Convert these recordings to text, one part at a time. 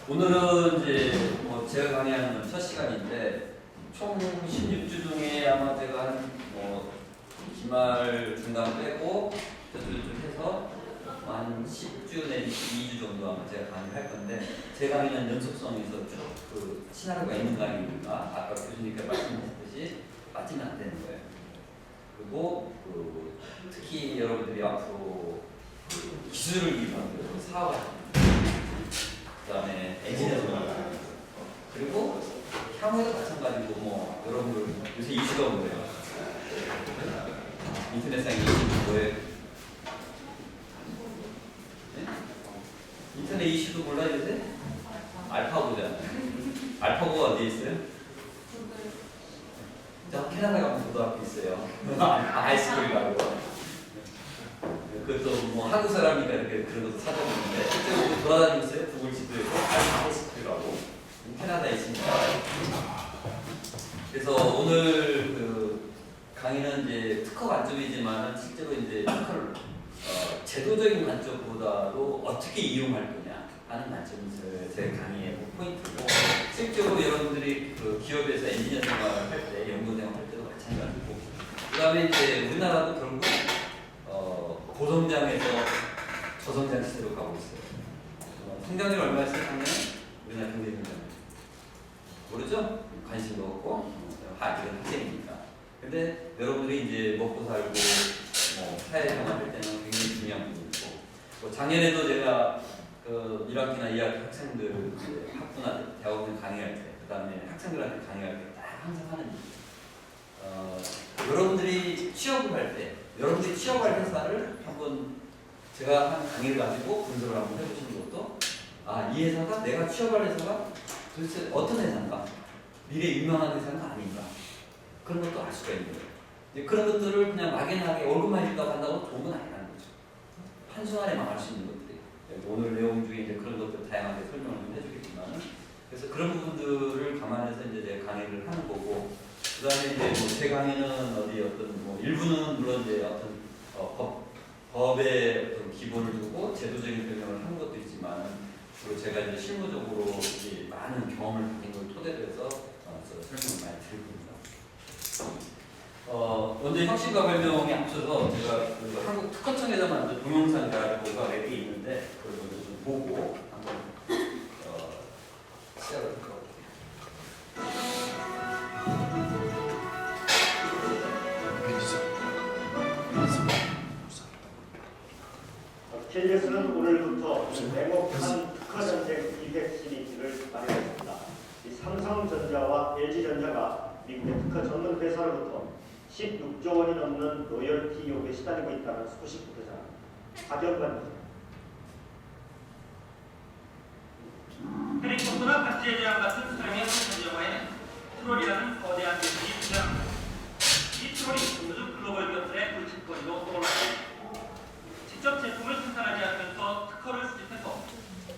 오늘은 이제 뭐 제가 강의하는 첫 시간인데 총 16주 중에 아마 제가 한뭐 기말 중간 빼고 좀 해서 한 10주 내지 12주 정도 아마 제가 강의를 할 건데 제 강의는 연속성에서 쭉 그 시나리오가 있는 강의니까 아까 교수님께서 말씀하셨듯이 빠지면 안 되는 거예요. 그리고 특히 여러분들이 앞으로 기술을 기반으로 사업 그다음에 엔지니어링 그리고 향후에도 마찬가지고 뭐 여러분들 요새 이슈가 뭐예요? 인터넷상의 이슈 뭐예요? 네? 인터넷 이슈도 몰라요 요새? 알파고잖아요. 알파고가 어디에 있어요? 저 캐나다 가면 고등학교 있어요. 하이스쿨 가고. 그것도 뭐 한국 사람이니까 이렇게 그런 것도 찾아보는데 실제로 돌아다니고 있어요. 구글 지도에 하이스쿨이라고 캐나다에 있습니다. 그래서 오늘 그 강의는 이제 특허 관점이지만 실제로 이제 특허를 제도적인 관점보다도 어떻게 이용할 거냐 하는 관점이 제 강의의 포인트고 실제로 여러분들이 그 기업에서 엔지니어 생활을 할 때 연구 생활 할 때도 마찬가지고 그다음에 이제 우리나라도 결국 고성장에서 저성장 시대로 가고 있어요. 성장률 얼마였어요? 작년에? 우리나라 경제 성장 모르죠? 관심도 없고 이런 학생이니까. 근데 여러분들이 이제 먹고 살고 뭐 사회생활 할 때는 굉장히 중요한 부분이고 뭐 작년에도 제가 그 1학기나 2학기 학생들 학부나 대학원 강의할 때 그다음에 학생들한테 강의할 때 딱 항상 하는 여러분들이 취업을 할 때 여러분들이 취업할 회사를 한번 제가 한 강의를 가지고 분석을 한번 해보시는 것도 이 회사가 내가 취업할 회사가 도대체 어떤 회사인가 미래 유명한 회사는 아닌가 그런 것도 알 수가 있는 거예요. 그런 것들을 그냥 막연하게 월급만 있다고 한다고 좋은 건 아니라는 거죠. 한순간에 망할 수 있는 것들이 오늘 내용 중에 이제 그런 것들 다양하게 설명을 좀 해주겠지만은 그래서 그런 부분들을 감안해서 이제 제가 강의를 하는 거고 그 다음에 이제 뭐 제 강의는 어디 어떤 뭐 일부는 물론 이제 어떤 법의 어떤 기본을 두고 제도적인 설명을 하는 것도 있지만 주로 제가 이제 실무적으로 이제 많은 경험을 가진 걸 토대로 해서 설명을 많이 드립니다. 먼저 혁신과 발명에 앞서서 제가 그 한국 특허청에서 만든 동영상 자료가 몇 개 있는데 그걸 먼저 좀 보고 한번 시작을 할것 같아요. KBS는 오늘부터 냉혹한 특허전쟁 기획 시리즈를 마련했습니다. 삼성전자와 LG전자가 미국의 특허 전문 회사로부터 16조 원이 넘는 로열티 요구에 시달리고 있다는 소식부터 박영관입니다. 해리포터나 박쥐의 제왕 같은 사랑의 한편 영화에는 트롤이라는 거대한 괴물이 등장합니다. 이 트롤이 요즘 글로벌 기업들의 불침거리로 떠올랐습니다. 직접 제품을 생산하지 않으면서 특허를 수집해서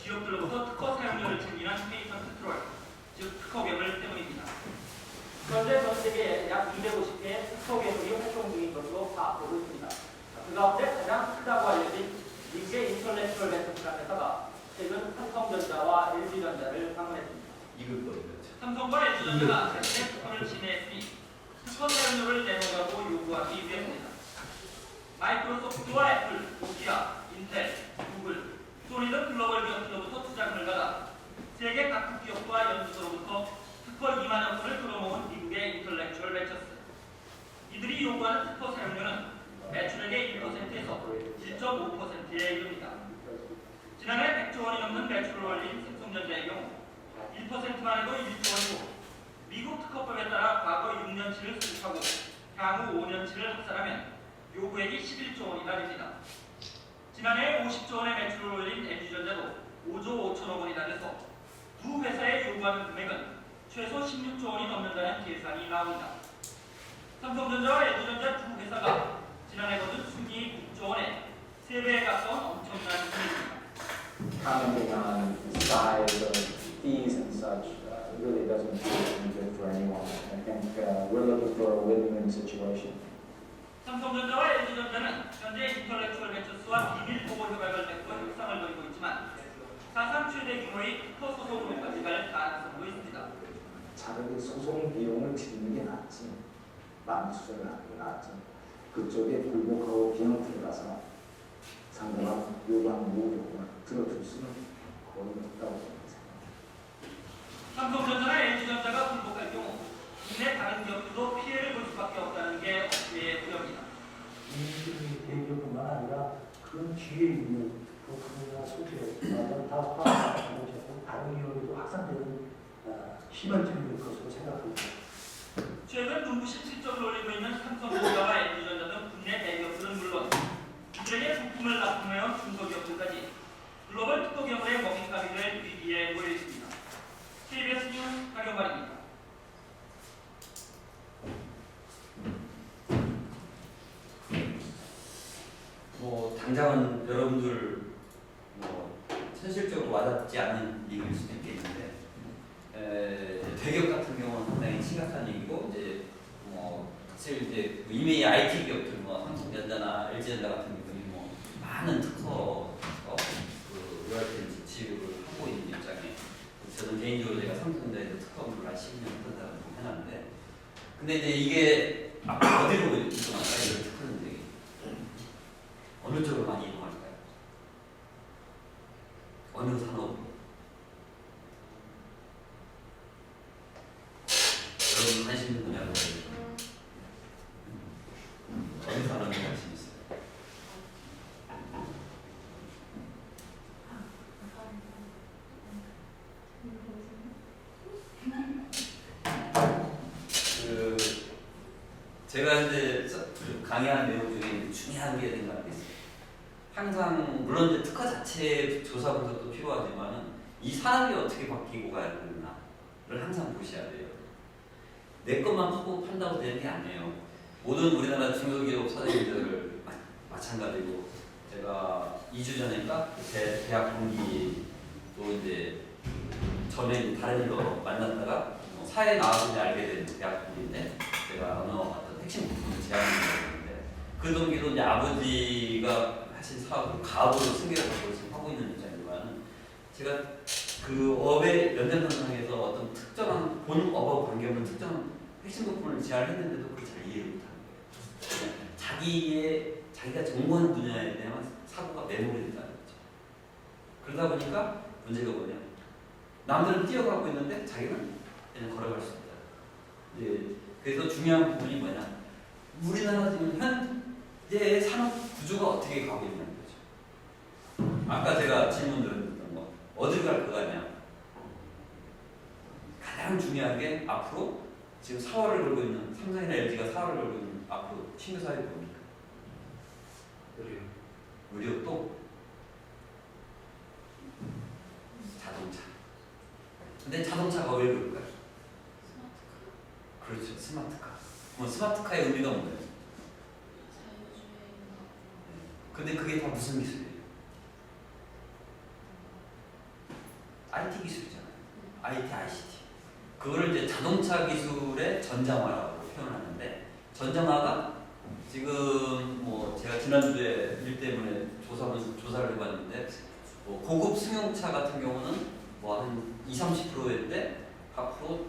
기업들로부터 특허 사용료를 챙기는 페이턴트 트롤, 즉 특허괴물 때문입니다. 그런데 전 세계에 약 250개의 특허괴물이 활동 중인 것으로 파악되고 있습니다. 그 가운데 가장 크다고 알려진 미국의 인터내셔널 벤처스라는 회사가 최근 삼성전자와 LG전자를 방문했습니다. 삼성과 LG전자가 자신의 특허를 진행했으니 특허 사용료를 내놓으라고 요구하기 위해서입니다. 마이크로소프트와 애플, 노키아, 인텔, 구글, 소니 등 글로벌 기업들로부터 투자금을 받아 세계 각국 기업과 연구소로부터 특허 2만여 건을 끌어모은 미국의 인터렉추얼 벤처스. 이들이 요구하는 특허 사용료는 매출액의 1%에서 1.5%에 이릅니다. 지난해 100조 원이 넘는 매출을 올린 삼성전자의 경우 1%만 해도 1조 원이고 미국 특허법에 따라 과거 6년치를 수립하고 향후 5년치를 합산하면 요구액이 11조 원이나 됩니다. 지난해 50조 원의 매출을 올린 LG전자도 5조 5천억 원이나 돼서 두 회사의 요구하는 금액은 최소 16조 원이 넘는다는 계산이 나옵니다. 삼성전자와 LG전자 두 회사가 지난해 거둔 순이익 6조 원에 3배에 가까운 엄청난 금액입니다. Commenting on the size of fees and such really doesn't do any good for anyone. I think we're looking for a win-win situation. 삼성전자와 LG전자는 현재 인터렉추얼 벤처스와 비밀 보호 협약을 맺고 협상을 벌이고 있지만 사상 최대 규모의 특허 소송으로까지 갈 가능성도 있습니다. 차라리 소송 비용을 지르는 게 낫지. 마음 수술을 하는 게 낫지. 그쪽에 굴복하고 비용 들어가서 상대방 요구하는 요구를 들어줄 수는 거의 없다고 생각합니다. 삼성전자나 LG전자가 불복할 경우 국내 다른 기업들도 피해를 볼 수밖에 없다는 게 업계의 우려입니다. 이 대기업뿐만 아니라 그 뒤에 있는 부품이나 소재 다 파악하고 있고 다른 기업에도 확산되는 시발점이 될 것으로 생각합니다. 최근 눈부신 실적을 올리고 있는 삼성전자와 LG전자 등 국내 대기업들은 물론 이들에게 부품을 납품해온 중소기업들까지 글로벌 특허 경우의 먹잇감이 될 위기에 놓여 있습니다. KBS 뉴스 박영관입니다. 뭐 당장은 여러분들 뭐 현실적으로 와닿지 않은 얘기일 수도 있겠는데 대기업 같은 경우는 상당히 심각한 얘기고 이제 뭐 사실 이제 이미 IT 기업들 뭐 삼성전자나 LG전자 같은 경우는 뭐 많은 특허 그 로열티를 지출을 하고 있는 입장에 저는 개인적으로 제가 삼성전자에서 특허를 한 10년 했다고 해놨는데 근데 이제 이게 앞으로 어디로 이동할까요? 이런 특허들이 어느 쪽으로 많이 이동할까요? 어느 산업? 여러분 관심 있는 분야로 어느 산업에 관심 있어요? 그 제가 이제 강의하는 내용 중에 중요한 게 생각이 있어요. 항상 물론 이제 특허 자체 조사 분석도 필요하지만 이 산업이 어떻게 바뀌고 가야 되나를 항상 보셔야 돼요. 내 것만 하고 판다고 되는 게 아니에요. 모든 우리나라 중소기업 사장님들 마찬가지고 제가 2주 전인가 대학 동기 또 이제 전에 다른 일로 만났다가 사회에 나와서 이제 알게 된 대학 동기인데 제가 어느 어떤 핵심 부분을 제안했는데 그 동기도 이제 아버지가 하신 사업을 가업으로 승계를 지금 하고 있는 입장이지만 제가 그 업의 연장선상에서 어떤 특정한 본 업업 관계 없는 특정한 핵심 부분을 제안했는데도 그걸 잘 이해를 못하는 거예요. 자기가 전공하는 분야에 대한 사고가 매몰이 된다는 거죠. 그러다 보니까 문제가 뭐냐? 남들은 뛰어가고 있는데 자기는 그냥 걸어갈 수 있다. 예, 그래서 중요한 부분이 뭐냐? 우리나라 지금 현재 산업 구조가 어떻게 가고 있냐는 거죠. 아까 제가 질문 드렸던 거 어딜 갈 거냐? 가장 중요한 게 앞으로 지금 사활을 걸고 있는 삼성이나 LG가 사활을 걸고 있는 앞으로 신규 사업이 뭡니까? 의료 또 자동차. 근데 자동차가 왜 그럴까요? 그렇죠, 스마트카. 그럼 스마트카의 의미가 뭐예요? 근데 그게 다 무슨 기술이에요? IT 기술이잖아요. IT, ICT. 그거를 이제 자동차 기술의 전장화라고 표현하는데 전장화가 지금 뭐 제가 지난주에 일 때문에 조사를 해봤는데 뭐 고급 승용차 같은 경우는 뭐 한 20-30%였는데 앞으로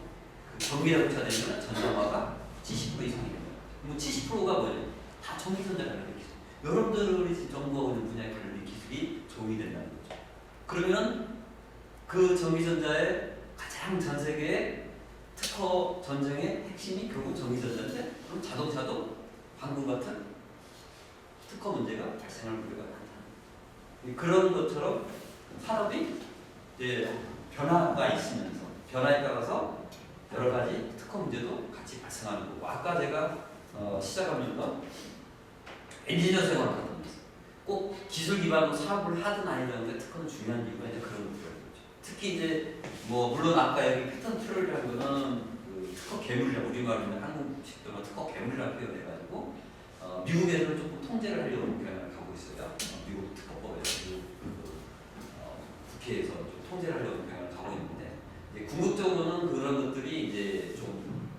그 전기 자동차 되면 전장화가 70% 이상이 됩니다. 그럼 70%가 뭐예요? 다 전기전자 관련 기술. 여러분들이 전공하고 있는 분야의 관련 기술이 적용이 된다는 거죠. 그러면 그 전기전자의 가장 전 세계의 특허 전쟁의 핵심이 결국 전기전자인데 그럼 자동차도 방금 같은 특허 문제가 발생할 우려가 많다. 그런 것처럼 산업이 이제 변화가 있으면서 변화에 따라서 여러 가지 특허 문제도 같이 발생하는 거고 아까 제가 시작하면서 엔지니어 생활을 하던 꼭 기술 기반으로 사업을 하든 아니든 특허는 중요한 이유가 이제 그런 것들이죠. 특히 이제 뭐 물론 아까 여기 패턴 트롤이라는 거는 그 특허 괴물이라고 우리말로는 한국식으로 특허 괴물이라고 표현해가지고 미국에서는 조금 통제를 하려는 경향을 갖고 있어요. 미국 특허법에서 미국 국회에서 좀 통제를 하려는 경향을 갖고 있는데 이제 궁극적으로는 그런 것들이 이제 좀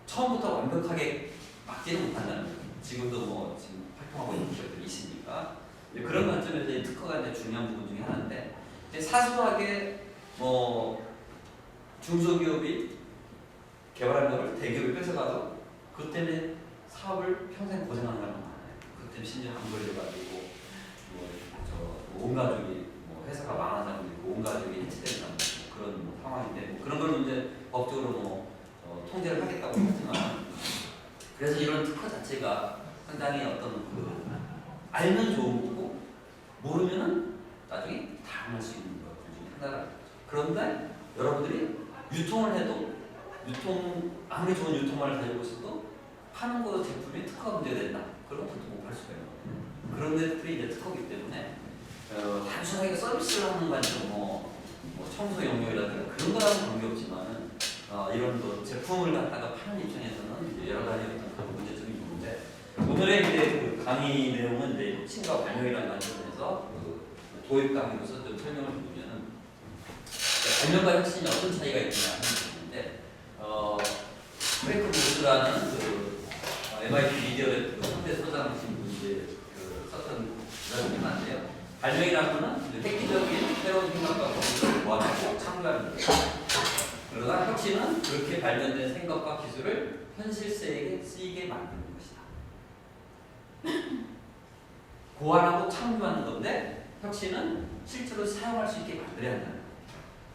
처음부터 완벽하게 막지는 못한다는 거예요. 지금도 뭐 지금 활동하고 있는 기업들이 있으니까 그런 관점에서 특허가 이제 중요한 부분 중에 하나인데 근데 사소하게 뭐 중소기업이 개발한 거를 대기업이 뺏어가서 그것 때문에 사업을 평생 고생하는 사람 많아요. 그것 때문에 심지어 돈 벌려가지고 온 가족이 뭐 회사가 망한 사람도 있고 온 가족이 해체된 사람도 있고 그런 뭐 상황인데 뭐 그런 걸 이제 법적으로 뭐 통제를 하겠다고 하지만 그래서 이런 특허 자체가 상당히 어떤 그 알면 좋은 거고 모르면은 나중에 당할 수 있는 것 중에 하나라는 거죠. 그런데 여러분들이 유통을 해도 아무리 좋은 유통말을 가지고 있어도 파는 거 제품이 특허가 문제가 된다. 그런 것도 못 팔 수가 있는 그런 데들이 이제 특허기 때문에 단순하게 서비스를 하는 관점 뭐 청소 영역이라든가 그런 거랑은 관계없지만은 이런 거 제품을 갖다가 파는 입장에서는 이제 여러 가지 어떤 그런 문제점이 있는데 오늘의 이제 그 강의 내용은 이제 혁신과 발명이라는 관점에서 그 도입 강의로서 좀 설명을 드리면은 발명과 혁신이 어떤 차이가 있느냐 하는 부분인데 프랭크 모스라는 그 MIT 미디어의 그 선대 소장하신 분이 이제 그 썼던 그런 문화인데요. 발명이라는 것은 획기적인 새로운 생각과 기술을 모아내고 창조하는 거예요. 그러나 혁신은 그렇게 발견된 생각과 기술을 현실세에 쓰이게 만드는 것이다. 고안하고 창조하는 건데 혁신은 실제로 사용할 수 있게 만들어야 한다는 거예요.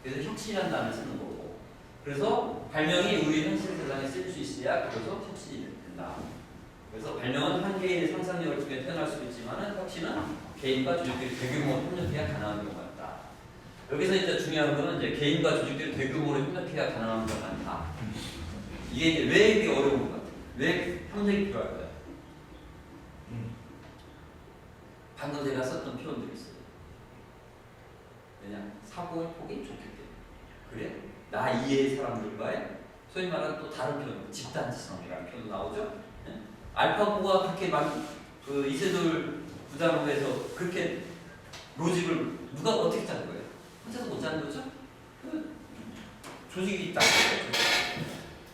그래서 혁신이라는 단어를 쓰는 거고 그래서 발명이 우리 현실 세상에 쓸 수 있어야 그래서 혁신이 된다. 그래서 발명은 한 개인의 상상력을 통해 태어날 수 있지만 혁신은 개인과 조직들이 대규모로 협력해야 가능한 경우가 있다. 여기서 이제 중요한 거는 이제 개인과 조직들이 대규모로 협력해야 가능한 경우가 많다. 이게 이제 왜 이게 어려운 것 같아요? 왜 협력이 필요할까요? 방금 제가 썼던 표현들이 있어요. 왜냐? 사고의 폭이 좁기 때문에. 그래? 나 이해의 사람들과의 소위 말하는 또 다른 표현, 집단지성이라는 표현도 나오죠? 네? 알파고가 그렇게 그 이세돌 부장으로해서 그렇게 로직을 누가 어떻게 짠 거예요? 혼자서 못 짜는 거죠? 그 조직이 있다.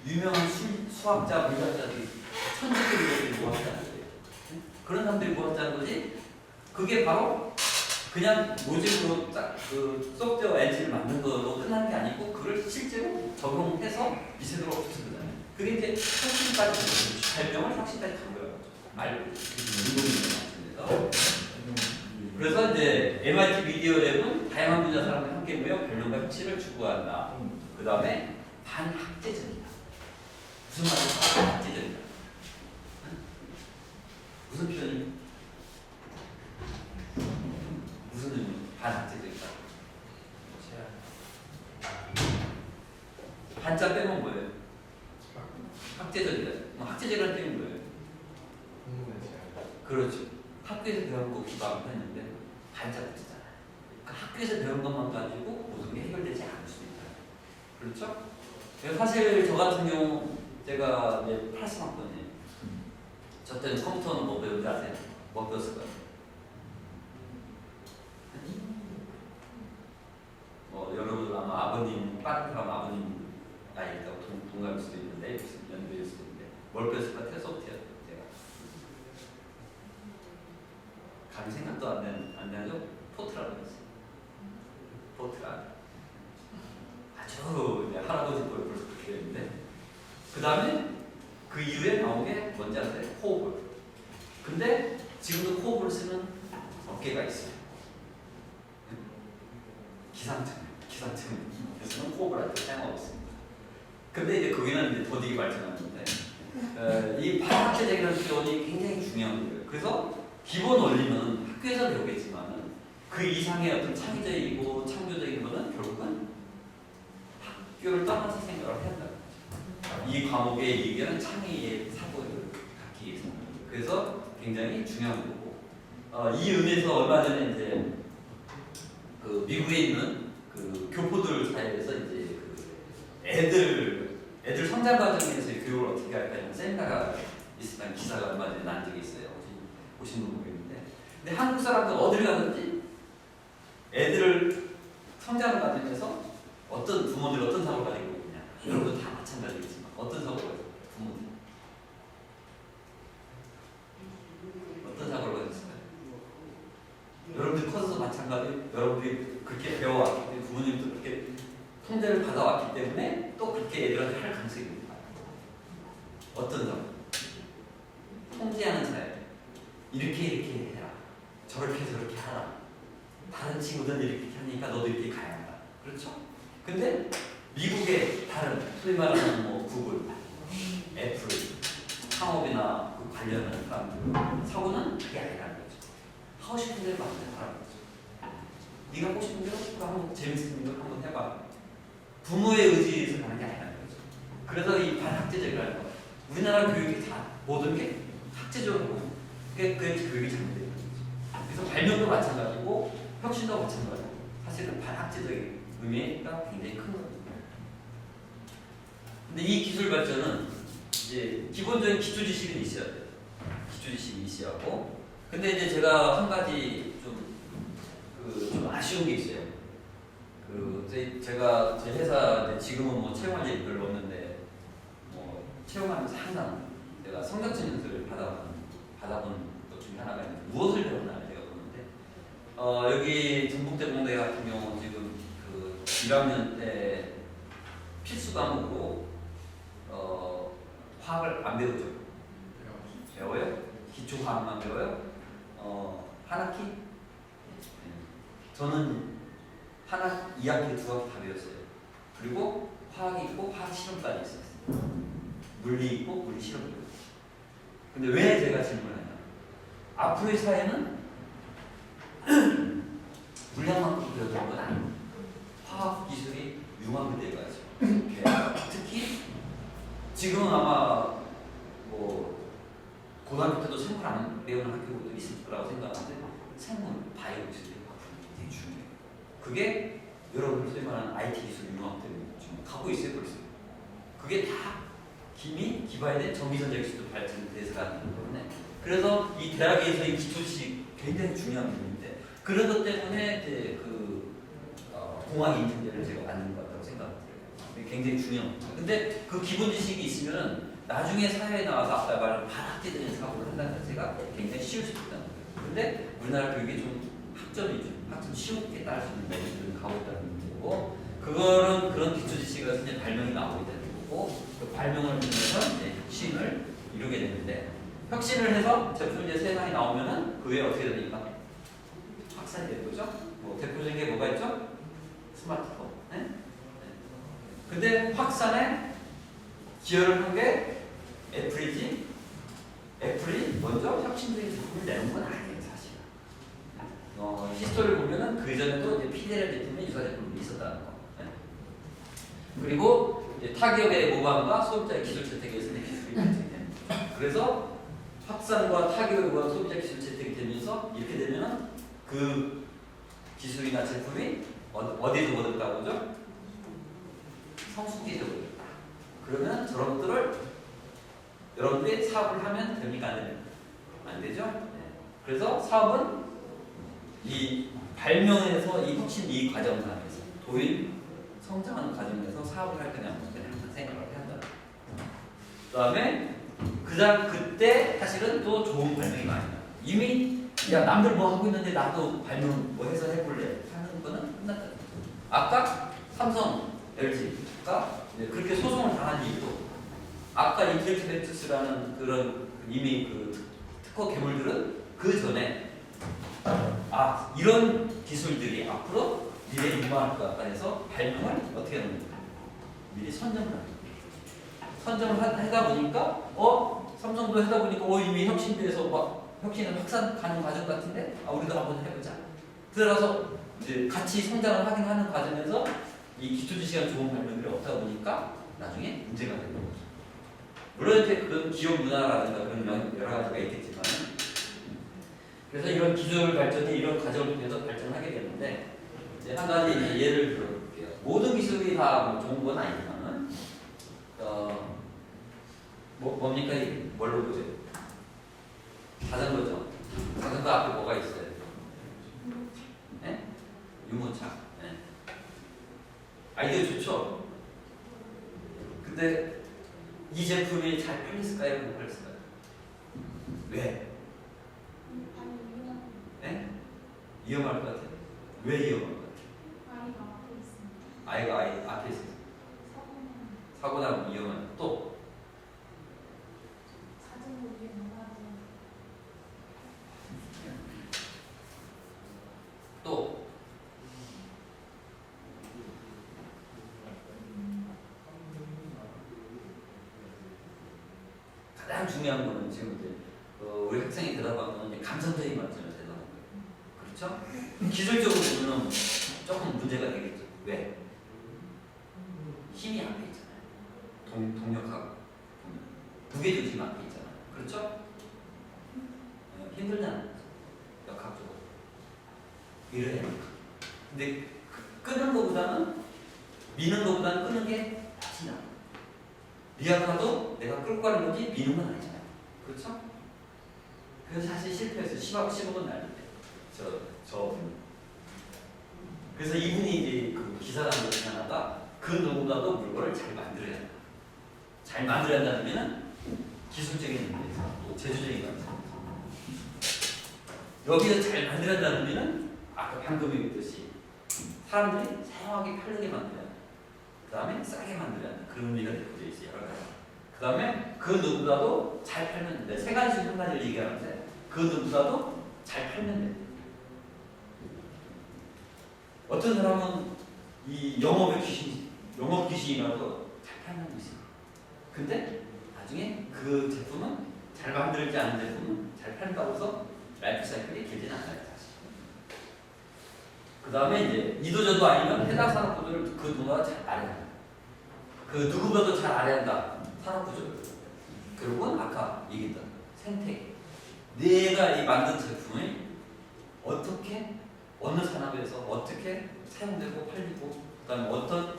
유명한 수학자, 물리학자들이 천재들이 모았다는 거예요. 그런 사람들이 모았다는 거지. 그게 바로 그냥 로직으로 딱 그 소프트웨어 엔진을 만든 거로 끝난 게 아니고 그걸 실제로 적용해서 이세돌로 붙은 거잖아요. 그게 이제 혁신까지 발명을 혁신까지 간 거예요. 알고 그래서 이제 MIT 미디어 랩은 다양한 분야 사람들이 함께 모여 발명과 혁신을 추구한다. 그 다음에 반학제적이다. 무슨 말이야? 반학제적이다. 무슨 표현이? 무슨 의미? 반학제적이다. 한자 빼면 뭐예요? 학제적이다. 학제적이라는 뜻이 뭐예요? 그렇죠. 학교에서 배운 거 기반으로 했는데 반자 붙이잖아요. 그러니까 학교에서 배운 것만 가지고 모든 게 해결되지 않을 수도 있다. 그렇죠? 사실 저 같은 경우 제가 이제 80학번이에요. 저 때는 컴퓨터는 뭐 배운지 아세요? 뭐 배웠을까요? 여러분들 아마 아버님, 빠르트라면 아버님 나이가 동감일 수도 있는데 연배일 수도 있는데 뭘 배웠을까? 소프트웨어 제가 감이 생각도 안 나죠? 포트라고 했어요. 포트라 아주 할아버지 걸 벌써 그렇게 됐는데 그 다음에 그 이후에 나온 게 뭔지 아세요? 코어볼. 근데 지금도 코어볼 쓰는 업계가 있어요. 기상청에서는 코어볼을 사용하고 있습니다. 근데 이제 거기는 이제 더디게 발전하는데 이 반학제적이라는 표현이 굉장히 중요한 거예요. 그래서 기본 원리는 학교에서 배우겠지만 그 이상의 어떤 창의적이고 창조적인 것은 결국은 학교를 떠나서 생각을 해야 한다는 거죠. 이 과목의 이견은 창의의 사고를 갖기 위해서. 그래서 굉장히 중요한 거고 이 의미에서 얼마 전에 이제 그 미국에 있는 그 교포들 사이에서 이제 그 애들 성장 과정에서의 교육을 어떻게 할까 하는 세미나가 있었다는 기사가 얼마 전에 난 적이 있어요. 보신 분 모르겠는데, 근데 한국 사람들 어딜 가든지 애들을 성장하는 과정에서 어떤 부모들이 어떤 사고를 가지고 있느냐, 여러분도 다 마찬가지겠지만 어떤 사고를 가지고 부모들 어떤 사고를 가졌을까요? 여러분들 커서 마찬가지, 여러분 성대를 받아왔기 때문에 또 그렇게 애들한테 할 가능성이 있다. 어떤 점? 통제하는 사회. 이렇게 해라. 저렇게 하라. 다른 친구들은 이렇게 하니까 너도 이렇게 가야 한다. 그렇죠? 근데 미국의 다른 소위 말하는 뭐 구글, 애플, 창업이나 그 관련한 사람들 사고는 그게 아니라는 거죠. 하고 싶은 대로 마음대로 하라는 거죠. 네가 하고 싶은 대로 그거 한번 재밌는 걸 한번 해봐. 부모의 의지에서 가는 게 아니라는 거죠. 그래서 이 반학제적이라는 거. 우리나라 교육이 다 모든 게 학제적으로 그게 교육이 잘못되는 거죠. 그래서 발명도 마찬가지고 혁신도 마찬가지고 사실은 반학제적인 의미가 굉장히 큰 거죠. 근데 이 기술 발전은 이제 기본적인 기초 지식은 있어야 돼요. 기초 지식이 있어야 하고. 근데 이제 제가 한 가지 좀 아쉬운 게 있어요. 제가 제 회사 지금은 뭐 채용할 일이 별로 없는데 뭐 채용하면서 항상 내가 성적증 연수를 받아본 것 중에 하나가 있는데 무엇을 배웠나 제가 보는데 여기 전북대공대 같은 경우 지금 그 1학년 때 필수 과목으로 화학을 안 배우죠. 배워요? 기초 화학만 배워요? 한 학기? 저는 한 학 2학기, 2학기 다 배웠어요. 그리고 화학이 있고 화학 실험까지 있었어요. 물리 있고 물리 실험도 있어요. 근데 왜 제가 질문하냐? 앞으로의 사회는 물량만큼 배우는 건 아니에요. 화학 기술이 융합이 돼가지고 특히 지금은 아마 뭐 고등학교 때도 생물 안 배우는 학교도 있을 거라고 생각하는데 생물, 바이오 기술이 앞으로 굉장히 중요해요. 그게 여러분들 소위 말하는 IT 기술 융합되는 지금 가고 있어요 벌써. 그게 다 기반에 전기전자 기술도 발전돼서 가는 거거든요. 그래서 이 대학에서의 기초지식 굉장히 중요한 부분인데 그런 것 때문에 이제 공학 인턴제를 제가 만든 것 같다고 생각해요. 굉장히 중요합니다. 근데 그 기본 지식이 있으면은 나중에 사회에 나와서 아까 말한 반학제적인 사고를 한다는 자체가 굉장히 쉬울 수 있다는 거예요. 근데 우리나라 교육이 좀 학점이죠. 학점 쉬우게 따를 수 있는 면이 가고 있다는 거고, 그거는 그런 기초 지식에서 이제 발명이 나오게 되는 거고, 그 발명을 통해서 이제 혁신을 이루게 되는데, 혁신을 해서 제품이 이제 세상에 나오면은 그 외에 어떻게 되니까 확산이 되는 거죠. 뭐 대표적인 게 뭐가 있죠? 스마트폰. 네? 근데 확산에 기여를 한 게 애플이지. 애플이 먼저 혁신적인 제품을 내는 건 아니에요, 사실. 히스토리를 보면은 그 전에도 이제 PDL 제품의 유사 제품이 있었다는 거. 네? 그리고 이제 타격의 모방과 소비자의 기술 채택에 있어서 기술이 발전이 됩니다. 그래서 확산과 타격과 소비자 기술 채택이 되면서 이렇게 되면은 그 기술이나 제품이 어디에서 얻었다고 하죠? 성숙기적으로. 그러면 저런 것들을 여러분들이 사업을 하면 됩니까? 안 됩니까? 안 되죠? 네. 그래서 사업은 이 발명에서 이 혁신 이 과정 안에서 도일 성장하는 과정에서 사업을 할 거냐 못 거냐 항상 생각을 해야 한다. 그 다음에 그때 사실은 또 좋은 발명이 많이 나요. 이미 야 남들 뭐 하고 있는데 나도 발명 뭐 해서 해볼래 하는 거는 끝났다. 아까 삼성, LG가 그렇게 소송을 당한 이유도 아까 인텔리전스라는 그런 이미 그 특허 괴물들은 그 전에 이런 기술들이 앞으로 미래에 유망할 것 같다 해서 발명을 어떻게 하는 거예요? 미리 선점을 하는 거예요. 선점을 하다 보니까 삼성도 하다 보니까 이미 혁신돼서 막 혁신은 확산 가는 과정 같은데 우리도 한번 해보자. 들어가서 이제 같이 성장을 하긴 하는 과정에서 이 기초 지식이 좋은 발명들이 없다 보니까 나중에 문제가 되는 거죠. 물론 이제 그런 기업 문화라든가 그런 여러 가지가 있겠지만, 그래서 이런 기술 발전이 이런 과정을 통해서 발전하게 되는데, 이제 한 가지 예를 들어볼게요. 모든 기술이 다 좋은 건 아니지만은, 뭡니까? 뭘로 보세요? 자전거죠. 자전거 앞에 뭐가 있어요? 네? 유모차. 네. 아이디어 좋죠? 근데 이 제품이 잘 팔렸을까요? 못 팔렸을까요? 왜? 네? 위험할 것 같아요. 왜 위험할 것 같아요? 아이가 앞에 있어요. 사고 나면 위험한 또 또 가장 중요한 거는 지금 이제 우리 학생이 대답한 거는 이제 감성적인 관점에서 대답한 거예요. 그렇죠? 기술적으로 보면 조금 문제가 되겠죠. 왜? 힘이 앞에 있잖아요. 동력하고 무게중심 앞에 있잖아요. 그렇죠? 힘들잖아요. 역학적으로. 이래야 돼요. 근데 끄는 것보다는 미는 것보다는 끄는 게 훨씬 나아요. 리아카도 내가 끌고 가는 거지 미는 건 아니잖아요. 그렇죠? 그래서 사실 실패했어요. 10억은 날릴 때. 저분. 그래서 이분이 이제 그 기사를 한 것이 하나가 그 누구보다도 물건을 잘 만들어야 한다. 잘 만들어야 한다는 의미는 기술적인 면에서 또 제조적인 면에서. 여기서 잘 만들어야 한다는 의미는 아까 방금 얘기했듯이 사람들이 사용하기 편하게 만들어야 한다. 그 다음에 싸게 만들어야 한다. 그런 의미가 되어져 있어요. 여러 가지. 그 다음에 그 누구보다도 잘 팔면 돼. 세 가지 중 한 가지를 얘기하는데 그 누구보다도 잘 팔면 돼. 어떤 사람은 이 영업 귀신이라고 잘 팔면 있어요. 근데 나중에 그 제품은 잘 만들지 않은 제품은 잘 판다고 해서 라이프 사이클이 길지는 않아요. 사실. 그 다음에 이제 이도저도 아니면 해당 산업 구조를 그 누구보다 잘 알아야 한다. 그 누구보다도 잘 알아야 한다. 산업 구조를. 그리고 아까 얘기했던 생태계. 내가 이 만든 제품이 어떻게 어느 산업에서 어떻게 사용되고 팔리고 그다음에 어떤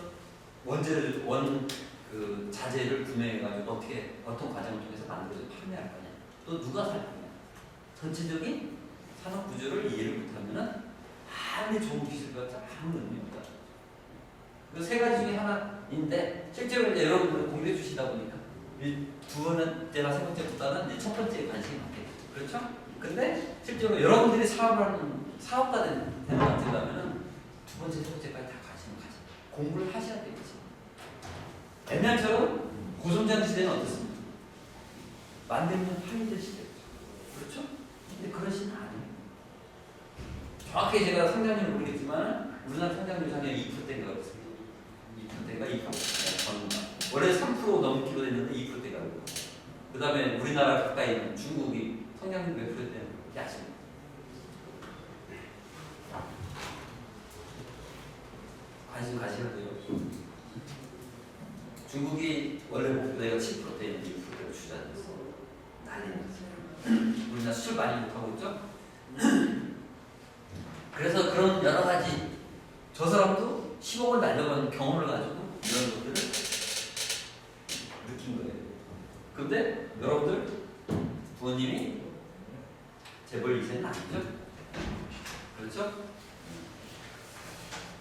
원재를 그 자재를 구매해가지고 어떻게 어떤 과정을 통해서 만들어서 판매할 거냐 또 누가 살 거냐 전체적인 산업 구조를 이해를 못하면은 아무리 좋은 기술과 아무 의미 없다. 그 세 가지 중에 하나인데 실제로 이제 여러분들 공유해 주시다 보니까 두 번째나 세 번째보다는 이제 첫 번째에 관심이 많겠죠. 그렇죠? 근데 실제로 여러분들이 사업가 되는 되려면은 두 번째, 세 번째까지 다 관심을 가져. 공부를 하셔야 되겠지. 옛날처럼 고성장 시대는 어떻습니까? 만들면 팔리던 시대였죠. 그렇죠? 근데 그러지는 않아요. 정확히 제가 성장률을 모르겠지만 우리나라 성장률 작년 2%대가 그렇습니다. 2%대가 2%. 원래 3% 넘기로 됐는데 2%대가 그렇고. 그 다음에 우리나라 가까이 있는 중국이 성장률 몇 %대는 아십니까? 관심 가시라고요. 중국이 원래 목표대가 7%대인데 6%를 주장했어. 난리났어요. 우리나라 수출 많이 못하고 있죠? 그래서 그런 여러 가지 저 사람도 10억을 날려가는 경험을 가지고 이런 것들을 느낀 거예요. 근데 여러분들 부모님이 재벌 2세는 아니죠? 그렇죠?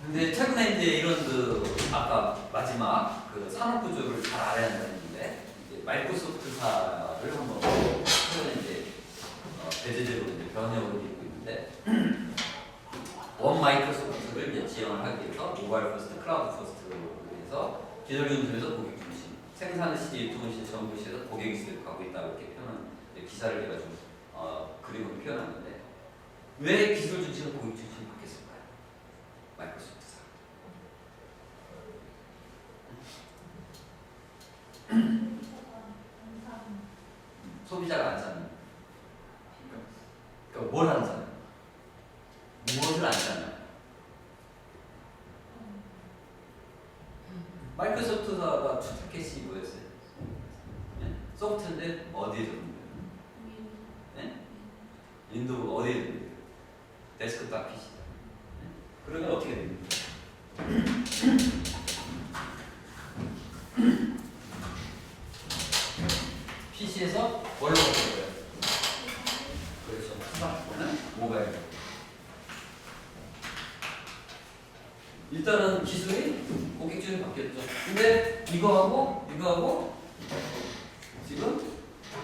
근데 최근에 이제 이런 그 아까 마지막 그 산업 구조를 잘 알아야 한다는데 마이크로소프트사를 한번 최근에 이제 대제재로 이제 변형을 입고 있는데 원 마이크로소프트를 이제 지원을 하기 위해서 모바일 퍼스트, 클라우드 퍼스트로 해서 기술 중심에서 고객 중심, 생산 시대, 유통은 시대, 정부 시대에서 고객 시대로 가고 있다 이렇게 표현한 기사를 제가 좀 그림으로 표현하는데 왜 기술 중심으로 고객 중심이 바뀌었을까요? 마이크로소프트사. 소비자가 안 사는. 그러니까 뭘 안 사는? 무엇을 안 사는? 마이크로소프트사가 첫 타겟이 뭐였어요? 네? 소프트인데 어디에 적용돼요? 네? 윈도우 어디에 적용돼요? 데스크탑 PC. 네? 그러면 어떻게 됩니까? PC에서 뭘로 바꿔요? 그렇죠. 스마트폰은 모바일. 일단은 기술이 고객 중에 바뀌었죠. 근데 이거하고 지금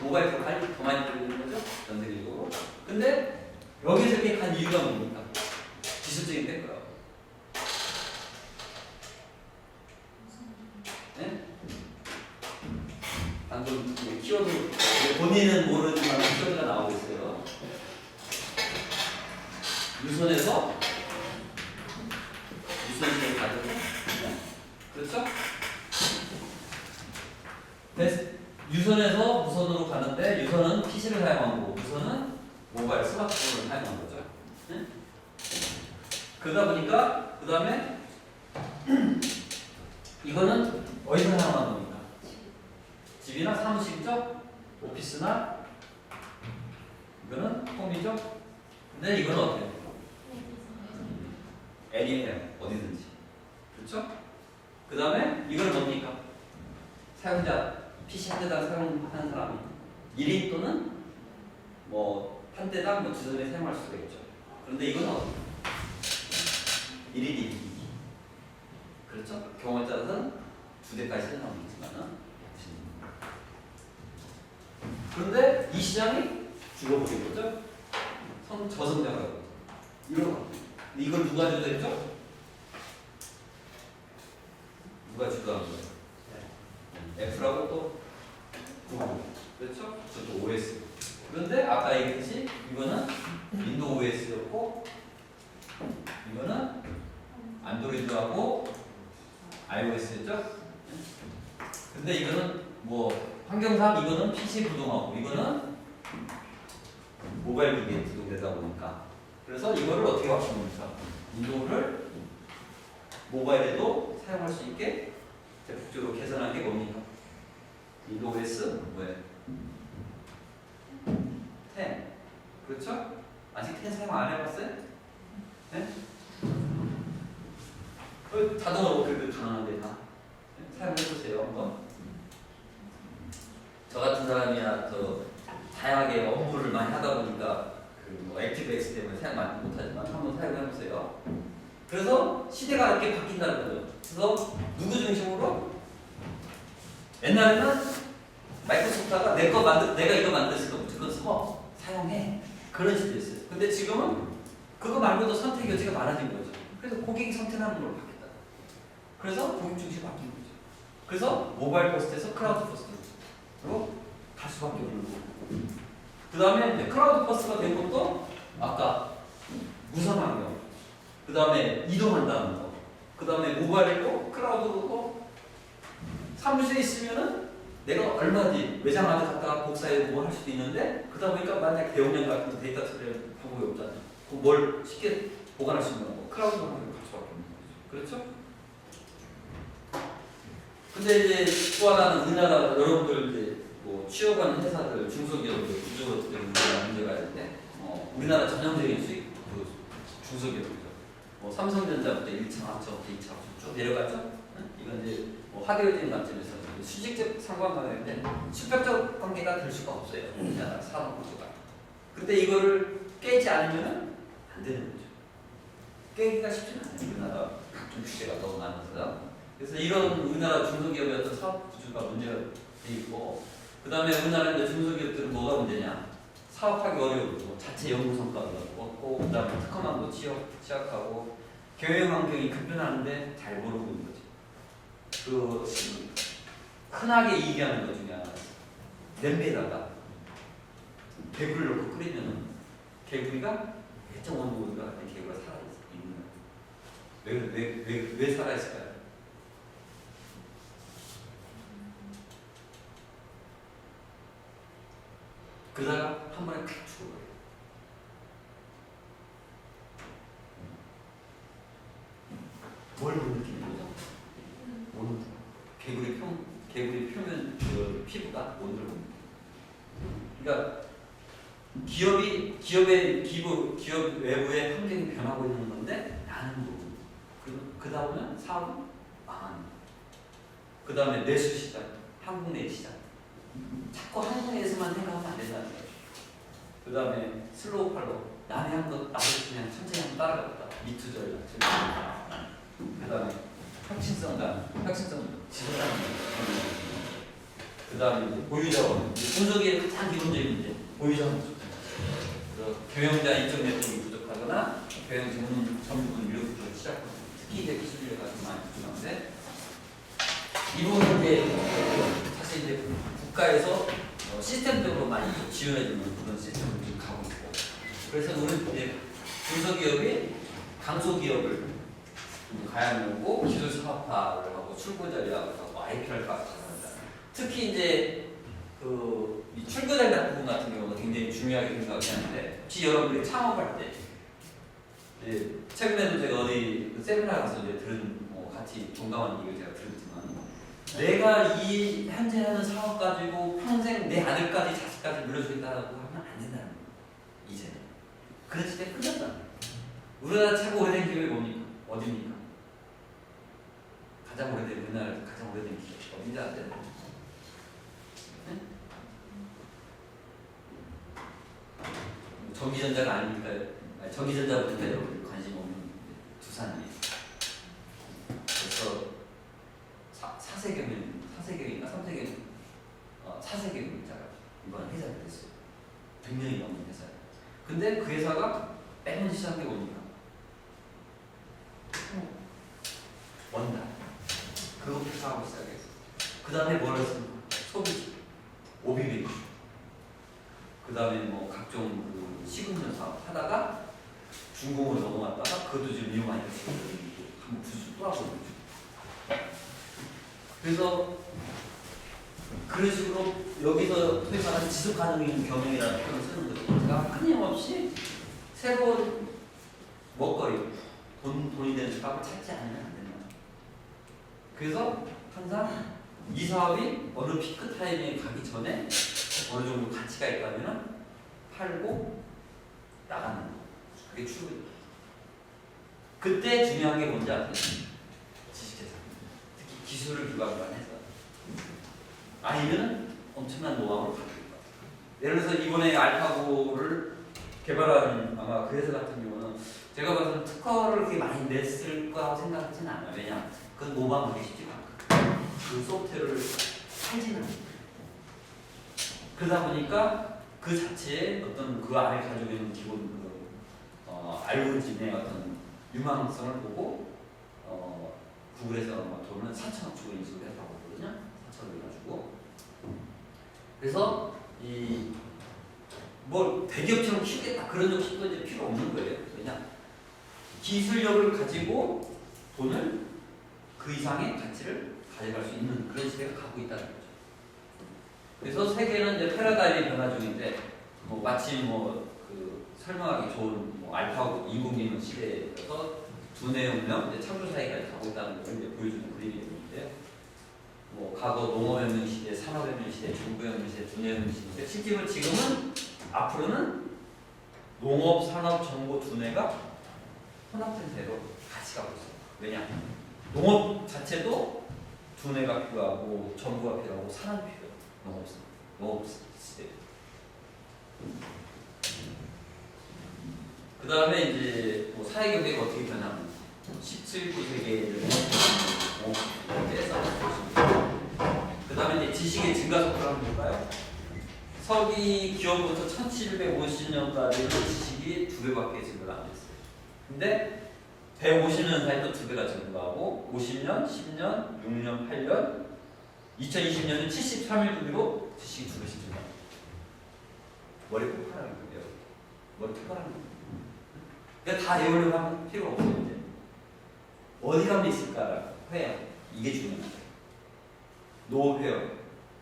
모바일 더 많이 들리는 거죠? 전세계적으로. 근데 여기서 이렇게 간 이유가 뭡니까? 기술적인 백그라운드. 본인은 모르지만 소리가 나오고 있어요. 유선에서 무선실을 가지고, 그렇죠? 유선에서 무선으로 가는데 유선은 PC를 사용하고 무선은 모바일 스마트폰을 사용한 거죠. 네? 그러다 보니까 그 다음에 이거는 어디서 사용하는 겁니까? 집이나 사무실이죠? 오피스나 이거는 홈이죠? 근데 이거는 어때요? 애니에요. 어디든지. 그렇죠? 그 다음에 이건 뭡니까? 사용자, PC 한 대당 사용하는 사람이 1인 또는 뭐 한 대당 뭐 두세 대 사용할 수가 있죠. 그런데 이거는 어때요? 1인 1인. 그렇죠? 경우에 따라서는 두 대까지 사용하겠지만은 그런데 이 시장이 죽어버린 거죠? 저성장하고 이런 거. 이걸 누가 주도했죠? 누가 주도한 거예요? 애플하고 또 구글. 그렇죠? 저도 OS. 그런데 아까 얘기했듯이 이거는 윈도우 OS였고 이거는 안드로이드하고 iOS였죠? 근데 이거는 뭐 환경상 이거는 PC 구동하고 이거는 모바일 기기에 구동되다 보니까 그래서 이거를 어떻게 바꿉니까? 윈도우를 모바일에도 사용할 수 있게 대폭적으로 개선한 게 뭡니까? 윈도우 OS 뭐예요? 10 그렇죠? 아직 10 사용 안 해봤어요? 네? 자동으로 업그레이드 가능한데 다 네? 사용해보세요 한번. 저 같은 사람이야 더 다양하게 업무를 많이 하다 보니까 그뭐 액티브엑스 때문에 사용 많이 못하지만 한번 사용해보세요. 그래서 시대가 이렇게 바뀐다는 거죠. 그래서 누구 중심으로? 옛날에는 마이크로소프트가 내가 이거 만들었으니까 무조건 사용해 그런 시대였어요. 근데 지금은 그거 말고도 선택 여지가 많아진 거죠. 그래서 고객이 선택하는 걸로 바뀌었다. 그래서 고객 중심으로 바뀐 거죠. 그래서 모바일 퍼스트에서 클라우드 퍼스트로 갈 수밖에 없는 거고. 그 다음에 클라우드 퍼스트가 된 것도 아까 무선 환경, 그 다음에 이동한다는 거, 그 다음에 모바일로 클라우드로 사무실에 있으면은 내가 얼마든지 외장 하드 갖다가 복사해 뭐 할 수도 있는데 그러다 보니까 만약 대용량 같은 데이터 처리할 방법이 없잖아요. 그럼 뭘 쉽게 보관할 수 있는 거 클라우드 환경으로 갈 수밖에 없는 거죠. 그렇죠? 근데 이제 또 하나는 우리나라 여러분들 이제 뭐 취업하는 회사들 중소기업들 구조적인 문제가 있는데 우리나라 전형적인 수익 그 중소기업이죠. 뭐 삼성전자부터 1차 합쳐부터 2차 합쳐 쭉 내려갔죠. 이건 이제 뭐 하드웨어적인 관점에서 수직적 상관관계인데 수평적 관계가 될 수가 없어요. 우리나라 산업 구조가. 근데 이거를 깨지 않으면 안 되는 거죠. 깨기가 쉽지는 않아요. 우리나라 각종 규제가 너무 많아서. 그래서 이런 우리나라 중소기업의 어떤 사업 구조가 문제가 돼 있고, 그 다음에 우리나라 중소기업들은 뭐가 문제냐? 사업하기 어려우고 뭐 자체 연구 성과가 없고, 그 다음에 특허망도 취약하고 경영 환경이 급변하는데 잘 모르고 있는 거지. 그 흔하게 얘기하는 것 중에 하나 냄비에다가 개구리를 넣고 끓이면은 개구리가 일정 온도가 갈 때 개구리가 살아있는 거예요. 왜 살아있을까요? 그러다가 한 번에 콱 죽어버려요. 뭘 못 느끼는 거죠? 온도. 개구리 표면 그 피부가 온도를 못 느껴요. 그러니까 기업 외부의 환경이 변하고 있는 건데 나는 모르고. 그 다음은 사업은 망하는 거예요. 그 다음에 내수 시장, 한국 내 시장. 자꾸 한국에서만 생각하면 안 된다는 거예요. 그 다음에 슬로우 팔로 남의 한 것 나도 그냥 천천히 한번 따라가보다 미투 전략. 그 다음에 혁신성 지속하는 그 다음에 보유자원. 중소기업의 가장 기본적인 문제 보유자원 부족. 경영자 인적 네트워크가 부족하거나 경영 전문 인력부터 시작하고 특히 이제 기술 인력가 많이 부족한데 이 부분은 이제 사실 이제 국가에서 시스템적으로 많이 좀 지원해주는 그런 시스템으로 좀 가고 있고. 그래서 우리 이제 중소기업이 강소기업을 좀 가야하고 기술 사업화를 하고 출구 전략을 하고 IP를 가져간다. 특히 이제 이 출구 전략 부분 같은 경우는 굉장히 중요하게 생각을 하는데, 혹시 여러분들이 창업할 때, 최근에도 제가 어디 세미나 가서 이제 들은 같이 동감한 얘기를 제가 들었지만, 내가 이 현재 하는 사업 가지고 평생 내 아들까지 자식까지 물려주겠다고 하면 안 된다는 거예요. 이제는. 그런 시대가 끝났다. 우리나라 최고 오래된 기업이 뭡니까? 어디입니까? 가장 오래된, 우리나라 가장 오래된 기업 어딘지 아세요? 네? 전기전자가 아닙니까? 아니, 전기전자보다 여러분들 관심 없는 두산이에요. 그래서 사세경인가 3세경, 4세경인자가 이번 회사가 됐어요. 100년이 넘는 회사예요. 근데 그 회사가 빼면 시작한 게 뭡니까? 원단. 그것부터 사업을 시작했어요. 그 다음에 뭘 했습니까? 소비지, 오비백. 그 다음에 뭐 각종 그 식음료 사업 하다가 중공으로 넘어갔다가 그것도 지금 위험하니까 지금 한번 부수 또 하고 있죠. 그래서 그런 식으로 여기서 소위 말하는 지속가능한 경영이라는 표현을 쓰는 거죠. 제가 끊임없이 새로운 먹거리, 돈이 되는 사업을 찾지 않으면 안 된다. 그래서 항상 이 사업이 어느 피크 타임에 가기 전에 어느 정도 가치가 있다면 팔고 나가는 거. 그게 출구입니다. 그때 중요한 게 뭔지 아세요? 지식재산. 특히 기술을 기반으로 한 회사. 아니면 엄청난 노하우를 갖고 있다. 예를 들어서 이번에 알파고를 개발한 아마 그 회사 같은 경우는 제가 봐서는 특허를 그렇게 많이 냈을 거라고 생각하지는 않아요. 왜냐? 그건 모방하기 쉽지가 않거든요. 그 소프트웨어를 팔지는 않아요. 그러다 보니까 그 자체에 어떤 그 안에 가지고 있는 기본 알고리즘의 어떤 유망성을 보고 구글에서 돈을 4천억 주고 인수를 했다고 하거든요. 4천억을 가지고. 그래서 뭐 대기업처럼 키우겠다 그런 욕심도 이제 필요 없는 거예요. 왜냐? 기술력을 가지고 돈을 그 이상의 가치를 가져갈 수 있는 그런 시대가 가고 있다는 거죠. 그래서 세계는 이제 패러다임이 변화 중인데 마침 그 설명하기 좋은 알파고 인공지능 시대에서 두뇌 혁명, 창조 사회까지 가고 있다는 걸 이제 보여주는 그림인데요. 과거 농업혁명 시대, 산업혁명 시대, 정보혁명 시대, 두뇌혁명 시대, 실제로 지금은 앞으로는 농업, 산업, 정보, 두뇌가 혼합된 대로 같이 가고 있어요. 왜냐? 농업 자체도 두뇌가 필요하고 정보가 필요하고 산업이 필요해요. 농업 시대. 그 다음에 이제 사회경제가 어떻게 변하는지 17세기를 그 다음에 이제 지식의 증가 속도를 한번 볼까요? 서기 기원부터 1750년까지는 지식이 2배밖에 증가가 안 됐어요. 근데 150년 사이 또 2배가 증가하고 50년, 10년, 6년, 8년 2020년은 73일 두기로 지식이 2배씩 증가합니다. 머리 폭발하는 거예요. 머리 폭발하는 거예요. 그러니까 다 외우려고 하면 필요가 없어요. 이제. 어디 가면 있을까? 회화. 이게 중요해요. 노회화.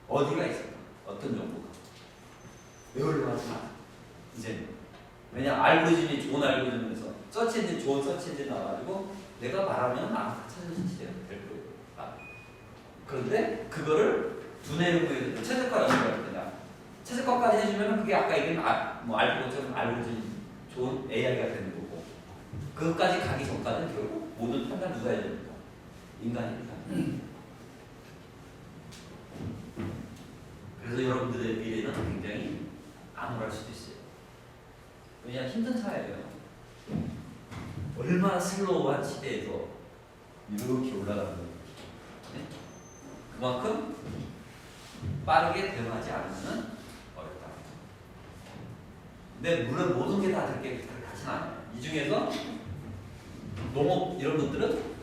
어디가 있을까? 어떤 정보가. 외우려고 하지 마. 이제는. 왜냐 알고리즘이 좋은 알고리즘에서 서치엔진 좋은 서치엔진 나와가지고 내가 말하면 아무나 찾아주는 시대가 될 거예요. 그런데 그거를 두뇌를 보여서 최적화 연구할 거냐. 최적화까지 해주면 그게 아까 얘기한 알파고처럼 알고리즘 좋은 AI가 되는 거고 그것까지 가기 전까지는 결국 모든 판단 누가 해야 됩니까? 인간입니다. 그래서 여러분들의 미래는 굉장히 암울할 수도 있어요. 왜냐하면 힘든 사회예요. 얼마나 슬로우한 시대에서 이렇게 올라가는 거예요. 네? 그만큼 빠르게 대응하지 않으면 어렵다. 근데 물론 모든 게 다 그렇게 가진 않아요. 이 중에서 농업 이런 것들은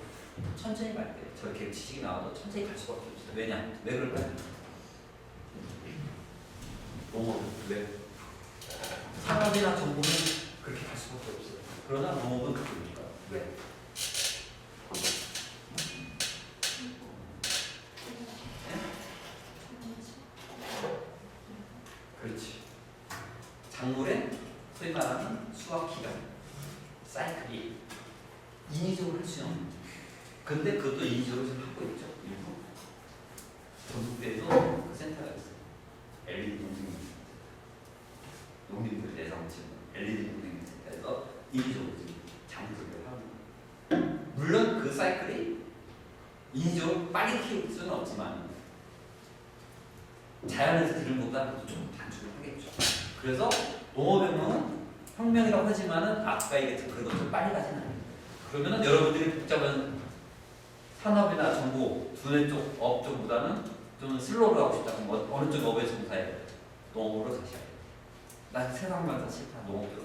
천천히 갈 거예요. 저렇게 지식이 나와도 천천히 갈 수밖에 없어요. 왜냐? 왜 그럴까요? 농업은 왜? 산업이나 정보는 그렇게 갈 수밖에 없어요. 그러나 농업은 그렇습니까? 왜? 그렇지. 작물의 소위 말하는 수확 기간, 사이클이 인위적으로 할 수는 없는. 근데 그것도 인위적으로 지금 하고 있죠. 일부. 전국대에도 그 센터가 있어요. LED 동생이 농민들 대상치는 LED 동생이 센터에서 인위적으로 지금 장수를 하고. 물론 그 사이클이 인위적으로 빨리 키울 수는 없지만 자연에서 기른 것보다 좀 단축을 하겠죠. 그래서 농업혁명은 혁명이라고 하지만은 아까 얘기했던 그런 것처럼 빨리 가지는 않아요. 그러면은 여러분들이 복잡한 산업이나 정보 두뇌 쪽 업 쪽보다는 좀 슬로우로 하고 싶다면 어느 쪽 업에 종사해야 돼요? 농업으로 가셔야 돼요. 난 세상만 다 싫다 농업으로.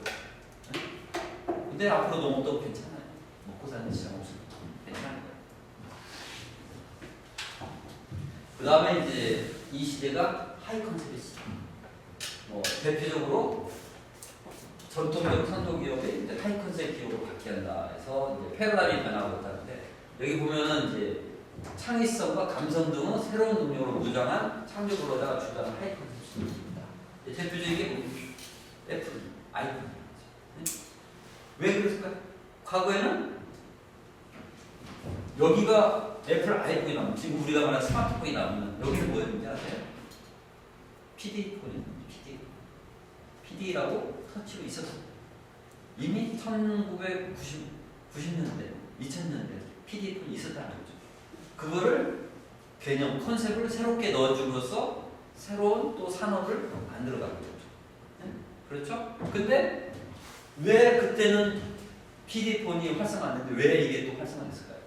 근데 앞으로 농업도 괜찮아요. 먹고 사는 시장 없으니까 괜찮아요. 그 다음에 이제 이 시대가 하이 컨셉의 시대. 뭐 대표적으로 전통적 산소기업이 이제 하이 컨셉 기업으로 바뀌한다 해서 이제 패러다임이 변하고 있다는데 여기 보면은 이제 창의성과 감성 등은 새로운 능력으로 무장한 창조 근로자가 주장하는 하이 컨셉 시대입니다. 대표적인 게 뭐지? 애플, 아이폰. 왜 그랬을까요? 과거에는 여기가 애플 아이폰이 나오면 지금 우리가 말하는 스마트폰이 나오면 여기는 뭐였는지 아세요? PD폰이었는데 PD라고 터치로 있었어요. 이미 1990년대, 2000년대 PD폰이 있었다는 거죠. 그거를 개념, 컨셉을 새롭게 넣어줌으로써 새로운 또 산업을 만들어가는 거죠. 네? 그렇죠? 근데 왜 그때는 PD폰이 활성화됐는데 왜 이게 또 활성화됐을까요?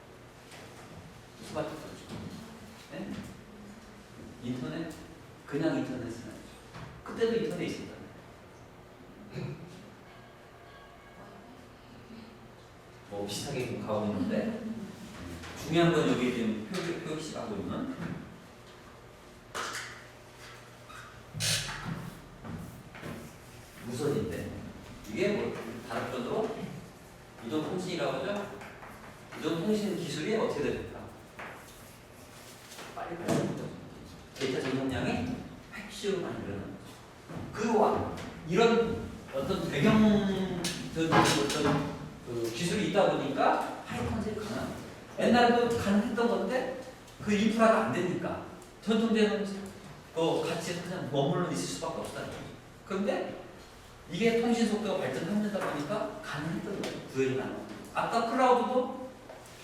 스마트폰이죠. 네? 인터넷? 그냥 인터넷은 아니죠. 그때도 인터넷 있었다. 뭐 비슷하게 가고 있는데 중요한 건 여기 지금 표시하고 있는 무선인데 이게 뭐 다른 표현으로 이동통신이라고 하죠. 이동통신 기술이 어떻게 됩니까? 빨리 발전하죠. 데이터 전송량이 핵시로 많이 늘어나는 거죠. 그와 이런 어떤 배경적인 어떤 그 기술이 있다 보니까 하이 컨셉이 가능합니다. 옛날에도 가능했던 건데 그 인프라가 안 되니까 전통적인 같이 그냥 머물러 있을 수밖에 없다는 거죠. 그런데 이게 통신 속도가 발전하다 보니까 가능했던 거예요. 구현이 가능합니다. 아까 클라우드도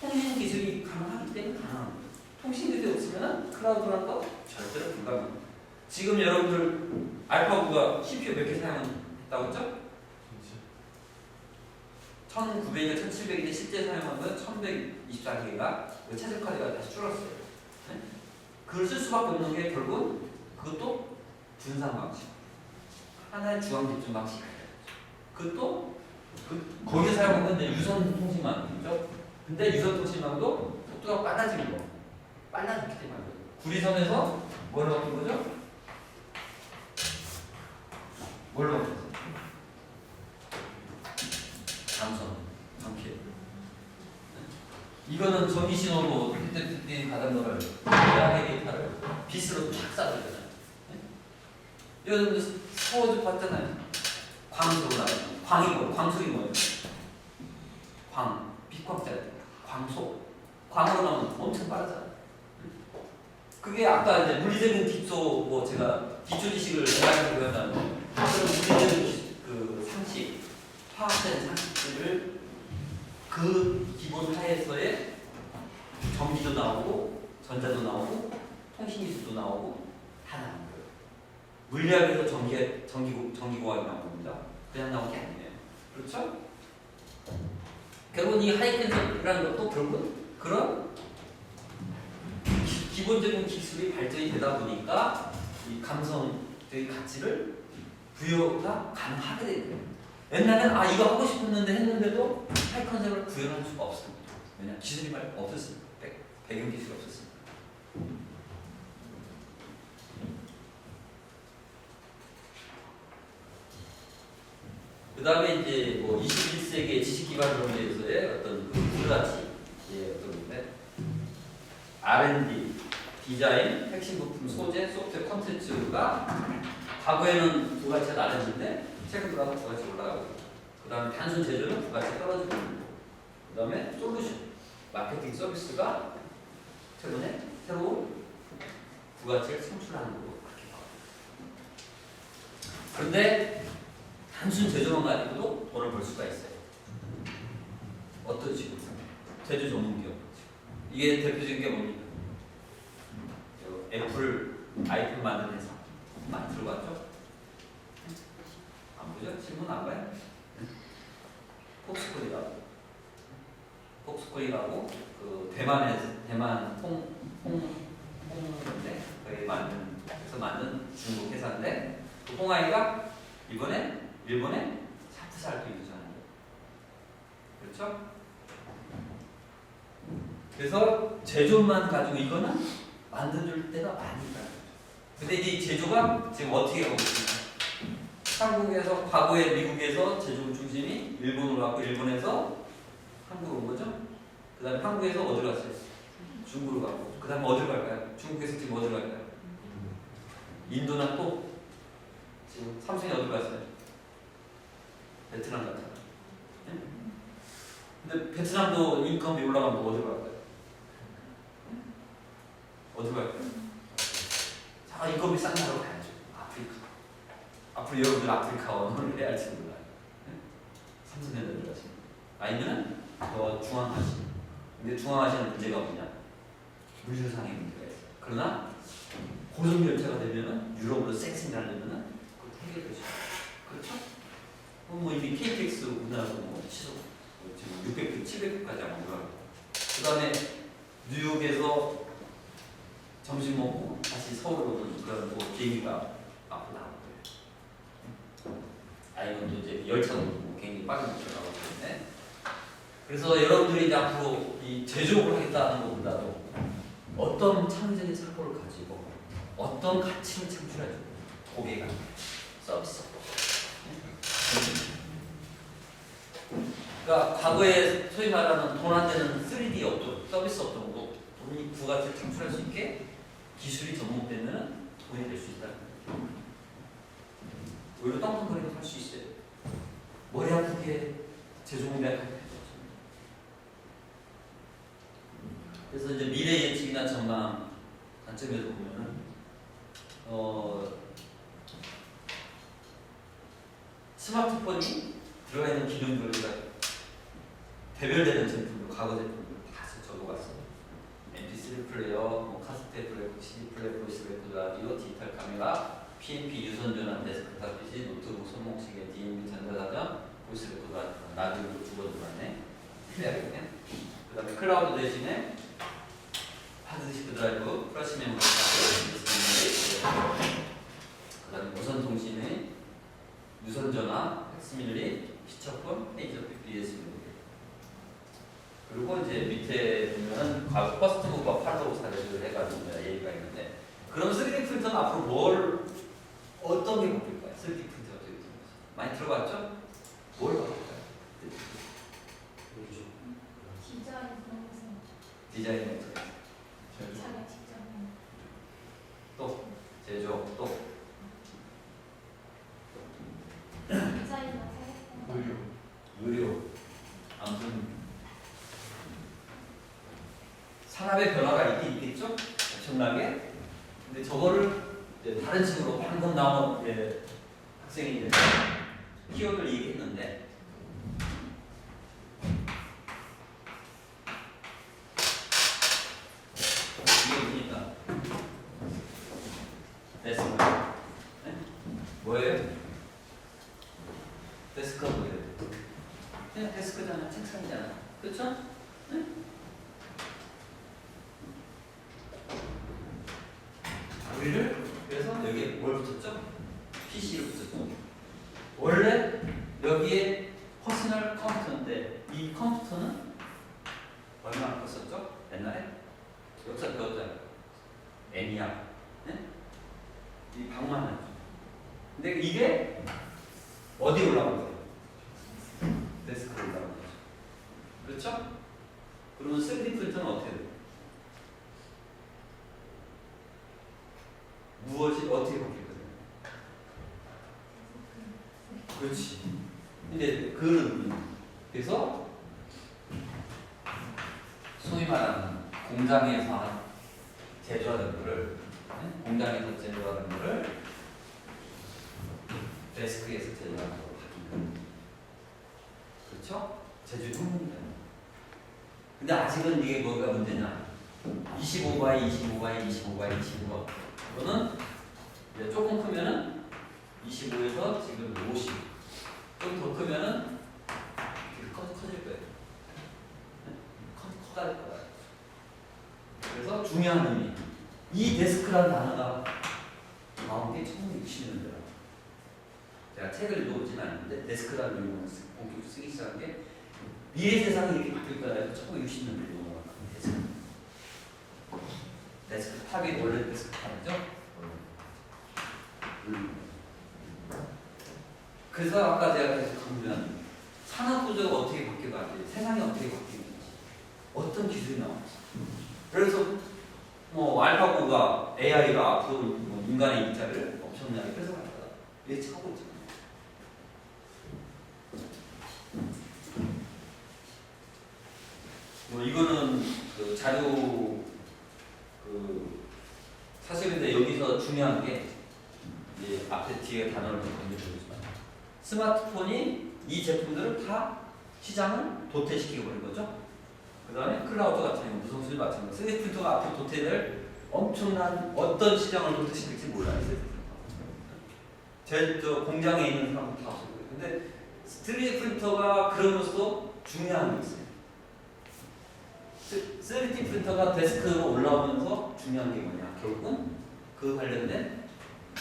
통신 기술이 가능하기 때문에 가능합니다. 통신 기술이 없으면 클라우드라는 거 절대로 불가능합니다. 지금 여러분들 알파고가 CPU 몇 개 사용했다고 했죠? 1900에 1700인데 실제 사용한 건 1124개가 최적화되가 다시 줄었어요. 네? 그걸 쓸 수밖에 없는 게 결국 그것도 분산 방식. 하나의 중앙 집중 방식. 그것도 거기에 사용한 건 유선 통신망이죠. 근데 유선 통신망도 속도가 빨라진 거. 빨라졌기 때문에 구리선에서 뭘로 바뀐 거죠? 뭘로 바뀌었어요? 감선, 전기. 이거는 전기 신호로 그때 가던 거를 대학의 데이터를 빛으로 쫙 쏴버리잖아요. 여러분들 서울도 봤잖아요. 광속으로 나가요. 광이 뭐예요? 광속이 뭐예요? 광, 빛광자리, 광속. 광으로 나오면 엄청 빠르잖아요. 그게 아까 이제 물리적인 기초, 뭐 제가 기초 지식을 대학에서 배웠다는데 그런 물리적인 그 상식, 화학적인 상식들을 그 기본 하에서의 전기도 나오고 전자도 나오고 통신기술도 나오고 다 나온 거예요. 물리학에서 전기공학이 나온 겁니다. 그냥 나온 게 아니에요. 그렇죠? 결국은 이 하이텐션이라는 것도 결국은 그런 기본적인 기술이 발전이 되다 보니까 이 감성의 가치를 부여가 가능하게 되는 거예요. 옛날에는 이거 하고 싶었는데 했는데도 하이 컨셉을 구현할 수가 없습니다. 왜냐하면 기술이 없었으니까. 배경 기술이 없었으니까. 다음에 이제 뭐 21세기의 지식 기반 경제에서의 어떤 그 불가치, 예, 어떤 건데 R&D, 디자인, 핵심 부품 소재, 소프트웨어 콘텐츠가 과거에는 부가치가 낮았는데 최근 들어서 부가치 올라가고, 그 다음에 단순 제조는 부가치 떨어지고 있는 거고, 그 다음에 솔루션, 마케팅 서비스가 최근에 새로운 부가치를 창출하는 거고 그렇게 나와요. 그런데 단순 제조만 가지고도 돈을 벌 수가 있어요. 어떤 식으로? 제조 전문 기업. 이게 대표적인 게 뭡니까? 애플 아이폰 만드는 회사 많이 들어봤죠? 안 보죠? 신문 안 봐요? 폭스콘이라고 그 대만 홍인데 거기 만든 중국 회사인데 그 홍아이가 이번에 일본에 샤프사를 또 유주하는 거예요. 그렇죠? 그래서 제조만 가지고 이거는 만들어줄 때가 많이 있다는 거죠. 근데 이 제조가 지금 어떻게 가고 있습니까? 한국에서 과거에 미국에서 제조 중심이 일본으로 갔고 일본에서 한국으로 온 거죠. 그 다음에 한국에서 어디로 갔어요? 중국으로 가고 그 다음에 어디로 갈까요? 중국에서 지금 어디로 갈까요? 인도나 또 지금 삼성이 어디로 갔어요? 베트남 같아요. 근데 베트남도 인건비 올라가면 어디로 갈까요? 어디로 갈까요? 자, 인건비 싼 나라로 가야죠. 아프리카. 앞으로 여러분들 아프리카 언어를 해야 할지 몰라요. 삼성전자 들어가시면. 아니면 더 중앙아시아. 근데 중앙아시아는 문제가 뭐냐? 물류상의 문제가 있어요. 그러나 고속열차가 되면은 유럽으로 쌩쌩 가려면은 그것도 해결되죠. 그렇죠? 뭐 이미 KTX 우리나라도 뭐 취소, 지금 600급, 700급까지 안 올라가고. 그 다음에 뉴욕에서 점심 먹고 다시 서울로 오는 그런 뭐 비행기가 앞으로 나올 거예요. 아니면 또 이제 열차도 뭐 굉장히 빠르게 나가고 있는데. 그래서 여러분들이 이제 앞으로 이 제조업을 하겠다는 것보다도 어떤 창의적인 사고를 가지고 어떤 가치를 창출해주고 고객가 서비스. 그러니까 과거에 소위 말하는 돈 안 되는 3D 업종, 서비스 업종도 돈이 부가치를 창출할 수 있게 기술이 접목되면 돈이 될 수 있다는 거예요. 오히려 떵떵거리면서 할 수 있어요. 머리 아프게 제조공략할 필요 없습니다. 그래서 이제 미래 예측이나 전망 관점에서 보면은 스마트폰이 들어가 있는 기능들을 대별되는 제품들, 과거 제품들 다 적어봤어요. MP3 플레이어, 뭐 카세트 플레이어, CD 플레이어, 보이스 레코드, 라디오, 디지털 카메라, PMP 유선 전환, 데스크탑 PC, 노트북, 손목시계, DMB 전자사전, 보이스 레코드, 라디오로 두번 들어갔네. 해야겠네. 그 다음에 클라우드 대신에 하드디스크 드라이브, 플래시 메모리, 그 다음에 무선 통신의 유선 전화, 팩스밀리, 피처폰, 페이저 BBS 그리고 이제 밑에 보면은 과거 퍼스트 무버 팔로우 사례를 해가지고 얘기가 있는데, 그럼 3D 프린터는 앞으로 어떤 게 바뀔까요? 3D 프린터가 되게 많이 들어봤죠? 뭘 바뀔까요? 디자인 업체. 또 제조 또 의료. 아무튼 산업의 변화가 있긴 있겠죠? 엄청나게. 근데 저거를 이제 다른 식으로 방금 나온 학생이 이제 키워드를 얘기했는데, 이게 뭡니까? 데스크. 네? 뭐예요? 데스크가 뭐예요? 그냥 데스크잖아, 책상이잖아. 그렇죠? 네? 우리를 그래서 여기에 뭘 붙였죠? PC를 붙였죠. 원래 여기에 퍼스널 컴퓨터인데 이 컴퓨터는 얼마나 컸었죠? 옛날에 역사 배웠잖아요. 애니악, 네? 이 방만 하죠. 근데 이게 어디에 올라간 거예요? 그렇지. 근데 그래서 소위 말하는 공장에서 제조하는 거를 공장에서 제조하는 거를 데스크에서 제조하는 거로 바뀐 거예요. 그렇죠? 제조 성능이다. 근데 아직은 이게 뭐가 문제냐? 25바이 25바이 25바이 25. 이거는 이제 조금 크면은 25에서 지금 50. 좀 더 크면은 커질 거예요. 커갈 거야. 그래서 중요한 의미. 이 데스크라는 단어가 나온 게 1960년대라. 제가 책을 읽어보진 않았는데 데스크라는 용어를 본격적으로 쓰기 시작한 게 미래 세상이 이렇게 바뀔 거라고 1960년대 용어가 데스크. 데스크탑이 원래 데스크탑이죠. 그래서 아까 제가 계속 강조한 산업 구조가 어떻게 바뀌어가는지, 세상이 어떻게 바뀌는지, 어떤 기술이 나올지. 그래서 뭐 알파고가 AI가 앞으로 뭐 인간의 일자리를 엄청나게 뺏어갈 거다. 예측하고 있잖아요. 뭐 이거는 그 자료 사실인데 여기서 중요한 게 이제 앞에 뒤에 단어를 좀 건드려보지만 스마트폰이 이 제품들을 다 시장을 도태시키고 버린 거죠. 그 다음에 클라우드 같은 무성수리 마찬가지. 3D 프린터가 앞으로 도태될 엄청난 어떤 시장을 도태시킬지 몰라요. 제 공장에 있는 사람들 다 없어요. 근데 3D 프린터가 그러면서도 중요한 게 있어요. 3D 프린터가 데스크로 올라오면서 중요한 게 뭐냐? 결국은 그 관련된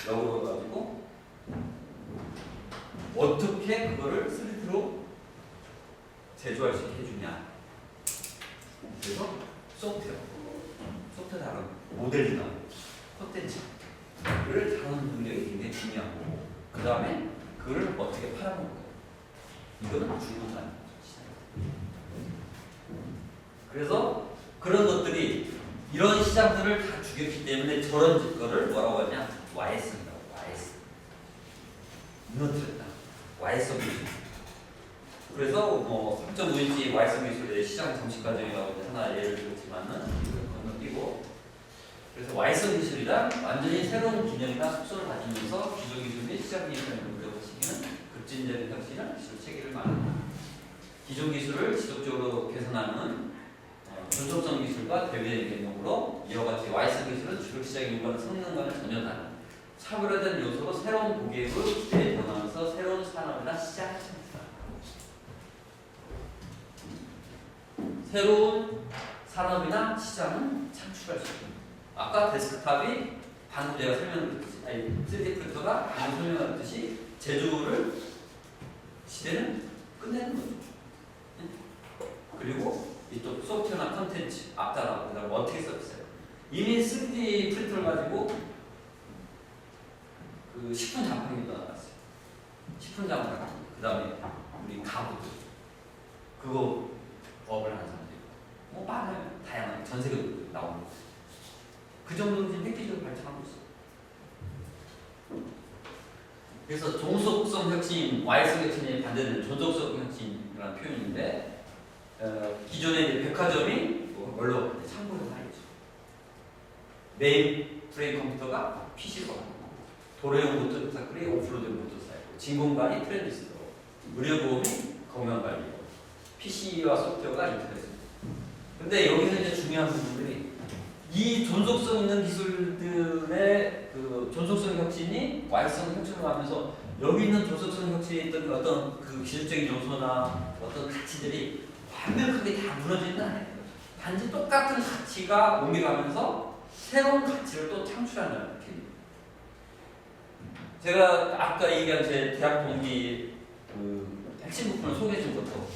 역으로 가지고 어떻게 그거를 3D로 제조할 수 있게 해주냐. 그래서 소프트웨어 다룬 모델이나 콘텐츠를 다루는 능력이 굉장히 중요하고 그 다음에 그걸 어떻게 팔아먹는 거예요. 이거는 중요한 시장입니다. 그래서 그런 것들이 이런 시장들을 다 죽였기 때문에 저런 거를 뭐라고 하냐? YS입니다. YS. 무너뜨렸다. YS 기술. 그래서 뭐 3.5인치 YS 기술의 시장 정식 과정이라고 하나 예를 들었지만은 건너뛰고 그래서 YS 기술이란 완전히 새로운 기능이나 속성을 가지면서 기존 기술 및 시장 기술을 물려보시기는 급진적인 혁신을 기술 체계를 말합니다. 기존 기술을 지속적으로 개선하는 전속성 기술과 대비된 개념으로 이와 같이 YS 기술은 주력 시장에 요구하는 성능과는 전혀 다른 차별화된 요소로 새로운 고객을 기대에 변화하면서 새로운 산업이나 시장을 창출한다. 새로운 산업이나 시장은 창출할 수 있다. 아까 데스크탑이 방금 제가 설명드렸듯이 3D 프린터가 방금 설명드렸듯이 제조를 시대는 끝내는 거죠. 그리고 이또 소프트웨어나 컨텐츠 앞다라고 그다음에 어떻게 서비스해요. 이미 3D 프린터를 가지고 그 식품 장판기도 나왔어요. 식품 장판 그다음에 우리 가구들 그거 업을 하는 사람들 뭐 많아요. 다양하게 전 세계로 나오는 거. 그 정도는 지금 패키지로 발전하고 있어요. 그래서 종속성 혁신, YS 혁신에 반대되는 전속성 혁신이라는 표현인데 기존의 백화점이 뭘로 창고로 나뉘죠. 메인 프레임 컴퓨터가 PC로 가고 도로용 모터사이클이 오프로드용 모터사이클, 진공관이 트랜지스터, 의료보험이 건강관리, PC와 소프트웨어가 인터넷입니다. 근데 여기서 이제 중요한 부분들이 이 존속성 있는 기술들의 그 존속성 혁신이 와이성 혁신을 하면서 여기 있는 존속성 혁신에 있던 어떤 그 기술적인 요소나 어떤 가치들이 완벽하게 다 무너지는 않아요. 단지 똑같은 가치가 옮겨가면서 새로운 가치를 또 창출하는 개념. 제가 아까 얘기한 제 대학 동기 그 핵심 부분을 소개해 준 것도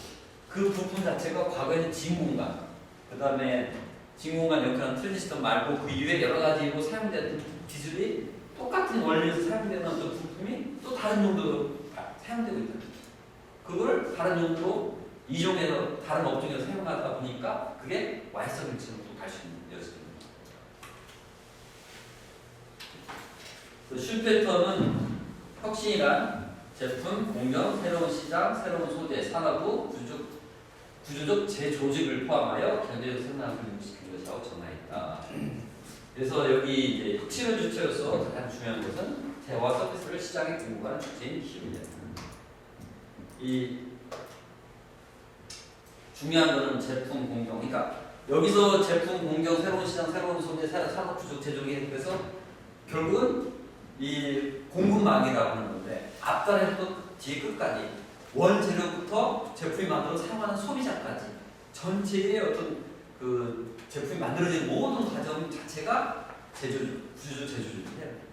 그 부분 자체가 과거에는 진공관, 그 다음에 진공관 역할하는 트랜지스터 말고 그 이외에 여러 가지로 사용되는 기술이 똑같은 원리에서 사용되는 어떤 부품이 또 다른 용도로 사용되고 있다. 그걸 다른 용도로 이종해서 다른 업종에서 사용하다 보니까 그게 와이성 혁신으로 갈 수 있는 여지입니다. 슈페터는 혁신이란 제품, 공정, 새로운 시장, 새로운 소재, 산업부, 구조적 재조직을 포함하여 경제적 생산을 불리시킨 것이라고 전하였다. 그래서 여기 이제 혁신의 주체로서 가장 중요한 것은 대화 서비스를 시장에 공급하는 주체인 기업이다. 이 중요한 거는 제품, 공정. 그러니까 여기서 제품, 공정, 새로운 시장, 새로운 소재, 산업 구조 재조직에 그래서 결국은 이 공급망이라고 하는 건데 앞단에서부터 뒤에 끝까지 원재료부터 제품이 만들어 사용하는 소비자까지 전체의 어떤 그 제품이 만들어진 모든 과정 자체가 제조직, 구조 제조직이에요.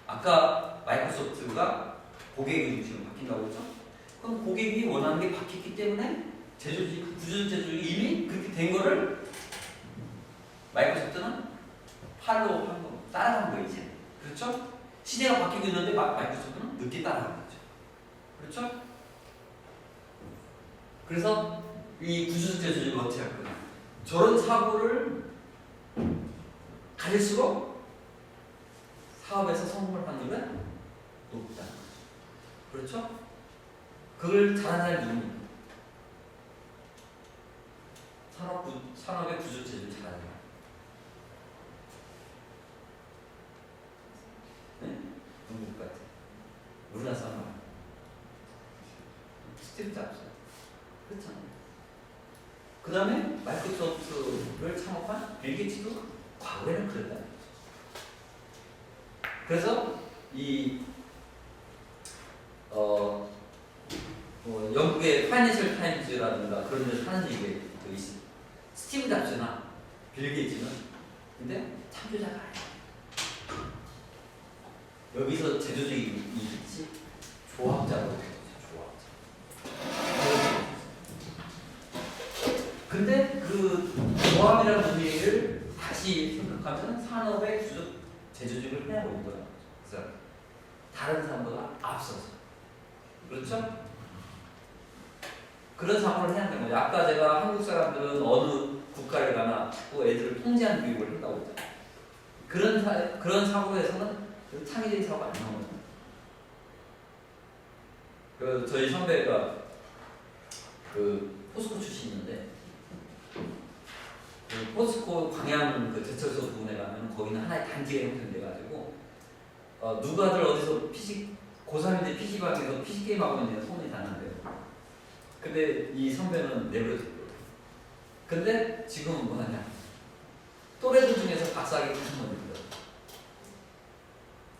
아까 마이크로소프트가 고객의 중심으로 바뀐다고 했죠? 그럼 고객이 원하는 게 바뀌었기 때문에 제조직, 구조 제조직이 이미 그렇게 된 거를 마이크로소프트는 팔로우 한 거, 따라간 거 이제. 그렇죠? 시대가 바뀌고 있는데 마이크로소프트는 늦게 따라간 거죠. 그렇죠? 그래서 이 구조 제조직을 어떻게 할 거냐? 저런 사고를 가질수록 사업에서 성공을 확률은 높다. 그렇죠? 그걸 잘하는 사람이 누굽니까? 산업의 구조 제조를 잘하는 사람. 네? 누구 같아? 우리나라 사람. 스티브 잡스. 그렇잖아요. 그 다음에 마이크로소프트를 창업한 빌 게이츠도 과거에는 그랬다. 그래서 이 영국의 파이낸셜 타임즈라든가 그런 데서 하는 얘기가 있어요. 스티브 잡스나 빌 게이츠는 근데 창조자가 아니야. 여기서 제조직이 있지 조합자라고 해요. 조합자. 근데 그 조합이라는 의미를 다시 생각하면 산업의 구조 제조직을 해야 오는 거야. 그래서 다른 사람보다 앞서서. 그렇죠? 그런 상황을 해야 하는 거예요. 아까 제가 한국 사람들은 어느 국가를 가나 자꾸 애들을 통제하는 교육을 한다고 했잖아요. 그런 사고에서는 창의적인 사고가 안 나오는 거예요. 저희 선배가 그 포스코 출신인데 그 포스코 광양 그 제철소 부근에 가면 거기는 하나의 단지가 형성돼가지고 누가들 어디서 고3인데 PC방에서 PC게임 하고 있는 소문이 났는데요. 근데 이 선배는 내버려뒀고 근데 지금은 뭐하냐 또래들 중에서 박사학위 하는 겁니다.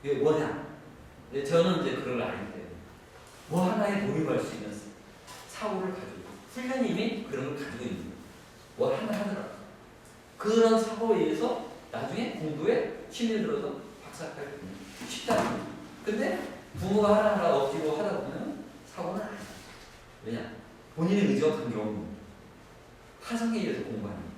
이게 뭐냐? 저는 이제 그걸 아는데 뭐 하나에 몰입할 수 있는 사고를 가지고 훈련이 이미 그런 걸 가지고 있는 거예요. 뭐 하나 하더라도 그런 사고에 의해서 나중에 공부에 취미를 들어서 박사학위를 쉽다는 거예요. 근데 부모가 하나하나 억지로 하다 보면 사고는 안 해요. 왜냐? 본인의 의지와 관계없는 타성에 의해서 공부하는 거예요.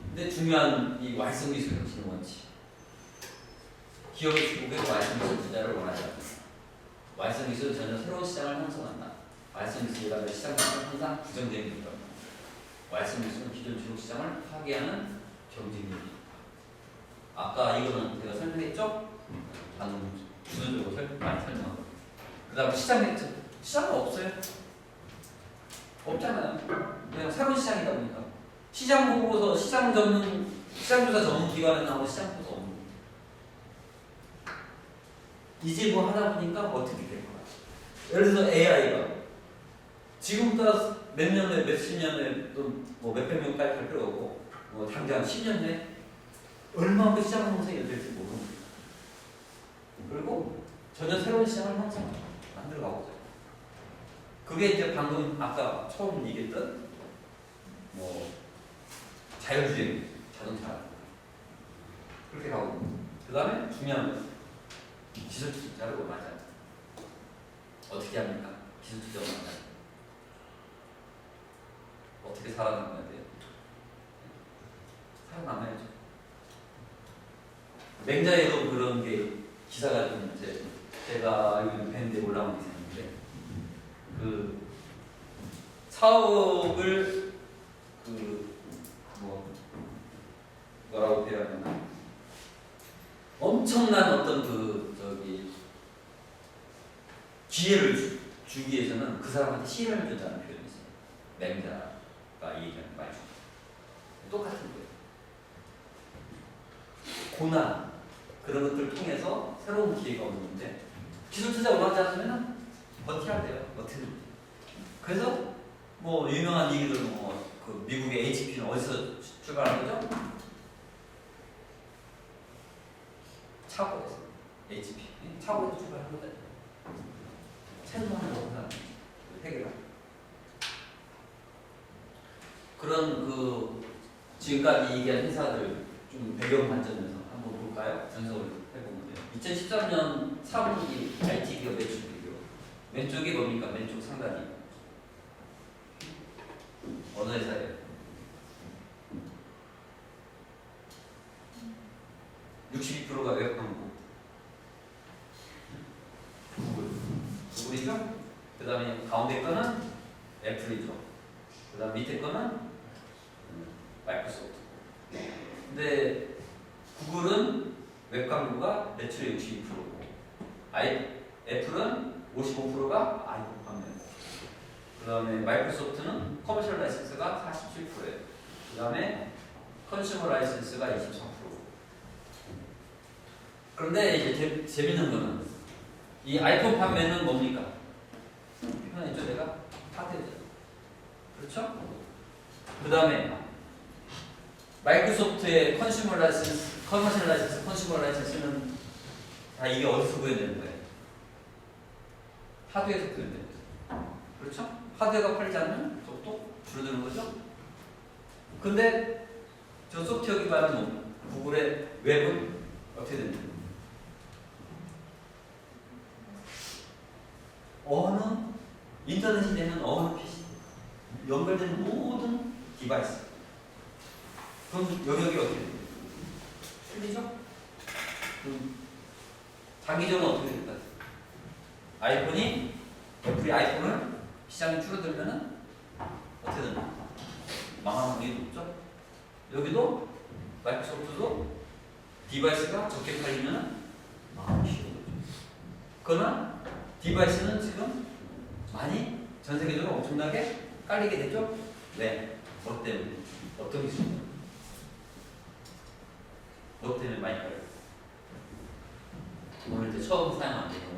근데 중요한 이 왈성기술 혁신 원칙. 기업의 중국에서 왈성기술 투자를 원하지 않는다. 왈성기술은 전혀 새로운 시장을 형성한다. 왈성기술이라는 시장 자체는 항상 부정적인 겁니다. 왈성기술은 기존 중국 시장을 파괴하는 경쟁력이 있다. 아까 이거는 제가 설명했죠? 방금 구조적으로 많이 설명하고. 그 다음에 시장은 없어요. 없잖아요. 그냥 새로운 시장이다 보니까. 시장 보고서 시장조사 전문 기관에 나오는 시장 보고서 없는 거예요. 이제 뭐 하다 보니까 어떻게 될 거야. 예를 들어서 AI가 지금부터 몇 년 후에 몇십 년 후에 또 뭐 몇백 명까지 갈 필요 없고 뭐 당장 10년 후에 얼마만큼 시장 형성이 될지 모르는 거예요. 그리고 전혀 새로운 시장을 항상 만들어가고 있어요. 그게 이제 방금 아까 처음 얘기했던 뭐 자율주행 자동차 그렇게 가고 그 다음에 중요한 건 기술 투자를 맞아요. 어떻게 합니까? 기술 투자를 맞아요. 어떻게 살아남아야 돼요? 살아남아야죠. 맹자에도 그런 게 기사가 좀 이제 제가 알고 있는 밴드에 올라온 기사인데 그 사업을 뭐라고 표현하냐면 엄청난 어떤 기회를 주기 위해서는 그 사람한테 시련을 준다는 표현이 있어요. 맹자가 얘기하는 말 중에 똑같은 거예요. 고난 그런 것들을 통해서 새로운 기회가 오는데 기술 투자 올라가지 않으면 버텨야 돼요. 버티는. 그래서 뭐 유명한 얘기들 그 미국의 HP는 어디서 출발한 거죠? 차고에서 HP 차고에서 출발한 거다. 생존하는 것보다 해결하는 그런 지금까지 얘기한 회사들 좀 배경 관점에서 한번 볼까요? 분석을 해보면 돼요. 2013년 4분기 IT 기업 매출 비교. 왼쪽이 뭡니까? 왼쪽 상단이 어느 회사예요? 62%가 외국 광고. 구글이죠? 그 다음에 가운데 거는 애플이죠. 그 다음 밑에 거는 마이크로소프트. 근데 구글은 웹 광고가 매출의 62%고 애플은 55%가 아이폰 판매. 그 다음에 마이크로소프트는 커머셜 라이센스가 47%예요. 그 다음에 컨슈머 라이센스가 23%. 그런데 이제 재밌는 거는 이 아이폰 판매는 뭡니까? 표현했죠, 내가? 하드웨어죠. 그렇죠? 그 다음에 마이크로소프트의 컨슈머 라이센스, 커머셜 라이센스, 컨슈머 라이센스는 다 이게 어디서 구현되는 거예요? 하드웨어에서 구현되는 거죠. 그렇죠? 하드웨어가 팔리지 않으면 저것도 줄어드는 거죠. 근데 저 소프트웨어 기반은 구글의 웹은 어떻게 됩니까? 어느 인터넷이 되는 어느 PC 연결된 모든 디바이스 그럼 영역이 어떻게 돼요? 틀리죠? 장기적으로 어떻게 될까요? 아이폰이 애플이 아이폰을 시장이 줄어들면은 어떻게 됩니까? 망하는 확률이 높죠? 여기도 마이크로소프트도 디바이스가 적게 팔리면은 망하기 쉬운 거죠. 그러나 디바이스는 지금 많이 전 세계적으로 엄청나게 깔리게 되죠? 네. 뭐 때문에? 어떤 기술 때문에? 뭐 때문에 많이 깔려요? 오늘 이제 처음 사용한 게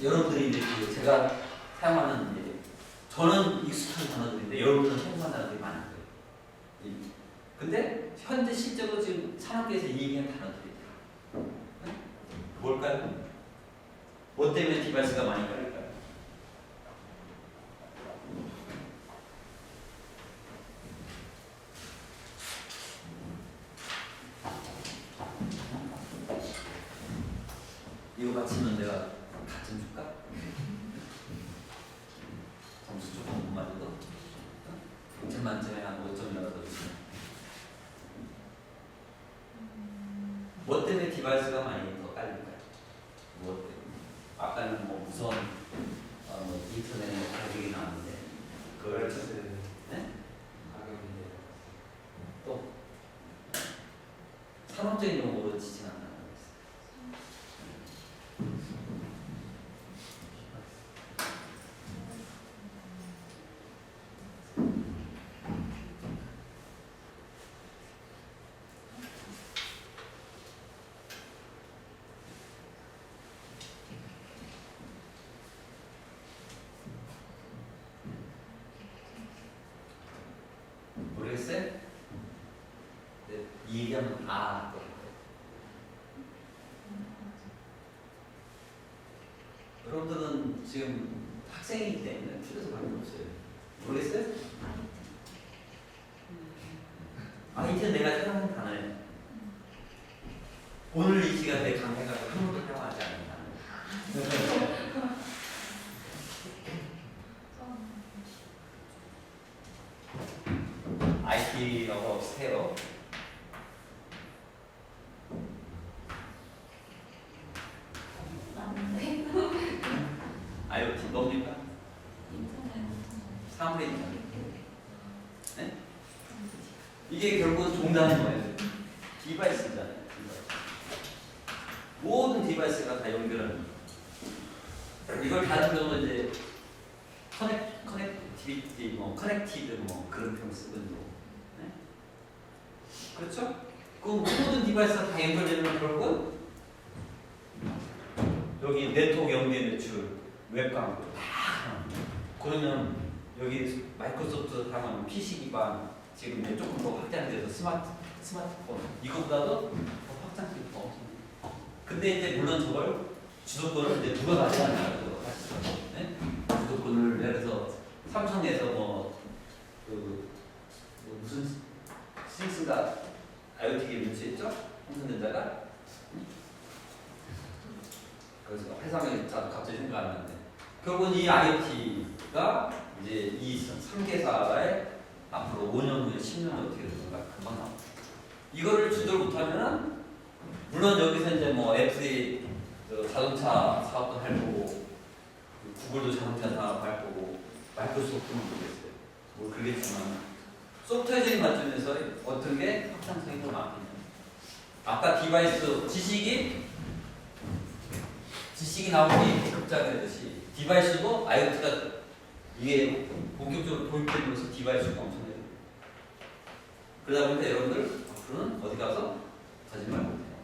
여러분들이 이제 제가 사용하는 이제 저는 익숙한 단어들인데 여러분은 생소한 단어들이 많을 거예요. 근데 현재 실제로 지금 산업계에서 얘기하는 단어들이 뭘까요? 뭐 때문에 디바이스가 많이 깔릴까요? 이거 맞히면 내가 가점 줄까? 점수 조금 못 맞아도 6점 만점에 한 5점이라도 주면 뭐 때문에 디바이스가 많이 더 깔릴까요? 무엇 때문에? 아까는 뭐 무선 인터넷 가격이 나왔는데 그걸 네? 또 산업적인 용어로 지칭 한다는 거였어요. 모르겠어요? 네, 이 얘기하면 아 또. 여러분들은 지금 학생이기 때문에 틀려서 그런 게 없어요. 모르겠어요? 이제 내가 생각하는 단어예요. 오늘 이 시간에 강의가 한 번도 사용하지 않는 단어. IT라고 해요. IoT 뭡니까? 사물의 인터넷. 네? 이게 결국은 종단인 거예요. 디바이스잖아요. 디바이스. 모든 디바이스가 다 연결하는 거예요. 이걸 다른 경우는 이제 커넥티비티, 커넥티드 그런 표현 쓰거든요. 네? 그렇죠? 그 모든 디바이스가 다 연결되면 결국은 여기 네트워크 연계 매출, 웹광고 다 그러면 여기 마이크로소프트 하면 PC 기반 지금 이제 조금 더 확장돼서 스마트폰 이거보다도 더 확장될 거 없습니다. 근데 이제 물론 저걸 주도권을 이제 누가 가져가냐고 네? 주도권을 예를 들어서 삼성에서 무슨 싱스가 IoT에 문제했죠? 삼성전자가 그래서 회사명이 갑자기 생각 안 나는데 결국은 이 IoT가 이제 이 3개사의 앞으로 5년 후에 10년 어떻게 될까 금방 나옵니다. 이거를 주도를 못하면은 물론 여기서 이제 애플이 자동차 사업도 할 거고 구글도 자동차 사업 할 거고 마이크로소프트는 모르겠어요. 뭐 그러겠지만 소프트웨어적인 관점에서 어떤 게 확장성이 더 많겠냐. 아까 디바이스 지식이 나오기 급작하듯이 디바이스도 IoT가 이게 본격적으로 도입되면서 디바이스가 엄청나요. 그러다 보니까 여러분들 앞으로는 어디 가서 거짓말 못해요.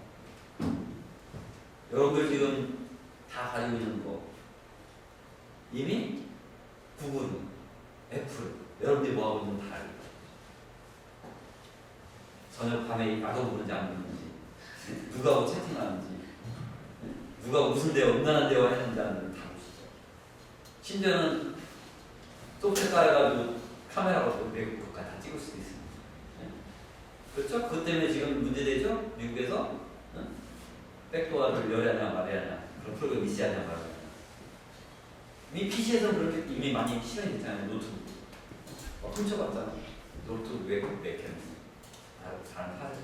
여러분들 지금 다 가지고 있는 거 이미 구글, 애플 여러분들이 뭐하고 있는지 다 알고 저녁 밤에 나도 보는지 안 보는지 누가 뭐 채팅하는지 누가 무슨 대화, 음란한 대화 했는지 다 보시죠. 심지어는 소프트 깔아가지고 카메라로 외국 국가 다 찍을 수도 있습니다. 그렇죠? 그것 때문에 지금 문제되죠? 미국에서 백도어를 열하냐 말해야 그런 프로그램 미시하냐 말하냐. 이미 PC에서는 그렇게 이미 많이 실현이 됐잖아요. 노트북 훔쳐봤잖아. 노트북 왜 맥혔는지 사람 하죠.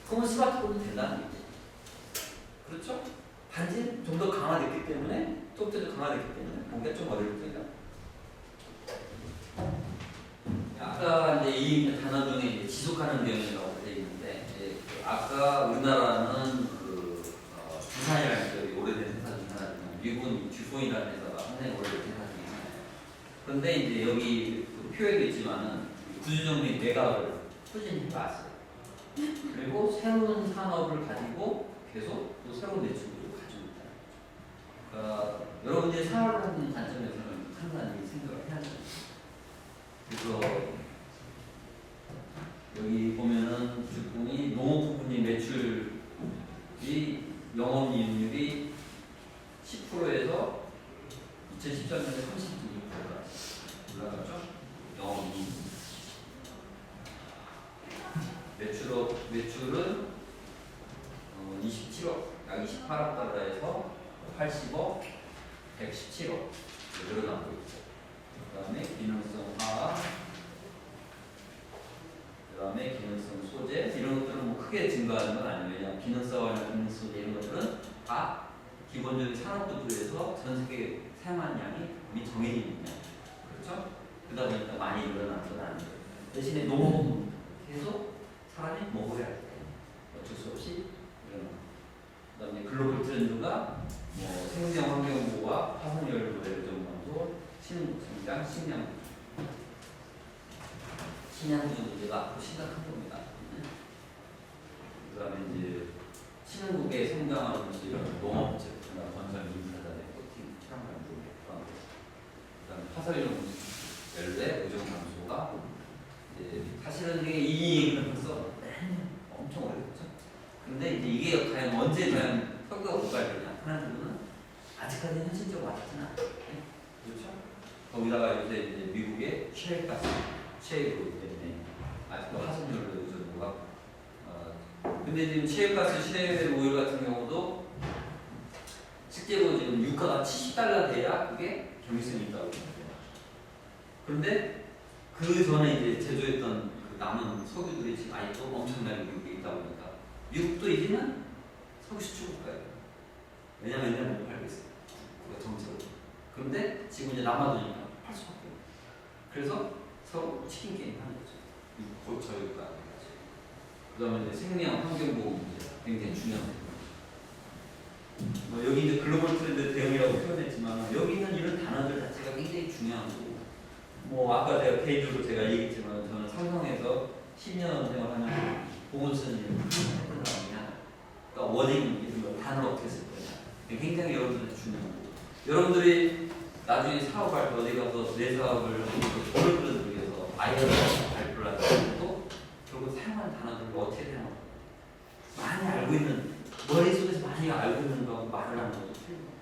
그러면 스마트폰도 된다는 얘기죠. 그렇죠? 단지 좀 더 강화됐기 때문에 소프트도 강화됐기 때문에 뭔가 좀 어려울 뿐이다. 아까 이제 이 단어 중에 이제 지속하는 내용이라고 되어 있는데 아까 우리나라는 두산이라는 그 오래된 회사 중 하나지만 미국은 듀폰이라는 회사가 상당히 오래된 회사 중에 하나예요. 그런데 이제 여기 표에도 있지만은 구조적인 매각을 꾸준히 해왔어요. 그리고 새로운 산업을 가지고 계속 또 새로운 매출을 가지고 있다. 그러니까 여러분들이 산업하는 관점에서는 항상 이 생각을 해야 돼요. 그래서 여기 보면은 주봉이 농업부분이 매출이 영업이익률이 10%에서 2013년에 36%가 올라갔죠. 영업이익 매출은 27억, 약 28억 달러에서 80억, 117억 늘어나고 있고, 그 다음에 기능성 화학, 그 다음에 기능성 소재 이런 것들은 뭐 크게 증가하는 건 아니에요. 왜냐하면 기능성화나 기능성 소재 이런 것들은 다 기본적인 산업 구조에서 전 세계에 사용하는 양이 이미 정해져 있는 양. 그렇죠? 그러다 보니까 많이 늘어나는 건 아니에요. 대신에 농업은 계속 사람이 먹어야 돼. 어쩔 수 없이 일어나. 그다음에 글로벌 트렌드가 뭐 생명 환경 보호와 화석연료 모델 전망도 신흥성장, 식량주 문제가 앞으로 심각한 겁니다. 그다음에 이제 신흥국의 성장하면서 이런 농업 제품이나 건설 인프라단의 코팅, 트랑을 그다음에 화석연료 오존 감소가 사실은 이게 이 얘기는 벌써 엄청 오래됐죠. 근데 이제 이게 과연 언제 과연 효과가 올까야 되냐 하는 부분은 아직까지는 현실적으로 와닿지는 않아요. 그렇죠? 거기다가 이제 미국의 셰일가스, 셰일로 때문에 아직도 화석연료 의존도가 근데 지금 셰일가스, 셰일 오일 같은 경우도 실제로 지금 유가가 $70 돼야 그게 경제성이 있다고 생각해요. 그런데 그 전에 이제 제조했던 그 남은 석유들이 지금 아직도 엄청나게 미국에 있다 보니까 미국도 이제는 석유 수출국가예요. 왜냐면 옛날에 못 팔고 있어요. 그거 정책으로. 그런데 지금 이제 남아도니까 팔 수밖에 없어요. 그래서 서로 치킨 게임 하는 거죠. 저희가 그다음에 이제 생명 환경보호 문제 굉장히 중요합니다. 여기 이제 글로벌 트렌드 대응이라고 표현했지만 여기 있는 이런 단어들 자체가 굉장히 중요한 거고 아까 제가 개인적으로 제가 얘기했지만 저는 삼성에서 10년 생활하면서 보고 쓰는 일을 했던 사람이냐 그러니까 워딩 이런 거 단어를 어떻게 쓸 거냐 굉장히 여러분들한테 중요한 거고 여러분들이 나중에 사업할 때 어디 가서 내 사업을 돈을 끌어들이기 위해서 아이디어를 발표를 하는데도 결국 사용하는 단어들을 어떻게 사용하고 많이 알고 있는 머릿속에서 많이 알고 있는 거하고 말을 하는 것도 틀린 거예요.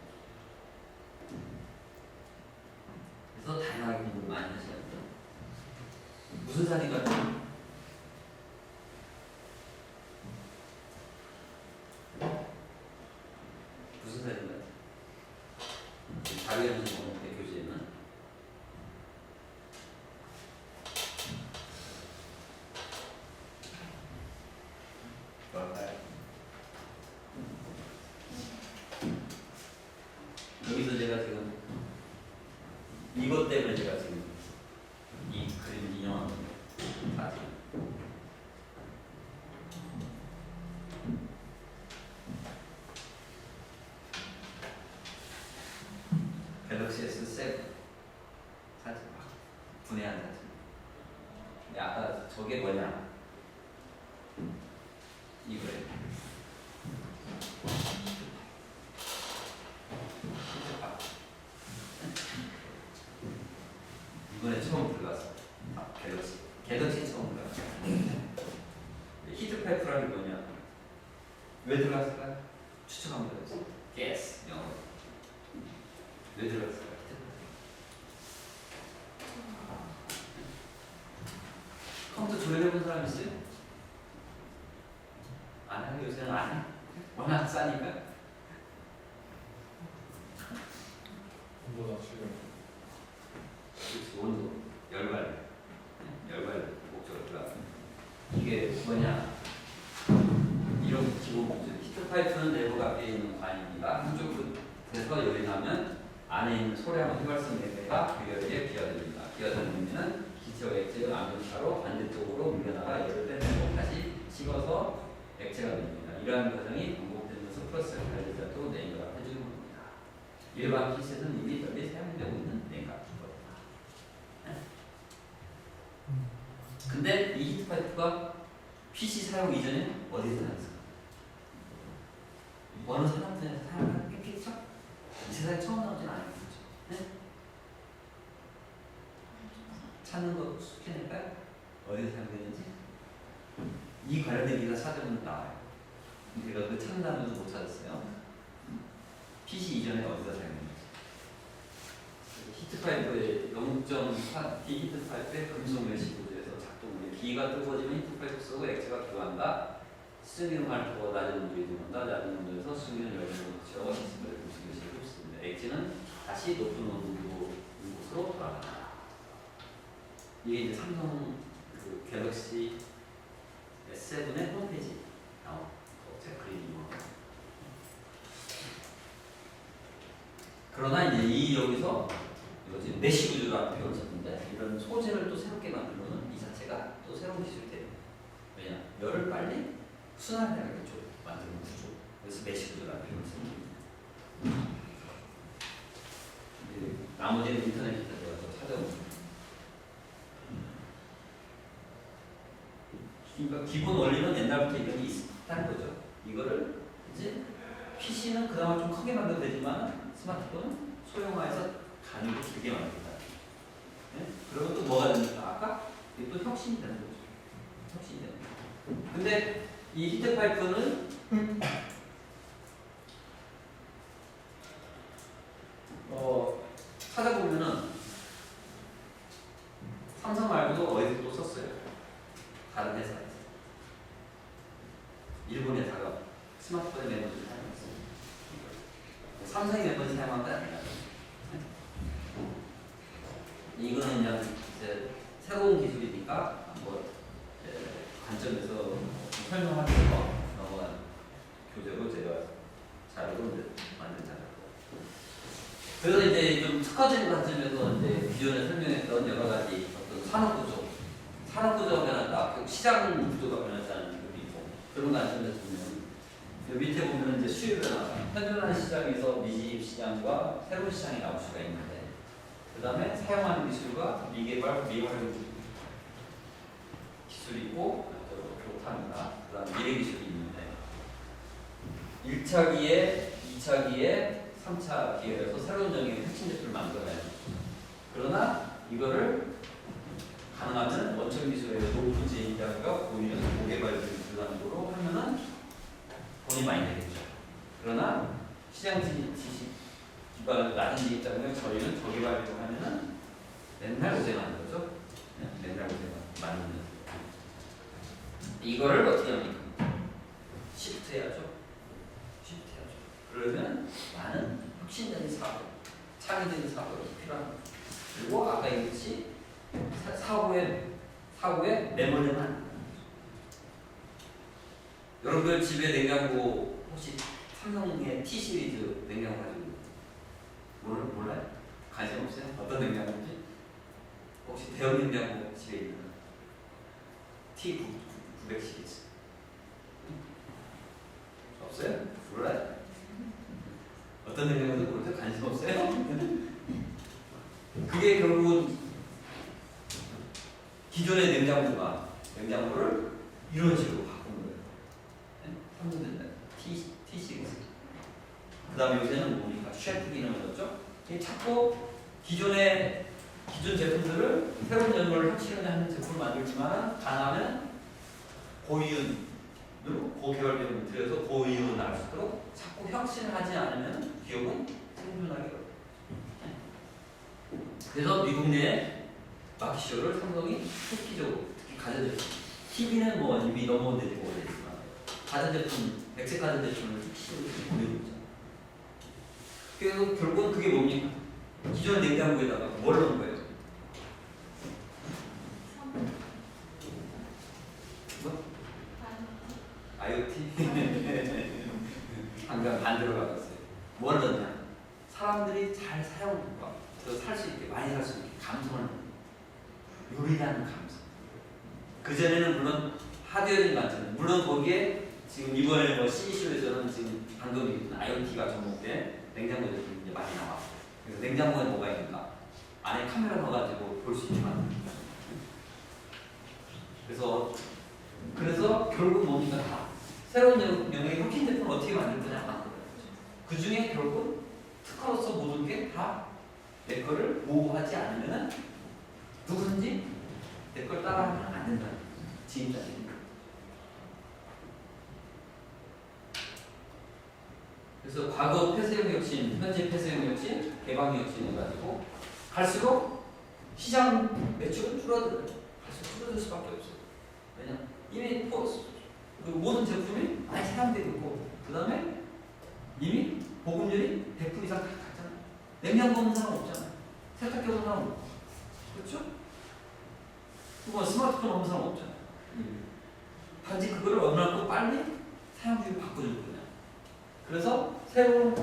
그래서 다양하게 공부를 많이 하셔야 돼요. 무슨 사진가 무슨 사진가 자료 연습 교재에는 뭘까요? 여기서 제가 지금 이것 때문에 제가 지금 이 그림을 인용한 겁니다. 사진. 갤럭시 S7 사진 막 분해한 사진. 근데 아까 저게 뭐냐? 이거예요. 이번에 처음 들어갔어. 갤럭시 처음 들어갔어. 히트파이프라는 게 뭐냐? 왜 들어갔을까? 추측하면 되겠어. 가스 영어. 왜 들어갔을까? 컴퓨터 조립해본 사람 있어요? 안 하는 요새는 안 해. 워낙 싸니까. 그렇지, 온도, 열발 목적으로 들어가. 이게 뭐냐? 이런 기본 문제. 히트파이프는 내부가 앞에 있는 관입니다. 한쪽 끝에서 열이 나면 안에 있는 소량 휘발성 매매가 궤열에 기어듭니다. 기어드는 의미는 기체 액체가 암전차로 반대쪽으로 밀려나가 열을 빼내고 다시 식어서 액체가 됩니다. 이러한 과정이 반복되면서 프로세스 관리자도 냉각을 해주는 겁니다. 일반 PC에서는 이미 널리 사용되고 있는 냉각 기법입니다. 근데 이 히트파이프가 PC 사용 이전에 어디서 나왔을까? 어느 산업체에서 사용했겠죠? 이 세상에 처음 나오진 않았겠죠? 네? 찾는 거 숙제니까 어디서 사용되는지 이 관련된 기사 찾으면 나와요. 우리가 그 찾는다면서 못 찾았어요. PC 이전에 어디서 사용했는지. 히트파이프의 0.4D 히트파이프의 금속 메시 구조에서 작동을 기가 뜨거워지면 히트파이프 쏘고 액체가 기화한다. 수증기를 더 낮은 온도에 들어온다. 낮은 온도에서 수증기는 열을 거쳐 히트파이프 금속 메시를 흡수합니다. 액체는 다시 높은 온도로 곳으로 돌아간다. 이게 이제 삼성 그 갤럭시 S7의 홈페이지 나온 제가 그린 거. 그러나 이제 이 여기서 지금 메쉬 구조라는 표현을 썼는데 이런 소재를 또 새롭게 만들면 이 자체가 또 새로운 기술이 돼요. 왜냐? 열을 빨리 순환하게 만드는 구조. 그래서 메쉬 구조라는 표현을 씁니다. 나머지는 인터넷 기사 들어가서 찾아보면. 그러니까 기본 원리는 옛날부터 이런 게 있다는 거죠. 이거를 이제 PC는 그나마 좀 크게 만들어도 되지만 스마트폰은 소형화해서 가능을 길게 만든다. 네? 그러면 또 뭐가 됩니까? 아까 이게 또 혁신이 되는 거죠. 혁신이 되는 거죠. 근데 이 히트파이프는 찾아보면은 삼성 말고도 어디서 또 썼어요. 다른 회사에서. 일본 회사가 스마트폰의 메모지를 사용했어요. 삼성의 메모지 사용한 건 아니라. 이거는 그냥 이제 새로운 기술이니까 한번 관점에서 설명하면서 넘어간 교재로 제가 자료를 만든 자료고. 그래서 이제 좀 특화적인 관점에서 이제 기존에 설명했던 여러 가지 어떤 산업 구조, 산업 구조가 변한다. 시장 구조가 변했다는 것도 있고 그런 관점에서 보면 밑에 보면 이제 수요 변화, 현존하는 시장에서 미집 시장과 새로운 시장이 나올 수가 있는데 그 다음에 사용하는 기술과 미개발, 미활용 기술이 있고 좋답니다. 그 다음 미래 기술이 있는데 1차 기회, 2차 기회, 3차 기회에서 새로운 전기의 핵심 제품을 만들어내요. 그러나 이거를 가능하면 원천 기술의 높은 제인자가 고유는 고개발 기술로 하면은 돈이 많이 되겠죠. 그러나 시장 지식 기반을 낮은 지식 때문에 저희는 저개발을 하면은 맨날 고생하는 거죠. 맨날 고생하는 이거를 어떻게 합니까? 시프트 해야죠. 그러면 많은 혁신적인 사고, 창의적인 사고가 필요합니다. 그리고 아까 얘기했듯이 사고에 매몰되면 안 돼요. 여러분들 집에 냉장고 혹시 삼성의 T 시리즈 냉장고 가지고 몰라요? 관심 없어요? 어떤 냉장고인지? 혹시 대형 냉장고 집에 있는 T900 시리즈 없어요? 몰라요? 어떤 냉장고인지 모르죠? 관심 없어요? 그게 결국은 기존의 냉장고를 이런 식으로 바꾼 거예요. 삼성전자 T 시리즈. 그 다음에 요새는 뭡니까? 셰프 기능을 넣었죠? 자꾸 기존 제품들을 새로운 연구를 혁신하는 제품을 만들지만 가능하면 고이윤으로 고개발되는 틀에서 고이윤을 나올 수 있도록 자꾸 혁신을 하지 않으면 기업은 생존하기 어려워요. 그래서 미국 내 마켓쇼를 삼성이 획기적으로 특히 가전제품 TV는 뭐 이미 너무 오래되고 오래됐지만 가전제품, 백색 가전제품을 획기적으로 보내고 있잖아요. 그래서 결국은 그게 뭡니까? 기존 냉장고에다가 뭘 넣은 거예요? 뭐? IoT? 방금 반대로 가봤어요. 뭘 넣냐? 사람들이 잘 사용과 살 수 있게, 많이 살 수 있게 감성을 요리라는 감성. 그전에는 물론 하드웨어적인 관점, 물론 거기에 지금 이번에 뭐 CEC에서는 지금 방금 IoT가 접목된 냉장고 제품이 이제 많이 나왔어요. 그래서 냉장고에 뭐가 있는가? 안에 카메라 넣어가지고 볼 수 있지만 그래서 결국 뭡니까? 다 새로운 영역의 혁신 제품을 어떻게 만들 거냐. 그 중에 결국 특허로서 모든 게 다 내 거를 보호하지 않으면 누구든지 내 걸 따라하면 안 된다. 지인자입니다. 그래서 과거 폐쇄형 혁신, 현재 폐쇄형 혁신, 개방 혁신 해가지고 갈수록 시장 매출은 줄어들어요. 갈수록 줄어들 수밖에 없어요. 왜냐? 이미 모든 제품이 많이 사용되고 있고 그 다음에 이미 보급률이 100% 이상 갔잖아요. 냉장고 없는 사람 없잖아요. 세탁기 없는 사람 없고 그렇죠? 그리고 스마트폰 없는 사람 없잖아요. 단지 그거를 얼마나 빨리 사용주의를 바꿔줄 거냐. 그래서 새로운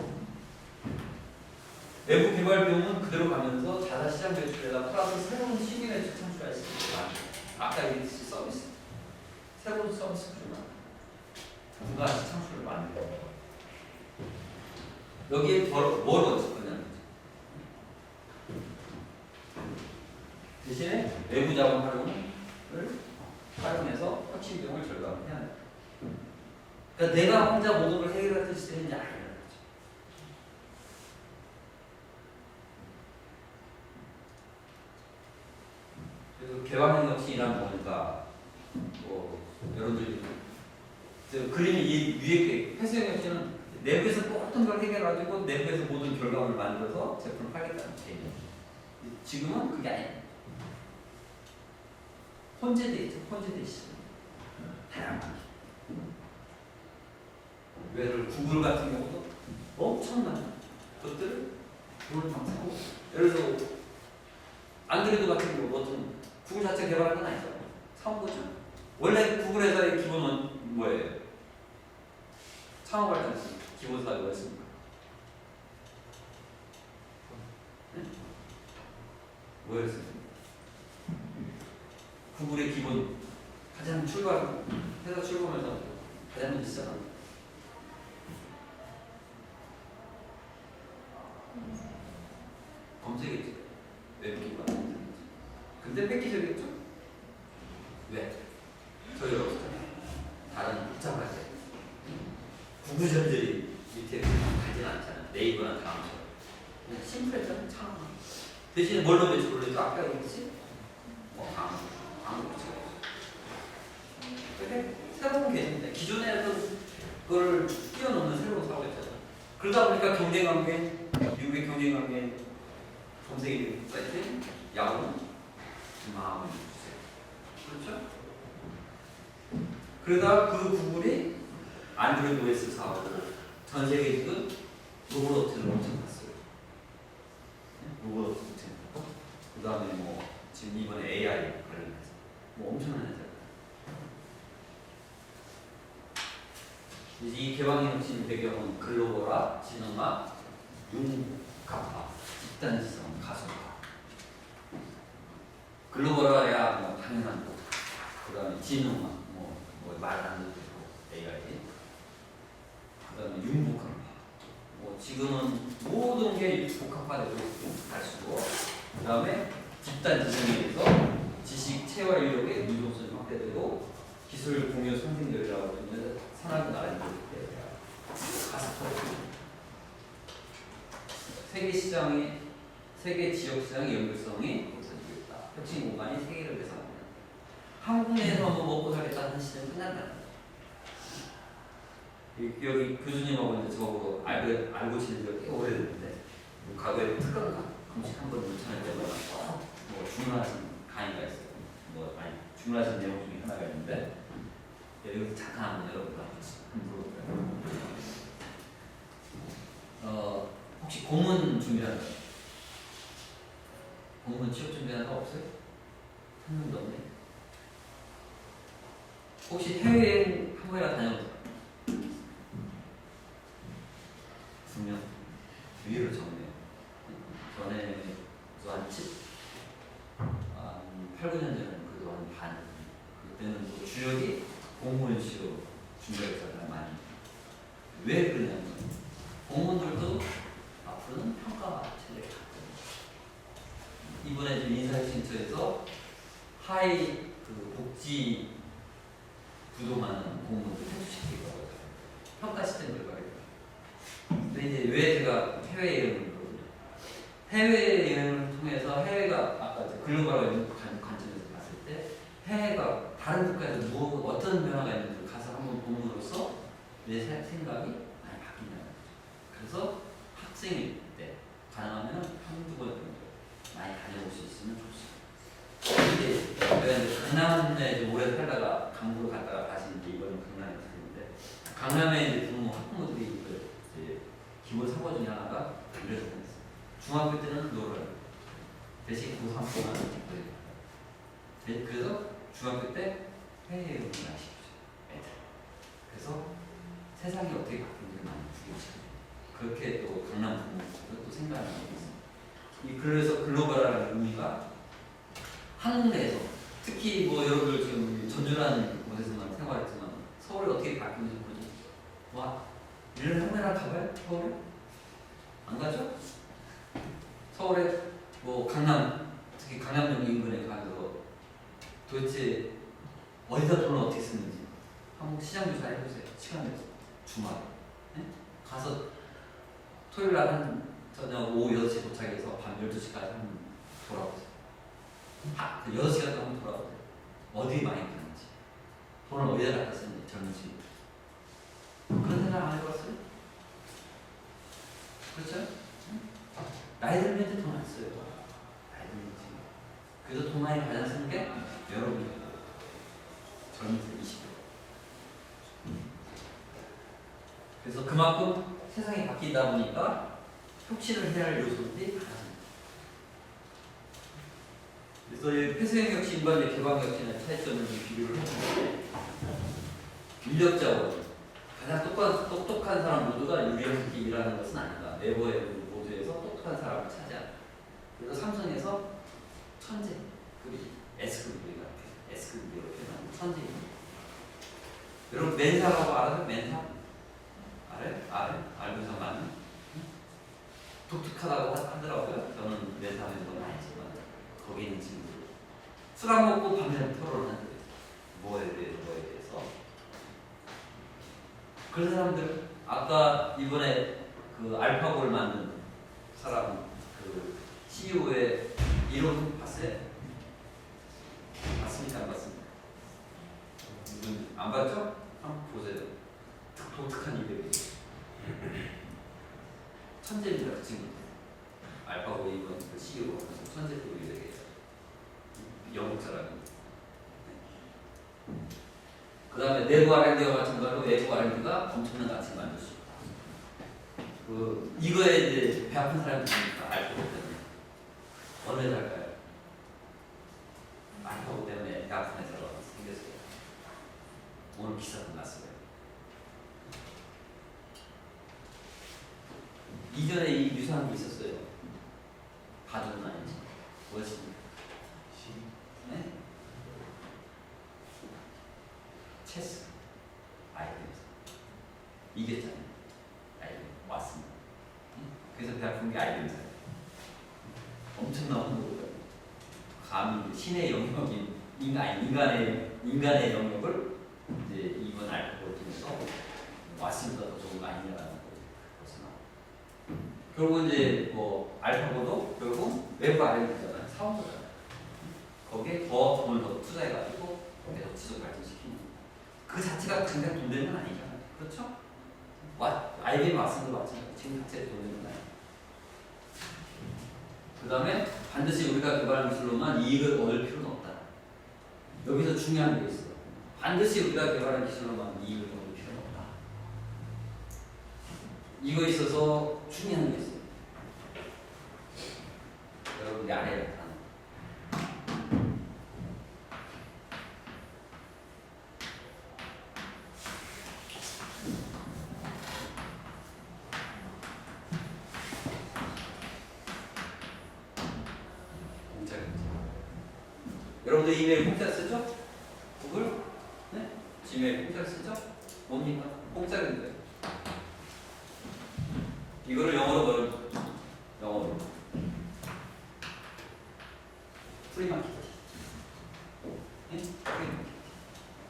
외부 개발 비용은 그대로 가면서 자사 시장 매출에다 플러스 새로운 신규 매출 창출할 수 있다. 아까 얘기했듯이 서비스. 새로운 서비스 구조나 부가가치 창출을 만들고 여기에 뭘 얻을 거냐는 거죠. 대신에 외부 자본 활용해서 혁신 비용을 절감해야 한다. 그러니까 내가 혼자 모든 걸 해결할 수 있는지 아니라는 거죠. 그래서 개방형 혁신이란 뭔가 여러분들이 그림이 이 위에 폐쇄형 혁신은 내부에서 모든 걸 해결하고 내부에서 모든 결과물을 만들어서 제품을 팔겠다는 개념. 지금은 그게 아니에요. 혼재돼 있죠. 혼재돼 있어. 다양하게. 예를 들어 구글 같은 경우도 엄청난 것들을 돈을 막 사고 예를 들어 안드로이드 같은 경우 어떤 구글 자체 개발한 건 아니죠. 사온 거죠. 원래 구글 회사의 기본은 뭐예요? 창업할 때 기본 사업이 뭐였습니까? 네? 뭐였어요? 구글의 기본 가장 출발 회사 출범해서 가장 먼저 시작한 검색이죠. 웹기반 검색이죠. 근데 획기적이었죠? 왜? 저희 없었잖아요. 다른 복잡하게 구구절절이 밑에 가진 않잖아요. 네이버나 다음처럼 그냥 심플했잖아요. 참 대신에 뭘로 배출을 해도 아까 얘기했지? 뭐 아무 배치가 없어. 그게 새로운 개념인데 기존에 하던 걸 뛰어넘는 새로운 사고였잖아요. 그러다 보니까 경쟁관계, 미국의 경쟁관계 검색이 사이트 야후 마음을 주세요. 그렇죠? 그러다 그 구글이 안드로이드 OS 사업으로 전 세계 지금 로봇 업체를 엄청 봤어요. 로봇 업체. 그 다음에 뭐 지금 이번에 AI 관련해서 뭐 엄청난 회사. 이 개방의 핵심 배경은 글로벌화, 진흥화, 융합화, 집단지성, 가속화. 글로벌화야 뭐 당연한 거. 그 다음에 진흥화, 뭐 말 안 듣고 AI. 그 다음에 융복합화. 뭐 지금은 모든 게 복합화되고 갈수록 그 다음에 집단지성에 의해서 지식, 체화 인력의 유동성이 확대되고 기술 공유 상생력이라고 하는 산업이 나라에 가속화. 세계 지역 시장의 연결성이 없어지고 있다. 혁신 공간이 세계를 배상합니다. 한국 내에서 뭐 먹고 살겠다는 시대는 끝난다. 여기 교수님하고 이제 저하고 알고 지낸 지가 꽤 오래됐는데 과거에 특강 공식 한번 요청할 때마다 뭐 주문하신 강의가 있어요. 뭐 아니 주문하신 내용 중에 하나가 있는데 여기서 잠깐 한번 여러분과 물어볼까요? 혹시 공문 준비하는 거? 공문 취업 준비하는 거 없어요? 한 명도 없네. 혹시 해외여행 한 번이나 다녀보세요? 2명? 위로 적네요. 전에 한 8, 9년 전에는 그래도 한 반. 그때는 또 주역이 공무원시로 준비했잖아요. 많이. 왜 그러냐면 공무원들도 앞으로는 평가 체제가 이번에 지금 인사혁신처에서 하이 그 복지 부동하는 공무원들 퇴출시키고 평가 시스템을 가겠다. 근데 이제 왜 제가 해외여행을 그러거든요. 해외여행을 통해서 해외가 아까 글로벌한 관점에서 봤을 때 해외가 다른 국가에서 어떤 변화가 있는지 가서 한번 봄으로써 내 생각이 많이 바뀐다는 거죠. 그래서 학생일 때 가능하면 한두 번 정도 많이 다녀볼 수 있으면 좋습니다. 이제 내가 이제 강남에 좀 오래 살다가 강북으로 갔다가 다시 이제 이번에 강남에 갔는데 강남에 이제 학부모들이 이제 기본 사고 중에 하나가 이래서 다녔어요. 중학교 때는 놀아요. 대신 고3 때는 그래서 중학교 때 해외여행을 많이 시켜줘요. 애들. 그래서 세상이 어떻게 바뀌는지 많이 구경시켜요. 그렇게 또 강남 부모님도 또 생각을 하고 있습니다. 그래서 글로벌한 의미가 한국 내에서 특히 뭐 여러분들 지금 전주라는 곳에서만 생활했지만 서울이 어떻게 바뀌는지 모르죠. 와, 1년에 한 번이나 가봐요? 서울에? 안 가죠? 서울에 뭐 강남, 특히 강남역 인근에 가서 도대체 어디다 돈을 어떻게 쓰는지 한번 시장 조사 해보세요. 시간 내서 주말 네? 가서 토요일날 한 저녁 오후 6시 도착해서 밤 12시까지 한번 돌아보세요. 6시간 동안 돌아보세요. 어디 많이 가는지 돈을 어디다 갖다 쓰는지 젊은지 그런 생각 안 해봤어요? 그렇죠? 나이 들면 이제 돈 안 써요. 나이 들면 그래서 돈 많이 가장 쓰는 게 여러분이에요. 젊은이들 20대. 그래서 그만큼 세상이 바뀐다 보니까 혁신을 해야 할 요소들이 많아집니다. 그래서 폐쇄형 혁신, 인간의 개방 혁신의 차이점을 비교를 해보는데 인력자원, 가장 똑똑한 사람 모두가 유리하게 일하는 것은 아니다. 네버의 모두에서 똑똑한 사람을 차지한다. 그래서 삼성에서 천재 급이 S급이 같아요. S 이렇게 나오는 천재입니다. 여러분 맨사라고 알아요? 맨사? 알아요? 알면서 많이 독특하다고 하더라고요. 저는 맨사하는 건 아니지만 거기 있는 친구들 술 안 먹고 밤새 토론하는데 뭐에 대해서 그런 사람들 아까 이번에 그 알파고를 만든 사람 그 CEO의 이론 봤어요? 봤습니까? 안 봤습니까? 안 봤죠? 한번 보세요. 독특한 이름이 천재입니다. 그 친구 알파고 이번 그 CEO가 천재급이에요. 영국 사람입니다. 그 다음에 내부 R&D와 마찬가지로 외부 R&D가 엄청난 가치를 만들 수 있다. 그 이거에 이제 배 아픈 사람이 있으니까 알파고 때문에 어느 회사일까요? 알파고 때문에 배 아픈 회사가 생겼어요. 오늘 기사도 났어요. 이전에 이 유사한 게 있었어요. 가족은 아니지. 무엇입니까? 네? 체스. 아이템에서 이겼잖아요. 아이템 왔습니다. 그래서 배 아픈 게 아이템이잖아요. 엄청난 홍보가 감히 신의 영역인 인간의 영역을 이제 이번 알파고를 통해서 왔습니다. 더 좋은 거 아니냐라는 거죠. 결국 이제 뭐 알파고도 결국 외부 R&D잖아요. 사업자잖아요. 거기에 더 돈을 더 투자해가지고 계속 지속 발전시키는 그 자체가 당장 돈 되는 건 아니잖아요. 그렇죠? IBM 왔으면 마찬가지. 지금 자체에 돈 되는 건 아니에요. 그 다음에 반드시 우리가 개발한 기술로만 이익을 얻을 필요는 없다. 여기서 중요한 게 있어요. 반드시 우리가 개발한 기술로만 이익을 얻을 필요는 없다. 이거 있어서 중요한 게 있어요. 여러분 이 아래에 하나. 여러분들 이메일 공짜 쓰죠? 구글? 네? 지메일 공짜 쓰죠? 뭡니까? 공짜인데 이거를 영어로 뭐를 영어로 프리마켓. 네? 프리마켓.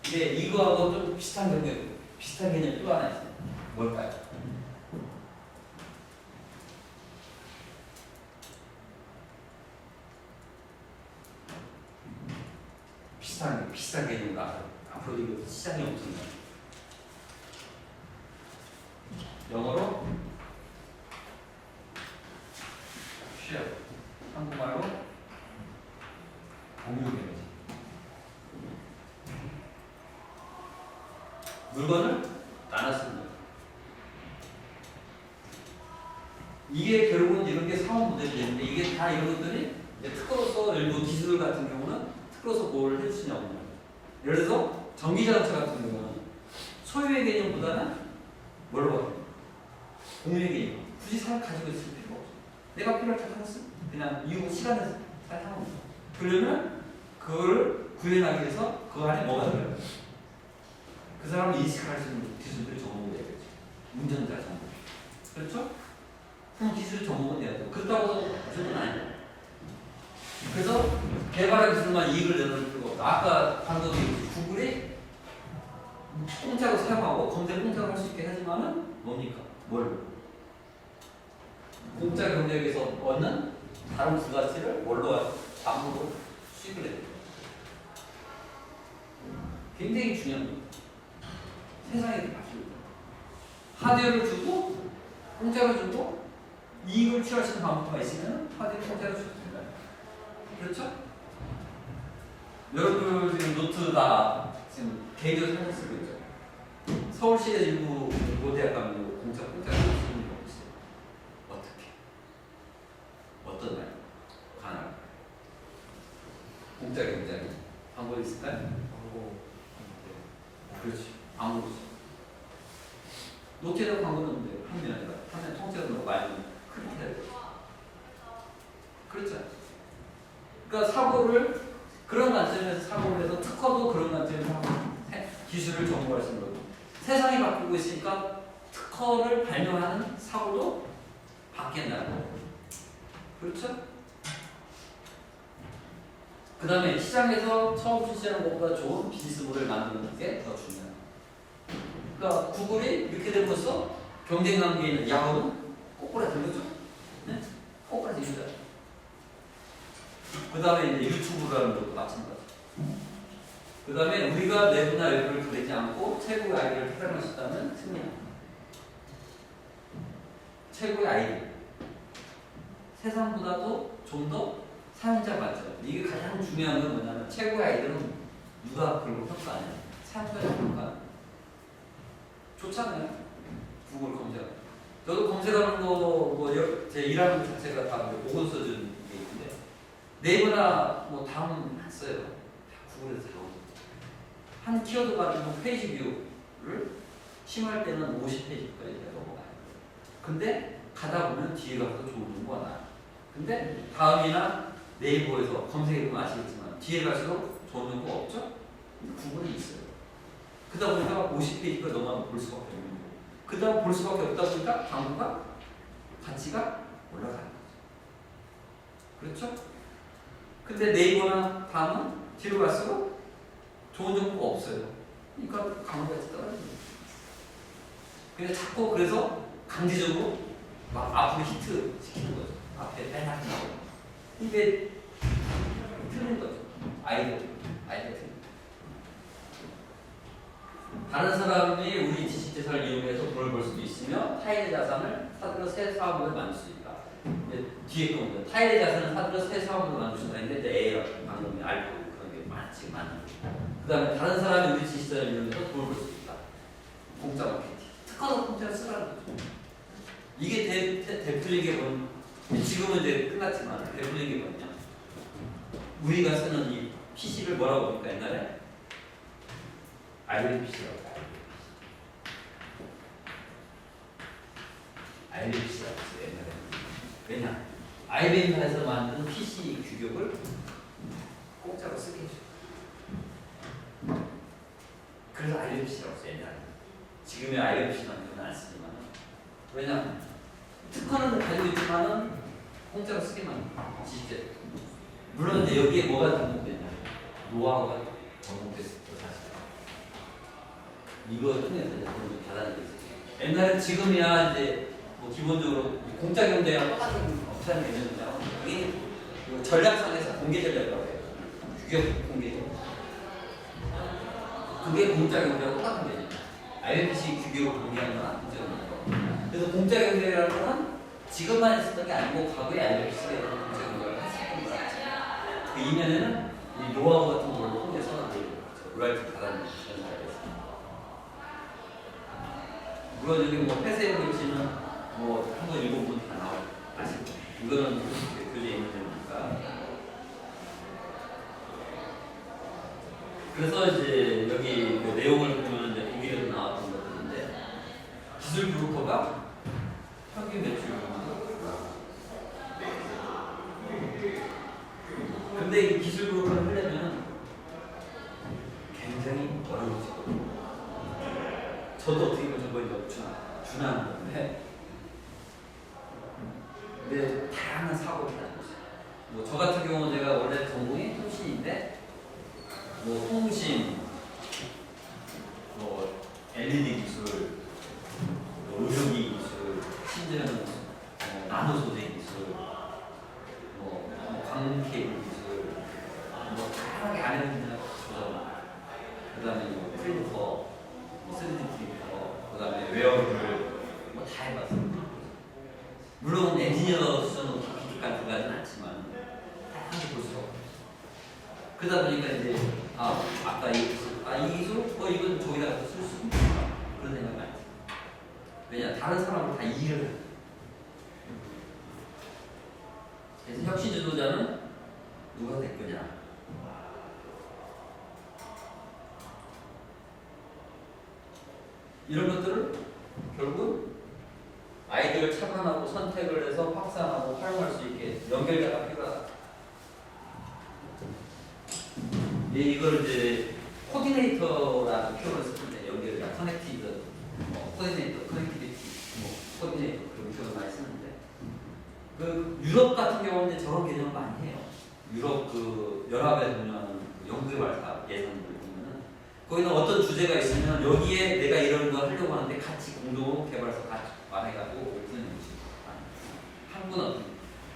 근데 이거하고 좀 비슷한 개념 또 하나 있어요. 뭘까요? 비슷한 개념인가? 앞으로 이거 시장이 엄청나요. 영어로 share, 한국말로 공유 개념이지. 물건을 나눠 쓰는 거예요. 이게 결국은 이런 게 사업 모델이 되는데 이게 다 이런 것들이 특허로서 일부 기술 같은 경우는 특허로서 뭘 해주시냐고. 예를 들어서 전기자동차 같은 경우는 소유의 개념보다는 뭘로 봐요? 공유의 개념. 굳이 살 가지고 있을 필요가 없어. 내가 필요할 때 하나 쓰. 그냥 이후 시간에서 잘 하는 거야. 그러면 그걸 구현하기 위해서 그 안에 뭐가 들어요? 그 사람을 인식할 수 있는 기술들이 전공이 되겠죠. 운전자 전공. 그렇죠? 그럼 기술이 전공은 돼야 돼요. 그렇다고 해서 무조건 아니에요. 그래서 개발한 기술만 이익을 내놓을 필요가 없다. 아까 방금 구글이 공짜로 사용하고 검색 공짜로 할 수 있게 하지만은 뭡니까? 뭘? 공짜 경쟁에서 얻는 다른 부가치를 뭘로 암으로 수익을 내요. 굉장히 중요한 거예요. 세상에 바뀌고 하드웨어를 주고 공짜로 주고 이익을 취할 수 있는 방법가 있으면 하드웨어 공짜로 줍니다. 그렇죠? 여러분 지금 노트 다 지금 개인적으로 사진 쓰고 있죠. 서울시의 일부 고대학 가면 공짜로 쓰는 거 있어요. 어떻게? 어떤 날? 가능? 공짜 경쟁이 방법이 있을까요? 그렇지. 아무것도 없어. 노트에다 광고는 없는데 화면 통째로 넣고 많이 크게 해야 돼. 그렇죠? 그러니까 사고를 그런 관점에서 사고를 해서 특허도 그런 관점에서 기술을 정보할 수 있는 거고 세상이 바뀌고 있으니까 특허를 발명하는 사고도 바뀐다는 거예요. 그렇죠? 그 다음에 시장에서 처음 출시하는 것보다 좋은 비즈니스 모델을 만드는 게 더 중요해요. 그러니까 구글이 이렇게 되면서 경쟁 관계에 있는 야후는 꼬꾸라진 거죠. 네? 꼬꾸라진 거죠. 그 다음에 이제 유튜브라는 것도 마찬가지. 그 다음에 우리가 내부나 외부를 가리지 않고 최고의 아이디어를 태어날 수 있다면 승리합니다. 최고의 아이디어. 세상보다도 좀 더 사용자 맞죠. 이게 가장 중요한 건 뭐냐면 최고의 아이디어는 누가 그걸 평가하냐. 사용자가 평가. 좋잖아요. 구글 검색. 저도 검색하는 거 제 일하는 것 자체가 다 오건 써주는 게 있는데 네이버나 뭐 다음은 안 써요. 다 구글에서 다 오고. 한 키워드 가지고 페이지 뷰를 심할 때는 50페이지까지 넘어가요. 근데 가다 보면 뒤에 가서 좋은 정보가 나요. 근데 다음이나 네이버에서 검색해보면 아시겠지만 뒤에 갈수록 좋은 정보가 없죠? 근데 구글이 있어요. 그러다 보니까 50페이지가 넘어가면 볼 수밖에 없는 거고 그 다음 볼 수밖에 없다 보니까 광고가 가치가 올라가는 거죠. 그렇죠? 근데 네이버나 다음은 뒤로 갈수록 좋은 정보가 없어요. 그러니까 광고가 떨어지는 거죠. 근데 자꾸 그래서 강제적으로 막 앞으로 히트 시키는 거죠. 앞에 맨 앞에 나오고 이게 틀린 거죠. 아이디어 틀린. 다른 사람이 우리 지식재산을 이용해서 돈을 벌 수도 있으며 타인의 자산을 사들여 새 사업을 만들 수 있다. 뒤에 겁니다. 타인의 자산을 사들여 새 사업을 만들 수 있다. 근데 A가 방금 알고 그런 게 많은. 그 다음에 다른 사람이 우리 지식재산을 이용해서 돈을 벌 수 있다. 공짜 마케팅. 특허도 공짜로 쓰라는 거죠. 이게 대표적인 게 뭔? 지금은 이제 끝났지만 대표적인 게 뭐냐? 우리가 쓰는 이 PC를 뭐라고 합니까? 옛날에 IBM PC라고 해요. IBM PC라고 했어요. 옛날에. 왜냐? IBM에서 만든 PC 규격을 공짜로 쓰게 해줘. 그래서 IBM PC라고 했어요. 옛날에. 지금의 IBM PC는 그건 안 쓰지만 왜냐? 특허는 가지고 있지만은 공짜로 쓰기만 지식재. 물론 이제 여기에 뭐가 등록되냐? 노하우가 등록됐을 때 사실. 이거 통해서 이제 돈을 받아내고 있어요. 옛날에 지금이야 이제 뭐 기본적으로 공짜 경제랑 똑같은 업체는 되는데요. 이게 전략상에서 공개 전략이라고 해요. 규격 공개 전략. 그게 공짜 경제랑 똑같은 개념이에요. IBC 규격을 공개하는 거나 공짜 경제. 그래서 공짜 경제라는 건 지금만 있었던 게 아니고 과거에 IBC가 공짜 경제를 했었던 거라. 그 이면에는 이 노하우 같은 걸 통해서 로열티 받아내는 전략이 있습니다. 물론 여기 뭐 폐쇄 글씨는 뭐 한 번 읽어보면 다 나와요. 아시죠? 이거는 교재에 있는 내용이니까. 그래서 이제 여기 그 내용을 보면 이제 독일에서 나왔던 것들인데 기술 브로커가 평균 매출. 근데 이 기술 브로커를 하려면 굉장히 어려워지고 저도 어떻게 보면 저거 이제 준하는 건데 근데 다양한 사고를 하는 거죠. 뭐 저 같은 경우는 제가 원래 전공이 통신인데 뭐 통신, 뭐 LED 기술, 뭐 의료기 기술, 심지어는 나노 소재 기술, 뭐 광 케이블 기술, 뭐 다양하게 안에는 조정, 그다음에 뭐 프린터, 뭐 3D 프린터, 그다음에 웨어블 뭐 다 해봤습니다. 물론 엔지니어 수준으로 깊이까지 들어가진 않지만 다양하게 볼 수가 없어요. 그러다 보니까 이제 아까 이 기술, 이건 저기다가 쓸 수 있구나 그런 생각이 많이 들어요. 왜냐 다른 사람을 다 이해를 해요. 그래서 혁신 지도자는 누가 될 거냐? 이런 것들을 결국 아이디어를 착안하고 선택을 해서 확산하고 활용할 수 있게 연결자가 필요하다. 이걸 이제 코디네이터라는 표현을 쓰는데 연결이나 커넥티드, 코디네이터, 커넥티비티, 코디네이터 그런 표현을 많이 쓰는데 그 유럽 같은 경우는 이제 저런 개념을 많이 해요. 유럽 그 연합에서 운영하는 연구개발사 예산들 보면은 거기는 어떤 주제가 있으면 여기에 내가 이런 거 하려고 하는데 같이 공동 개발사 같이 말해가지고 오픈해 주시고 한국은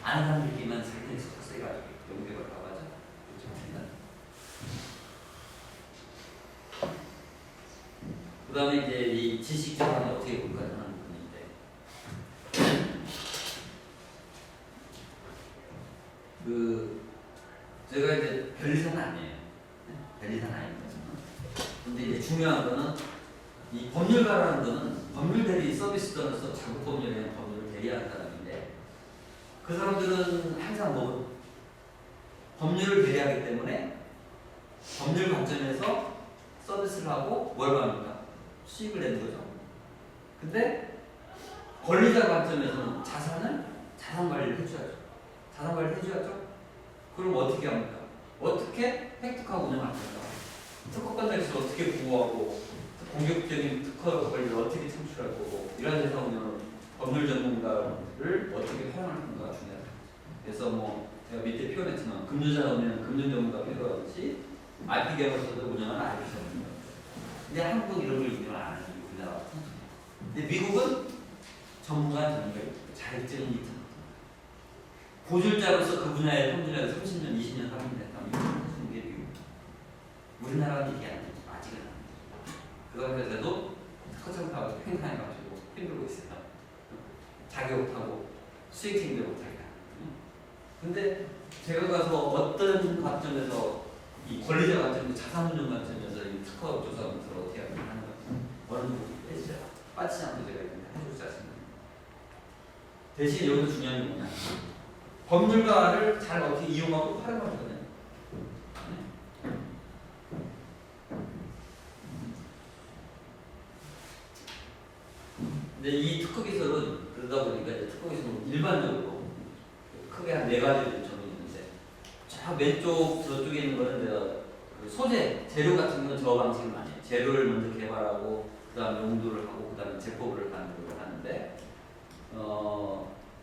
아는 사람들끼리만 자기들이 섞어서 해가지고 연구개발 가봐죠. 그 다음에 이제 이 지식 자산을 어떻게 볼까 하는 부분인데 그 제가 이제 변리사는 아니에요. 변리사는 아닙니다. 근데 이제 중요한 거는 이 법률가라는 거는 법률 대리 서비스단으로서 자국 법률에 대한 법률을 대리하는 사람인데 그 사람들은 항상 뭐 법률을 대리하기 때문에 법률 관점에서 서비스를 하고 뭘 합니까? 수익을 내는 거죠. 근데 권리자 관점에서는 자산 관리를 해줘야죠. 자산 관리를 해줘야죠. 그럼 어떻게 합니까? 어떻게 획득하고 운영할 건가? 특허권자에서 어떻게 보호하고 공격적인 특허 권리를 어떻게 창출할 거고 이런 데서 오면 법률 전문가를 어떻게 활용할 건가가 중요하다. 그래서 뭐 제가 밑에 표현했지만 금융자 오면 금융 전문가 필요하듯이 IP 개발서도 운영하는 IP 전문가. 근데 한국 이런 걸 인정을 안 하는 게 우리나라. 근데 미국은 전문가 자격증이 있잖아. 고졸자로서 그 분야에 평균에 30년, 20년 하면 됐다면 이거 해주는 게 미국. 우리나라는 이게 안 되죠. 아직은 안 되죠. 그래도 특허청하고 횡상해가지고 힘들고 있어요. 자격하고 수익 챙겨 못하게. 근데 제가 가서 어떤 관점에서 이 권리자 관점에서 자산운용 관점에서 이 특허 조사부터 어떻게 하는 거 어느 정도 해주자. 빠지지 않고 제가 해줄 자신입니다. 대신 여기서 중요한 게 뭐냐? 법률가를 잘 어떻게 이용하고 활용할 거냐. 근데 이 특허 기술은 그러다 보니까 이제 특허 기술은 일반적으로 크게 한 4가지 점이 있는데 저 왼쪽 저쪽에 있는 거는 내가 그 소재, 재료 같은 경우는 저 방식은 아니에요. 재료를 먼저 개발하고 그 다음에 용도를 하고 그 다음에 제법을 하는데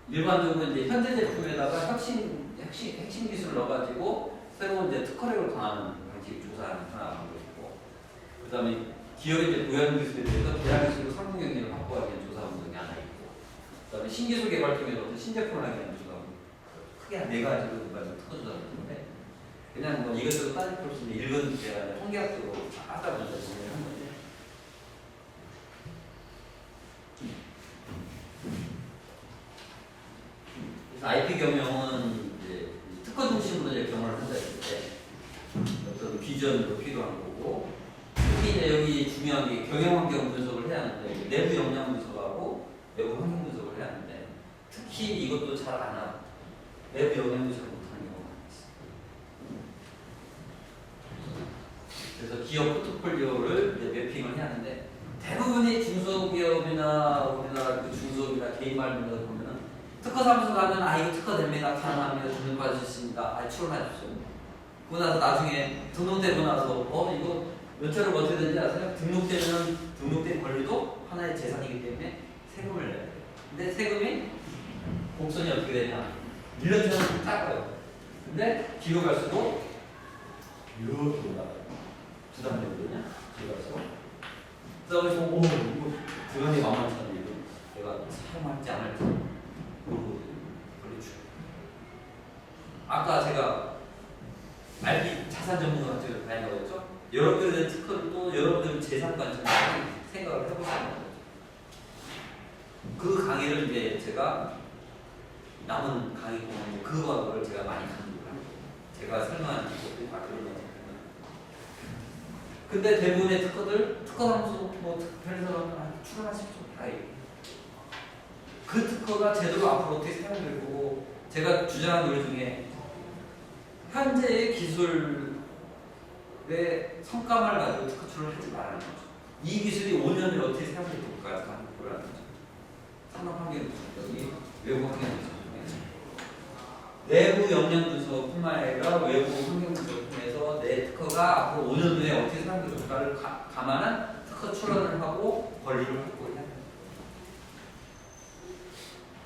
일반적으로 이제 현대 제품에다가 핵심 기술을 넣어가지고 새로운 이제 특허력을 강화하는 방식 조사하는 하나 방법이고 그 다음에 기업의 이제 보유하는 기술에 대해서 계약 기술로 상품 경쟁을 확보하기 위한 조사 방법이 하나 있고 그 다음에 신기술 개발 통해서 어떤 신제품을 하기 위한 조사 방법 크게 한 4가지로 특허 조사를 했는데 그냥 뭐 이것저것 따질 필요 없이 읽은 제가 통계학적으로 아까 먼저 정리를 한 건데 그래서 IP 경영은 이제 특허 중심으로 이제 경영을 한다 했을 때 어떤 비전도 필요한 거고 특히 이제 여기 중요한 게 경영 환경 분석을 해야 하는데 내부 역량 분석하고 외부 환경 분석을 해야 하는데 특히 이것도 잘 안 하고 내부 역량도 잘 못하는 경우가 있어요. 그래서 기업 포트폴리오를 이제 매핑을 해야 하는데 대부분이 중소기업이나 우리나라 그 중소기업이나 개인 말들을 보면은 특허사무소 가면 이거 특허됩니다. 가능합니다. 등록받을 수 있습니다. 출원하십시오. 그러고 나서 나중에 등록되고 나서 이거 몇 차로 어떻게 되는지 아세요? 등록되면 등록된 권리도 하나의 재산이기 때문에 세금을 내야 돼요. 근데 세금이 곡선이 어떻게 되냐? 1년처럼 작아요. 근데 뒤로 갈수록 이렇게 올라가요. 부담되거든요. 뒤로 갈수록. 그래서 이거 들어가니 만만치 않은 일은 내가 사용할지 안 할지 모르거든요. 그렇죠. 아까 제가 IP 자산 전문가 같은 걸 다닌다고 했죠? 여러분들에 대한 특허를 또 여러분들 재산 관점에서 생각을 해보시는 거죠. 그 강의를 이제 제가 남은 강의 공부 그거를 제가 많이 강조를 합니다. 제가 설명하는 것들이 다 그런 거죠. 근데 대부분의 특허사무소 편의사람 출연하십시오. 다 그 특허가 제대로 앞으로 어떻게 사용될 거고 제가 주장한 노래 중에 현재의 기술의 성과만을 가지고 특허 출원을 하지 말라는 거죠. 이 기술이 5년 후에 어떻게 사용될 것까지 하는 거라는 거죠. 산업 환경 분석이 외부 환경 분석 내부 역량 분석뿐만 아니라 외부 환경 분석을 통해서 내 내 특허가 앞으로 5년 후에 어떻게 사용될 것인가를 감안한 특허 출원을 하고 권리를 확보해야 돼요.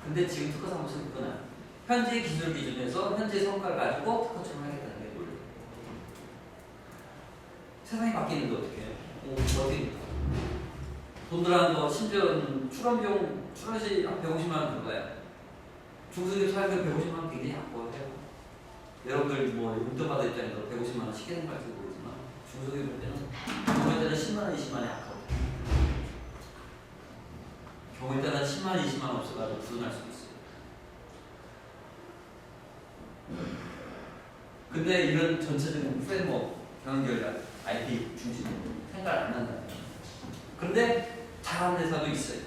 근데 지금 특허 사무소는 현재 기술 기준에서 현재 성과를 가지고 특허 출원하겠다는 게 논리. 세상이 바뀌는데 어떻게 해요? 어떻게 돈 들어가는 거 심지어는 출원비용 출원시 150만 원 들어가요. 중소기업 사용료 150만 원 굉장히 아까워요. 여러분들 뭐 용돈 받을 입장에서 150만 원 시키는 거 할지 모르지만 중소기업 때는 경우에 따라 10만 원, 20만 원이 아까워요. 경우에 따라 10만 원, 20만 원 없어가지고 부도날 수도 있어요. 근데 이런 전체적인 프레임워크, 경영결과 IP 중심으로 생각을 안 한다는 거예요. 근데 잘하는 회사도 있어요.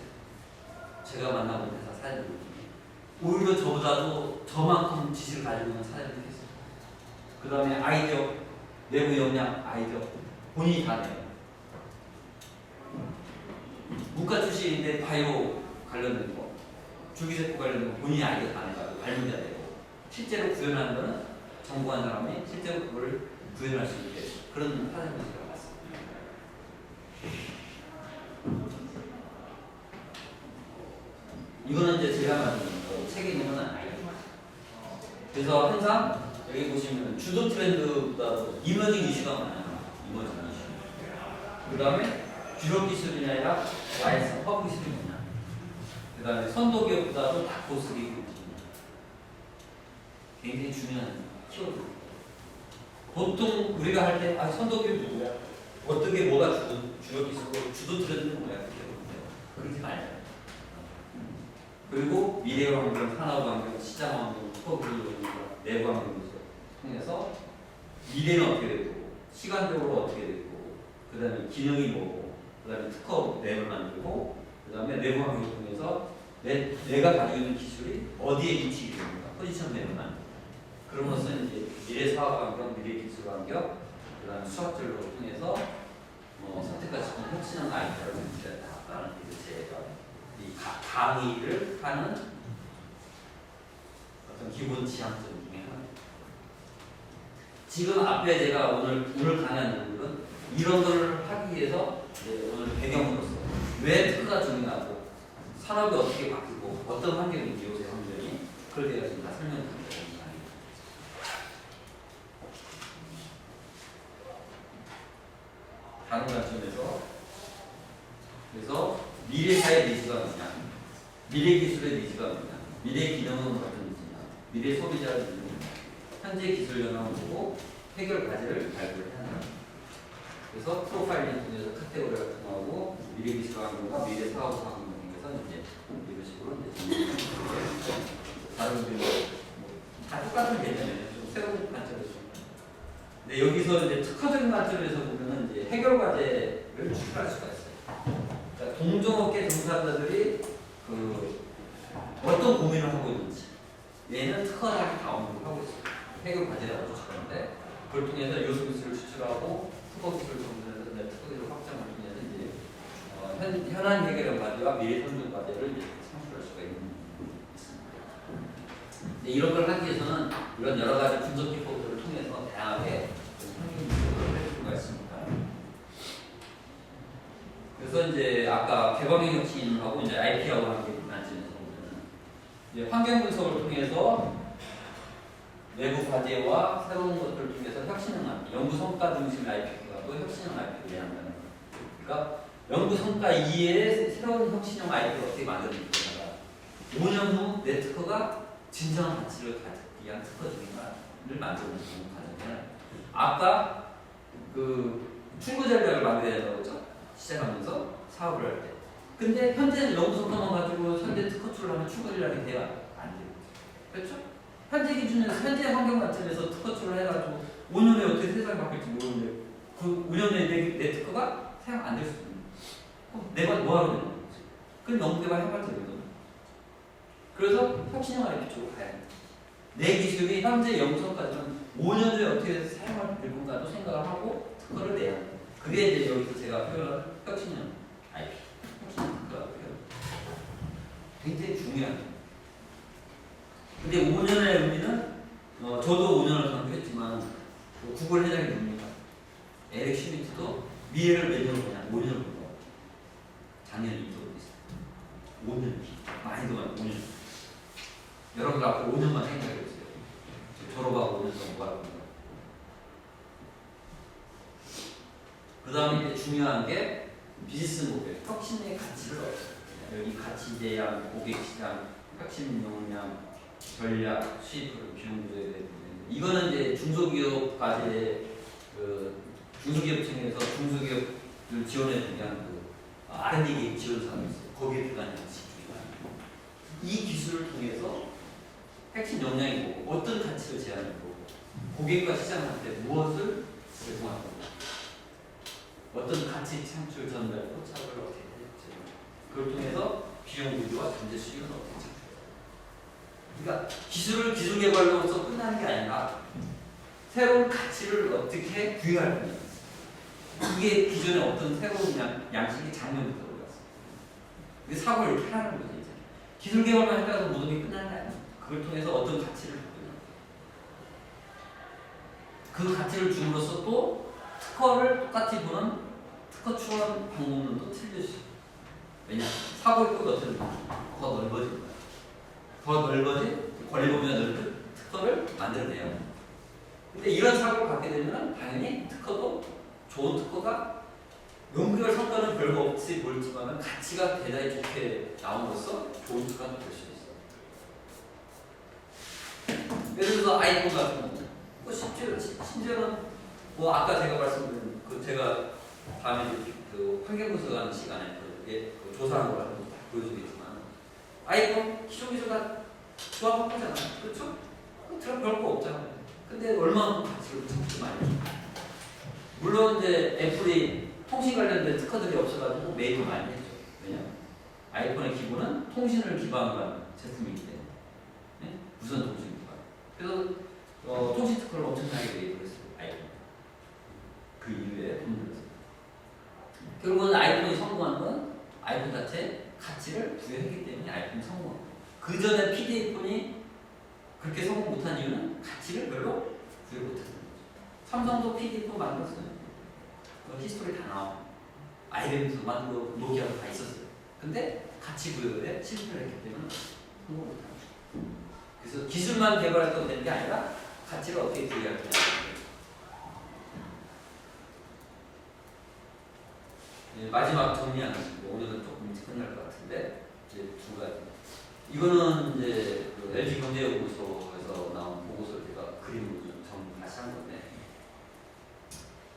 제가 만나본 회사 사례들 중에 오히려 저보다도 저만큼 지식을 가지고 있는 사례들이 있어요. 그 다음에 아이디어, 내부 역량, 아이디어 본인이 다 내요. 문과 출신인데 바이오 관련된 거, 줄기세포 관련된 거 본인이 아이디어 다 내가지고 발명자 되고 실제로 구현하는 거는 전공한 사람이 실제로 그걸 구현할 수 있게 그런 사례를 제가 봤습니다. 이거는 이제 제가 만든 거, 책에 있는 건 아니에요. 그래서 항상 여기 보시면 주도 트렌드보다도 이머징 이슈가 많아요. 이머징 이슈. 그 다음에 주력 기술이 아니라 와이스 허브 기술이 뭐냐. 그 다음에 선도 기업보다도 다코스 기업이 굉장히 중요한 키워드. 보통 우리가 할 때 선도 기업이 누구야? 어떻게 뭐가 주력 기술이고 주도 트렌드는 뭐야? 그렇게 말해요. 그리고 미래 환경, 산업 환경, 시장 환경, 투어 내부 환경을 통해서 미래는 어떻게 되고, 시간적으로 어떻게 되고, 그 다음에 기능이 뭐고, 그 다음에 특허 랩을 만들고, 그 다음에 내부 환경을 통해서 내가 가지고 있는 기술이 어디에 위치해 있는가, 포지션 랩을 만들고. 그러면서 이제 미래 사업 환경, 미래 기술 환경, 그 다음에 수학 진로를 통해서 선택할 수 있는 혁신형 아이디어를 만들었다는 게 제가 이 강의를 하는 어떤 기본 지향점 중에 하나입니다. 지금 앞에 제가 오늘 강의한 내용들은 이런 걸 하기 위해서 오늘 배경으로서 왜 특허가 중요하고 산업이 어떻게 바뀌고 어떤 환경인지 요새 환경이 그걸 제가 지금 다 설명드리는 강의입니다. 다른 관점에서 그래서 미래사의 니즈가 뭐냐, 미래 기술의 니즈가 뭐냐, 미래 기능은 어떤 니즈냐, 미래 소비자의 니즈는 뭐냐, 현재 기술 현황을 보고 해결 과제를 발굴해야 한다. 그래서 프로파일링 통해서 카테고리가 통하고 미래 기술 환경과 미래 사업 환경에서 이제 이런 식으로 이제 다른 분들 다 똑같은 개념이에요. 좀 새로운 관점에서. 근데 여기서 이제 특허적인 관점에서 보면은 이제 해결 과제를 추출할 수가 있어요. 그러니까 동종업계 종사자들이 어떤 고민을 하고 있는지 얘는 특허를 다운을 하고 있어요. 해결 과제라고 추출하는데 그걸 통해서 요소 기술을 추출하고 특허 기술을 정리해서 특허 기술 확장을 통해서 이제 현안 해결 과제와 미래 선정 과제를 이제 창출할 수가 있습니다. 이런 걸 하기 위해서는 이런 여러 가지 분석 기법들을 통해서 다양하게 환경 분석을 할 수가 있습니다. 그래서 이제 아까 개방형 혁신하고 이제 IP하고 하는 관점에서 보면 이제 환경 분석을 통해서 내부 과제와 새로운 것들을 통해서 혁신형 연구 성과 중심 IP하고 혁신형 IP를 이해한다는 거예요. 그러니까 연구 성과 이외에 새로운 혁신형 IP를 어떻게 만드는지가 5년 후 내 특허가 진정한 가치를 가지기 위한 특허적인가를 만드는 과정이에요. 아까 출구 전략을 만들어야 된다고 했죠? 시작하면서 사업을 할 때. 근데 현재 연구 성과만 가지고 현재 특허 출하면 출구 전략이 돼야 안 돼요. 그렇죠? 현재 기준에서 현재 환경 관점에서 특허 출을 해가지고 5년 후에 어떻게 세상이 바뀔지 모르는데 그 5년 후에 내 특허가 사용 안 될 수도 있는 거예요. 내가 뭐하러 되는 거지? 그럼 연구개발 해봐야 되거든. 그래서 혁신형 IP 쪽으로 가야 합니다. 내 기술이 현재 연구성까지는 5년 후에 어떻게 사용할 될 건가도 생각을 하고 특허를 내야 합니다. 그게 이제 여기서 제가 표현한 혁신형 IP, 혁신형 특허라고 표현. 굉장히 중요합니다. 근데 5년의 의미는 저도 5년을 강조했지만 구글 회장이 뭡니까? 에릭 슈미트도 미래를 몇 년을 보냐? 5년을 본 거야. 작년 인터뷰에 있어요. 5년. 많이 더 많이 5년. 여러분들 앞으로 5년만 생각해 보세요. 졸업하고 5년 동안 뭐 할 건가? 그 다음에 이제 중요한 게 비즈니스 모델, 혁신의 가치를 얻어요. 여기 가치 제약, 고객 시장, 혁신 역량, 전략, 수입 비용 구조에 대해 이거는 이제 중소기업까지 그 중소기업청에서 중소기업을 지원해 위한 그 R&D 기획 지원 사업이 있어요. 거기에 들어가는 기술이 이 기술을 통해서 핵심 역량이 뭐고 어떤 가치를 제안하고 고객과 시장한테 무엇을 제공하는 건가 어떤 가치 창출 전달 포착을 어떻게 해야 그걸 통해서 비용 구조와 전제 수익은 어떻게 창출해요. 그러니까 기술을 기술 개발로서 끝나는 게 아니라 새로운 가치를 어떻게 구현할 거냐. 이게 기존의 어떤 새로운 양식이 작년부터 올라왔어요. 이게 사고를 이렇게 하는 거죠. 이제. 기술 개발만 했다고 모둠이 끝나는 게 아니에요. 그걸 통해서 어떤 가치를 주거냐. 그 가치를 줌으로써 또 특허를 똑같이 보는 특허 추원 방법론도 틀릴 수 있어요. 왜냐? 사고의 폭이 어떻게 더 넓어진 거야. 더 넓어진 권리 범위가 넓은 특허를 만들어내요. 근데 이런 사고를 갖게 되면 당연히 특허도 좋은 특허가 연구결 성과는 별거 없이 보이지만 가치가 대단히 좋게 나옴으로써 좋은 특허가 될 수 있어요. 예를 들어서 아이폰 같은 거, 뭐 심지어는 뭐 아까 제가 말씀드린 그 제가 다음에 그 환경분석 하는 시간에 그 조사한 걸 한번 보여주겠지만 아이폰 기존 기술과 조합한 거잖아요. 그렇죠? 그럼 별거 없잖아요. 근데 얼마나 가치를 참지 많이 줘. 물론 이제 애플이 통신 관련된 특허들이 없어가지고 매입을 많이 했죠. 왜냐하면 아이폰의 기본은 통신을 기반으로 한 제품이기 때문에 네? 무선 통신 기반. 그래서 통신 특허를 엄청나게 매입을 했어요. 아이폰. 그 이후에 돈 들였어요. 결국은 아이폰이 성공한 건 아이폰 자체 가치를 부여했기 때문에 아이폰이 성공한 거예요. 그 전에 PD폰이 그렇게 성공 못한 이유는 가치를 별로 부여 못했던 거죠. 삼성도 PD폰 만들었어요. 그 히스토리 다 나와. IBM도 만들고 노키아도 다 있었어요. 근데 가치 부여에 실패를 했기 때문에 성공 못한 거죠. 그래서 기술만 개발했다고 되는 게 아니라 가치를 어떻게 부여할 거냐. 네, 마지막 정리하겠습니다. 오늘은 조금 일찍 끝날 것 같은데 이제 두 가지. 이거는 이제 그 LG 경제연구소에서 나온 보고서를 제가 그림으로 좀 다시 한 건데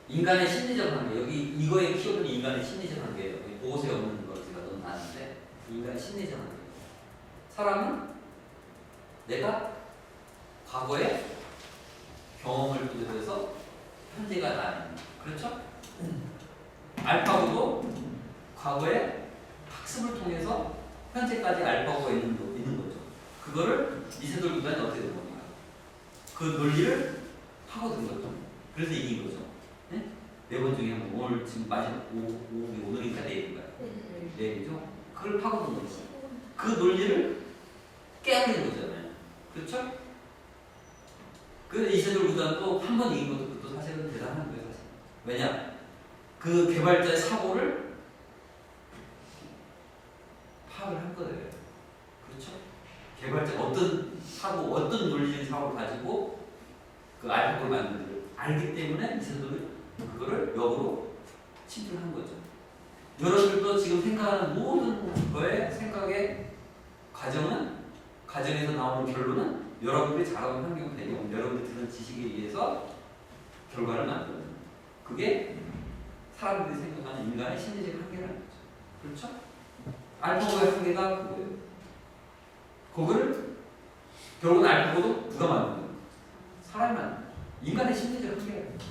인간의 심리적 관계 여기 이거의 키워드는 인간의 심리적 관계예요. 보고서에 없는 걸 제가 넣어놨는데 인간의 심리적 관계. 사람은 내가 과거에 경험을 비롯해서 현재가 나입니다. 그렇죠? 알파고도 과거에 학습을 통해서 현재까지 알파고가 있는 거죠. 그거를 이세돌 구단이 어떻게 된 겁니까? 그 논리를 파고든 거죠. 그래서 이긴 거죠. 네? 네 번 중에 한 번. 오늘 지금 오늘인가 내일인가요? 내일이죠. 그걸 파고든 거죠. 그 논리를 깨버린 거잖아요. 그렇죠? 그 이세돌 구단도 한 번 이긴 것도 그것도 사실은 대단한 거예요. 사실. 왜냐? 그 개발자의 사고를 파악을 한 거예요. 그렇죠? 개발자가 어떤 사고, 어떤 논리적인 사고를 가지고 그 알파고를 만드는지를 알기 때문에 이세돌이 그거를 역으로 침투한 거죠. 여러분들도 지금 생각하는 모든 거의 생각의 과정은, 과정에서 나오는 결론은 여러분들이 자라온 환경 배경, 여러분들이 들은 지식에 의해서 결과를 만드는 거예요. 그게 사람들이 생각하는 인간의 심리적 한계라는 거죠. 그렇죠? 알파고의 한계가 그거예요. 그거를 결국은 알파고도 누가 만든 거예요? 사람이 만든 거예요. 인간의 심리적 한계라는 거죠.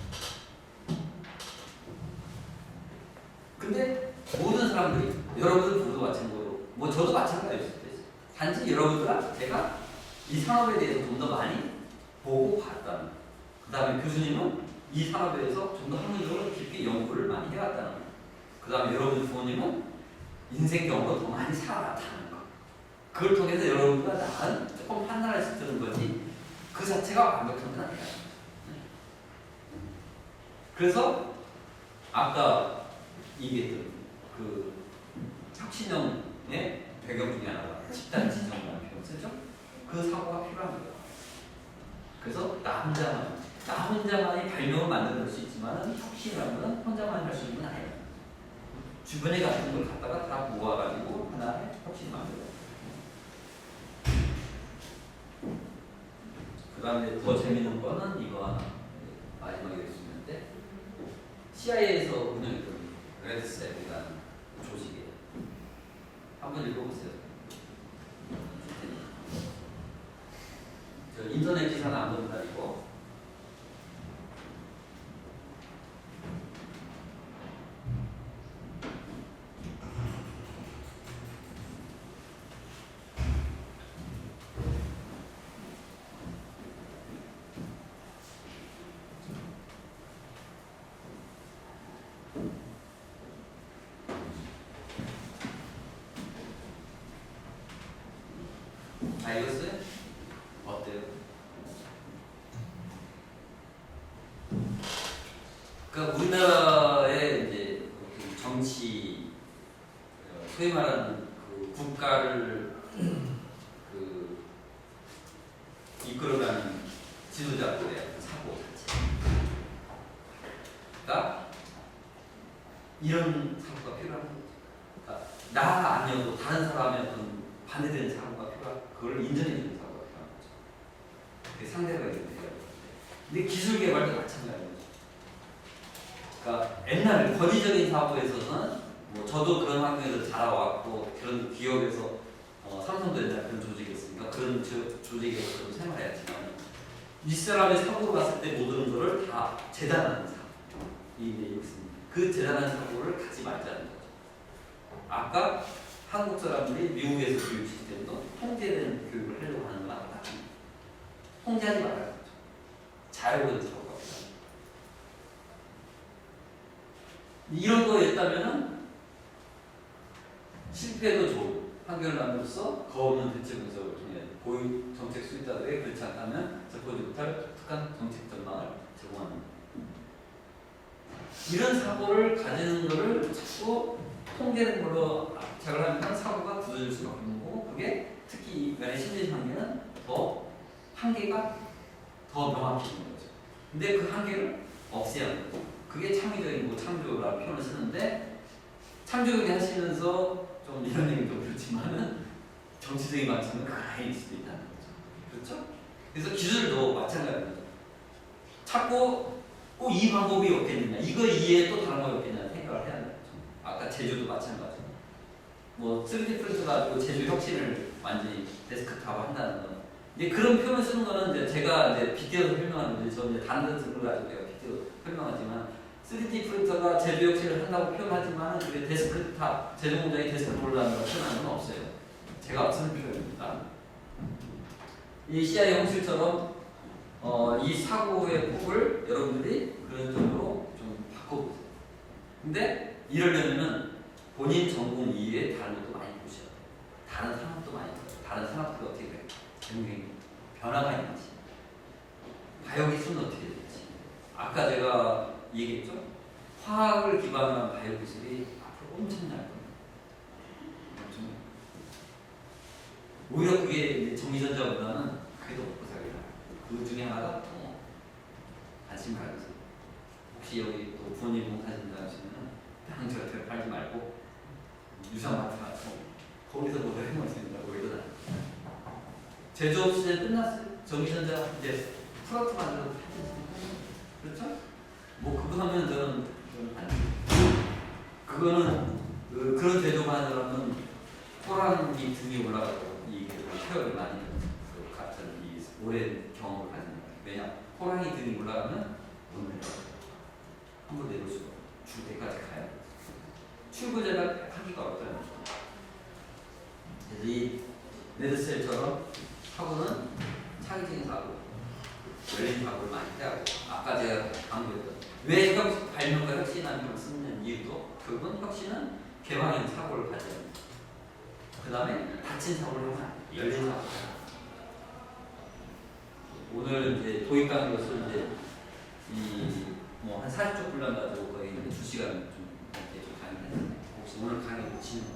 근데 모든 사람들이 여러분들도 마찬가지로 뭐 저도 마찬가지일 수도 있어요. 단지 여러분들과 제가 이 산업에 대해서 좀 더 많이 보고 봤다는 그 다음에 교수님은 이 산업에 대해서 좀 더 학문적으로 깊게 연구를 많이 해왔다는 거. 그 다음에 여러분 부모님은 인생 경험을 더 많이 살아왔다는 거. 그걸 통해서 여러분과 나은 조금 판단할 수 있는 거지 그 자체가 완벽한 건 아니라는 거죠. 그래서 아까 얘기했던 그 혁신형의 배경 중에 하나가 집단 지정이라는 표현 쓰죠? 그 사고가 필요한 거예요. 그래서 나 혼자만이 발명을 만들어낼 수 있지만 혁신이라는 혼자만 할 수 있는 건 아니에요. 주변에 같은 걸 갖다가 다 모아가지고 하나의 혁신을 만들어요. 그 다음에 더 재밌는 거는 이거 하나 마지막에 될 수 있는데 CIA에서 운영했던 레드셀이라는 조직이에요. 한번 읽어보세요. 저 인터넷 기사는 안 본다 이거. 다 읽었어요? 어때요? 그러니까 우리나라의 이제 그 정치, 소위 말하는 그 국가를 그 이끌어가는 지도자들의 사고 자체가 이런 사고가 필요한 거죠. 그러니까 나 아니어도 다른 사람의 어떤 반대되는 사고가 필요한, 그걸 인정해주는 사고가 필요한 거죠. 그게 상대가 있는데요. 근데 기술 개발도 마찬가지죠. 그러니까 옛날 권위적인 사고에서는 뭐 저도 그런 환경에서 자라왔고 그런 기업에서 삼성도 옛날 그런 조직이었으니까 그런 조직에서 저도 생활해야지만 윗사람의 사고로 갔을 때 모든 거를 다 재단하는 사고, 이게 있습니다. 그 재단하는 사고를 가지 말자는 거죠. 아까 한국 사람들이 미국에서 교육 시스템도 통제된 교육을 하려고 하는 건 아니다. 통제하지 말아야 되죠. 자유로운 사고가 필요합니다. 이런 거였다면은 실패도 좋은 환경을 만들어서 거없는 대체 분석을 통해 고유 정책 수립자들에게 그렇지 않다면 접근하지 못할 독특한 정책 전망을 제공합니다. 이런 사고를 가지는 것을 자꾸 통제된 걸로 제가 하면 사고가 굳어질 수밖에 없는 거고, 그게 특히 인간의 심리적 한계는 더 한계가 더 명확해지는 거죠. 근데 그 한계를 없애야 하는 거죠. 그게 창의적인 뭐 창조라는 표현을 쓰는데, 창조적이 하시면서 좀 이런 얘기 좀 그렇지만은 정치적인 관점은 그건 아닐 수도 있다는 거죠. 그렇죠? 그래서 기술도 마찬가지입니다. 자꾸 꼭 이 방법이 없겠느냐, 이거 이외에 또 다른 방법이 없겠느냐 생각을 해야 되는 거죠. 아까 제주도 마찬가지고, 뭐 3D 프린터 가지고 제주 혁신을 완전히 데스크탑화 한다는 거. 이제 그런 표현을 쓰는 거는 이제 제가 이제 빗대어서 설명하는데, 저 이제 다른 데서 그걸 가지고 내가 빗대어 설명하지만 3D 프린터가 제주 혁신을 한다고 표현하지만 그게 데스크탑, 제주 공장이 데스크탑을 올라간다고 표현하는 건 없어요. 제가 쓰는 표현입니다. 이 CIA 형식처럼 이 사고의 폭을 여러분들이 그런 쪽으로 좀 바꿔보세요. 근데 이러려면은 본인 전공 이외에 다른 것도 많이 보셔야 돼요. 다른 산업도 많이 보세요. 다른 산업들이 어떻게 돼요? 굉장히 변화가 있는지, 바이오기술은 어떻게 될지. 아까 제가 얘기했죠? 화학을 기반으로 한 바이오기술이 앞으로 엄청날 겁니다. 엄청나요. 오히려 그게 전기전자보다는 그게 더 먹고 살기라. 그 중에 하나가 관심 가져서, 혹시 여기 또 부모님 못하신다 하시면 당저한테 팔지 말고 유상마트 가서 거기서 뭐 해먹을 수 있다고 이러다. 제조업 시대 끝났어요. 전기전자 이제 프로젝트 만들어서 팔지. 그렇죠? 뭐 그거 하면 저는 그거는 그런 제조만 하면 호랑이 등이 올라가고 이게 태엽이 많이 그 같은 이 오랜 경험을 가지는 거예요. 왜냐? 호랑이 등이 올라가면 못 내려가요. 한번 내려올 수가 없어요. 주대까지 가야 돼요. 출구제가 하기가 어렵다는 거죠. 그래서 이 레드셀처럼 사고는 창의적인 사고, 열린 사고를 많이 해야 하고, 아까 제가 강조했던 왜 발명과 혁신이라는 걸 쓰는 이유도 결국은 혁신은 개방형 사고를 가져야 합니다. 그 다음에 닫힌 사고를 하면 열린 사고. 오늘 이제 도입 강의로서 이제 이 뭐 한 40쪽 분량 가지고 거의 2시간 좀 이렇게 좀 강의했는데 혹시 오늘 강의 놓치는 거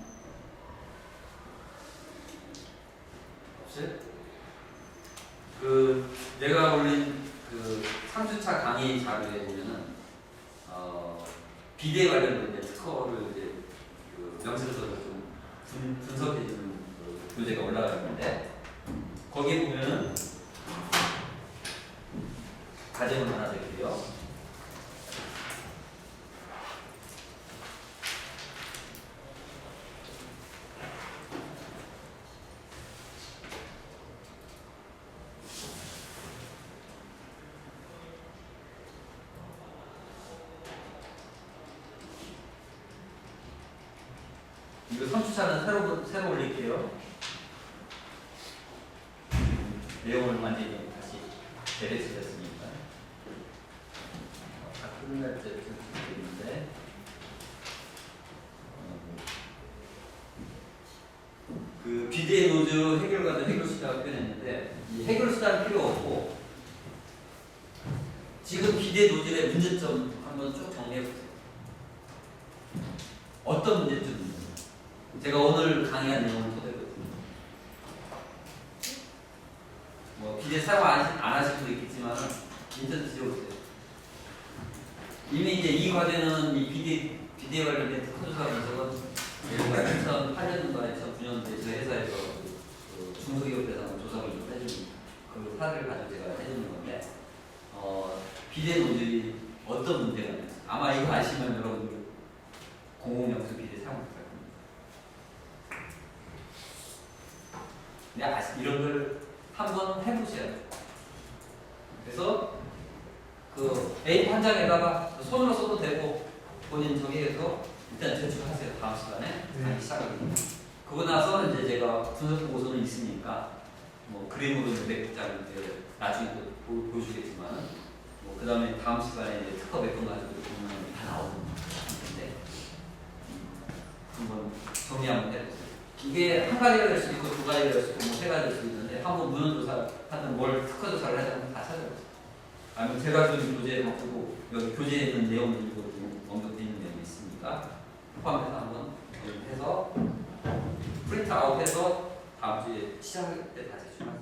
없어요? 그 내가 올린 그 3주차 강의 자료에 보면은 비대에 관련된 이제 특허를 이제 그 명세서를 좀 분석해주는 그 교재가 올라가 있는데 거기에 보면은 과제문 하나 드릴게요. 이거 3주차는 새로 올릴게요. 내용을 완전히 다시 재배치 됐으니까. 다 끝날 때쯤 있는데. 그 비대의 노즈 해결과정 해결수단을 표현했는데 이 해결수단은 필요 없고 지금 비대 노즐의 문제점 한번 쭉 정리해보세요. 어떤 문제점인지 제가 오늘 강의한 내용을 토대로 뭐 비대 사용 안 하실 수도 있겠지만 인터넷 지워보세요. 이미 이제 이 과제는 이 비대 관련된 특허조사 분석은 예를 2008년도나 2009년도에 저희 회사에서 그 중소기업 대상으로 조사를 좀 해주는 그 사례를 가지고 제가 해주는 건데 비대 노즐이 어떤 문제가 있는지 아마 이거 아시면 여러분들 공공영수 비대 사용할 겁니다. 근데 이런 걸 한번 해보셔야 돼요. 그래서 그 A4 한 장에다가 손으로 써도 되고 본인 정의해서 일단 제출하세요. 다음 시간에 강의 시작하기. 그거 나서 이제 제가 분석 보고서는 있으니까 뭐 그림으로 몇 장을 나중에 또 보여주겠지만 뭐 그 다음에 다음 시간에 이제 특허 몇 건 가지고 보면 다 나오는 건데 한번 정리 한번 해보세요. 이게 한 가지가 될 수도 있고 두 가지가 될 수도 있고 뭐 세 가지가 될 수도 있는데 한번 문헌조사 하든 뭘 특허 조사를 하든 다 찾아보세요. 아니면 제가 준 교재에 가지고 여기 교재에 있는 내용들도 언급되어 있는 내용이 있으니까 포함해서 한번 해서 프린트 아웃해서 다음 주에 시작할 때 다 제출하세요.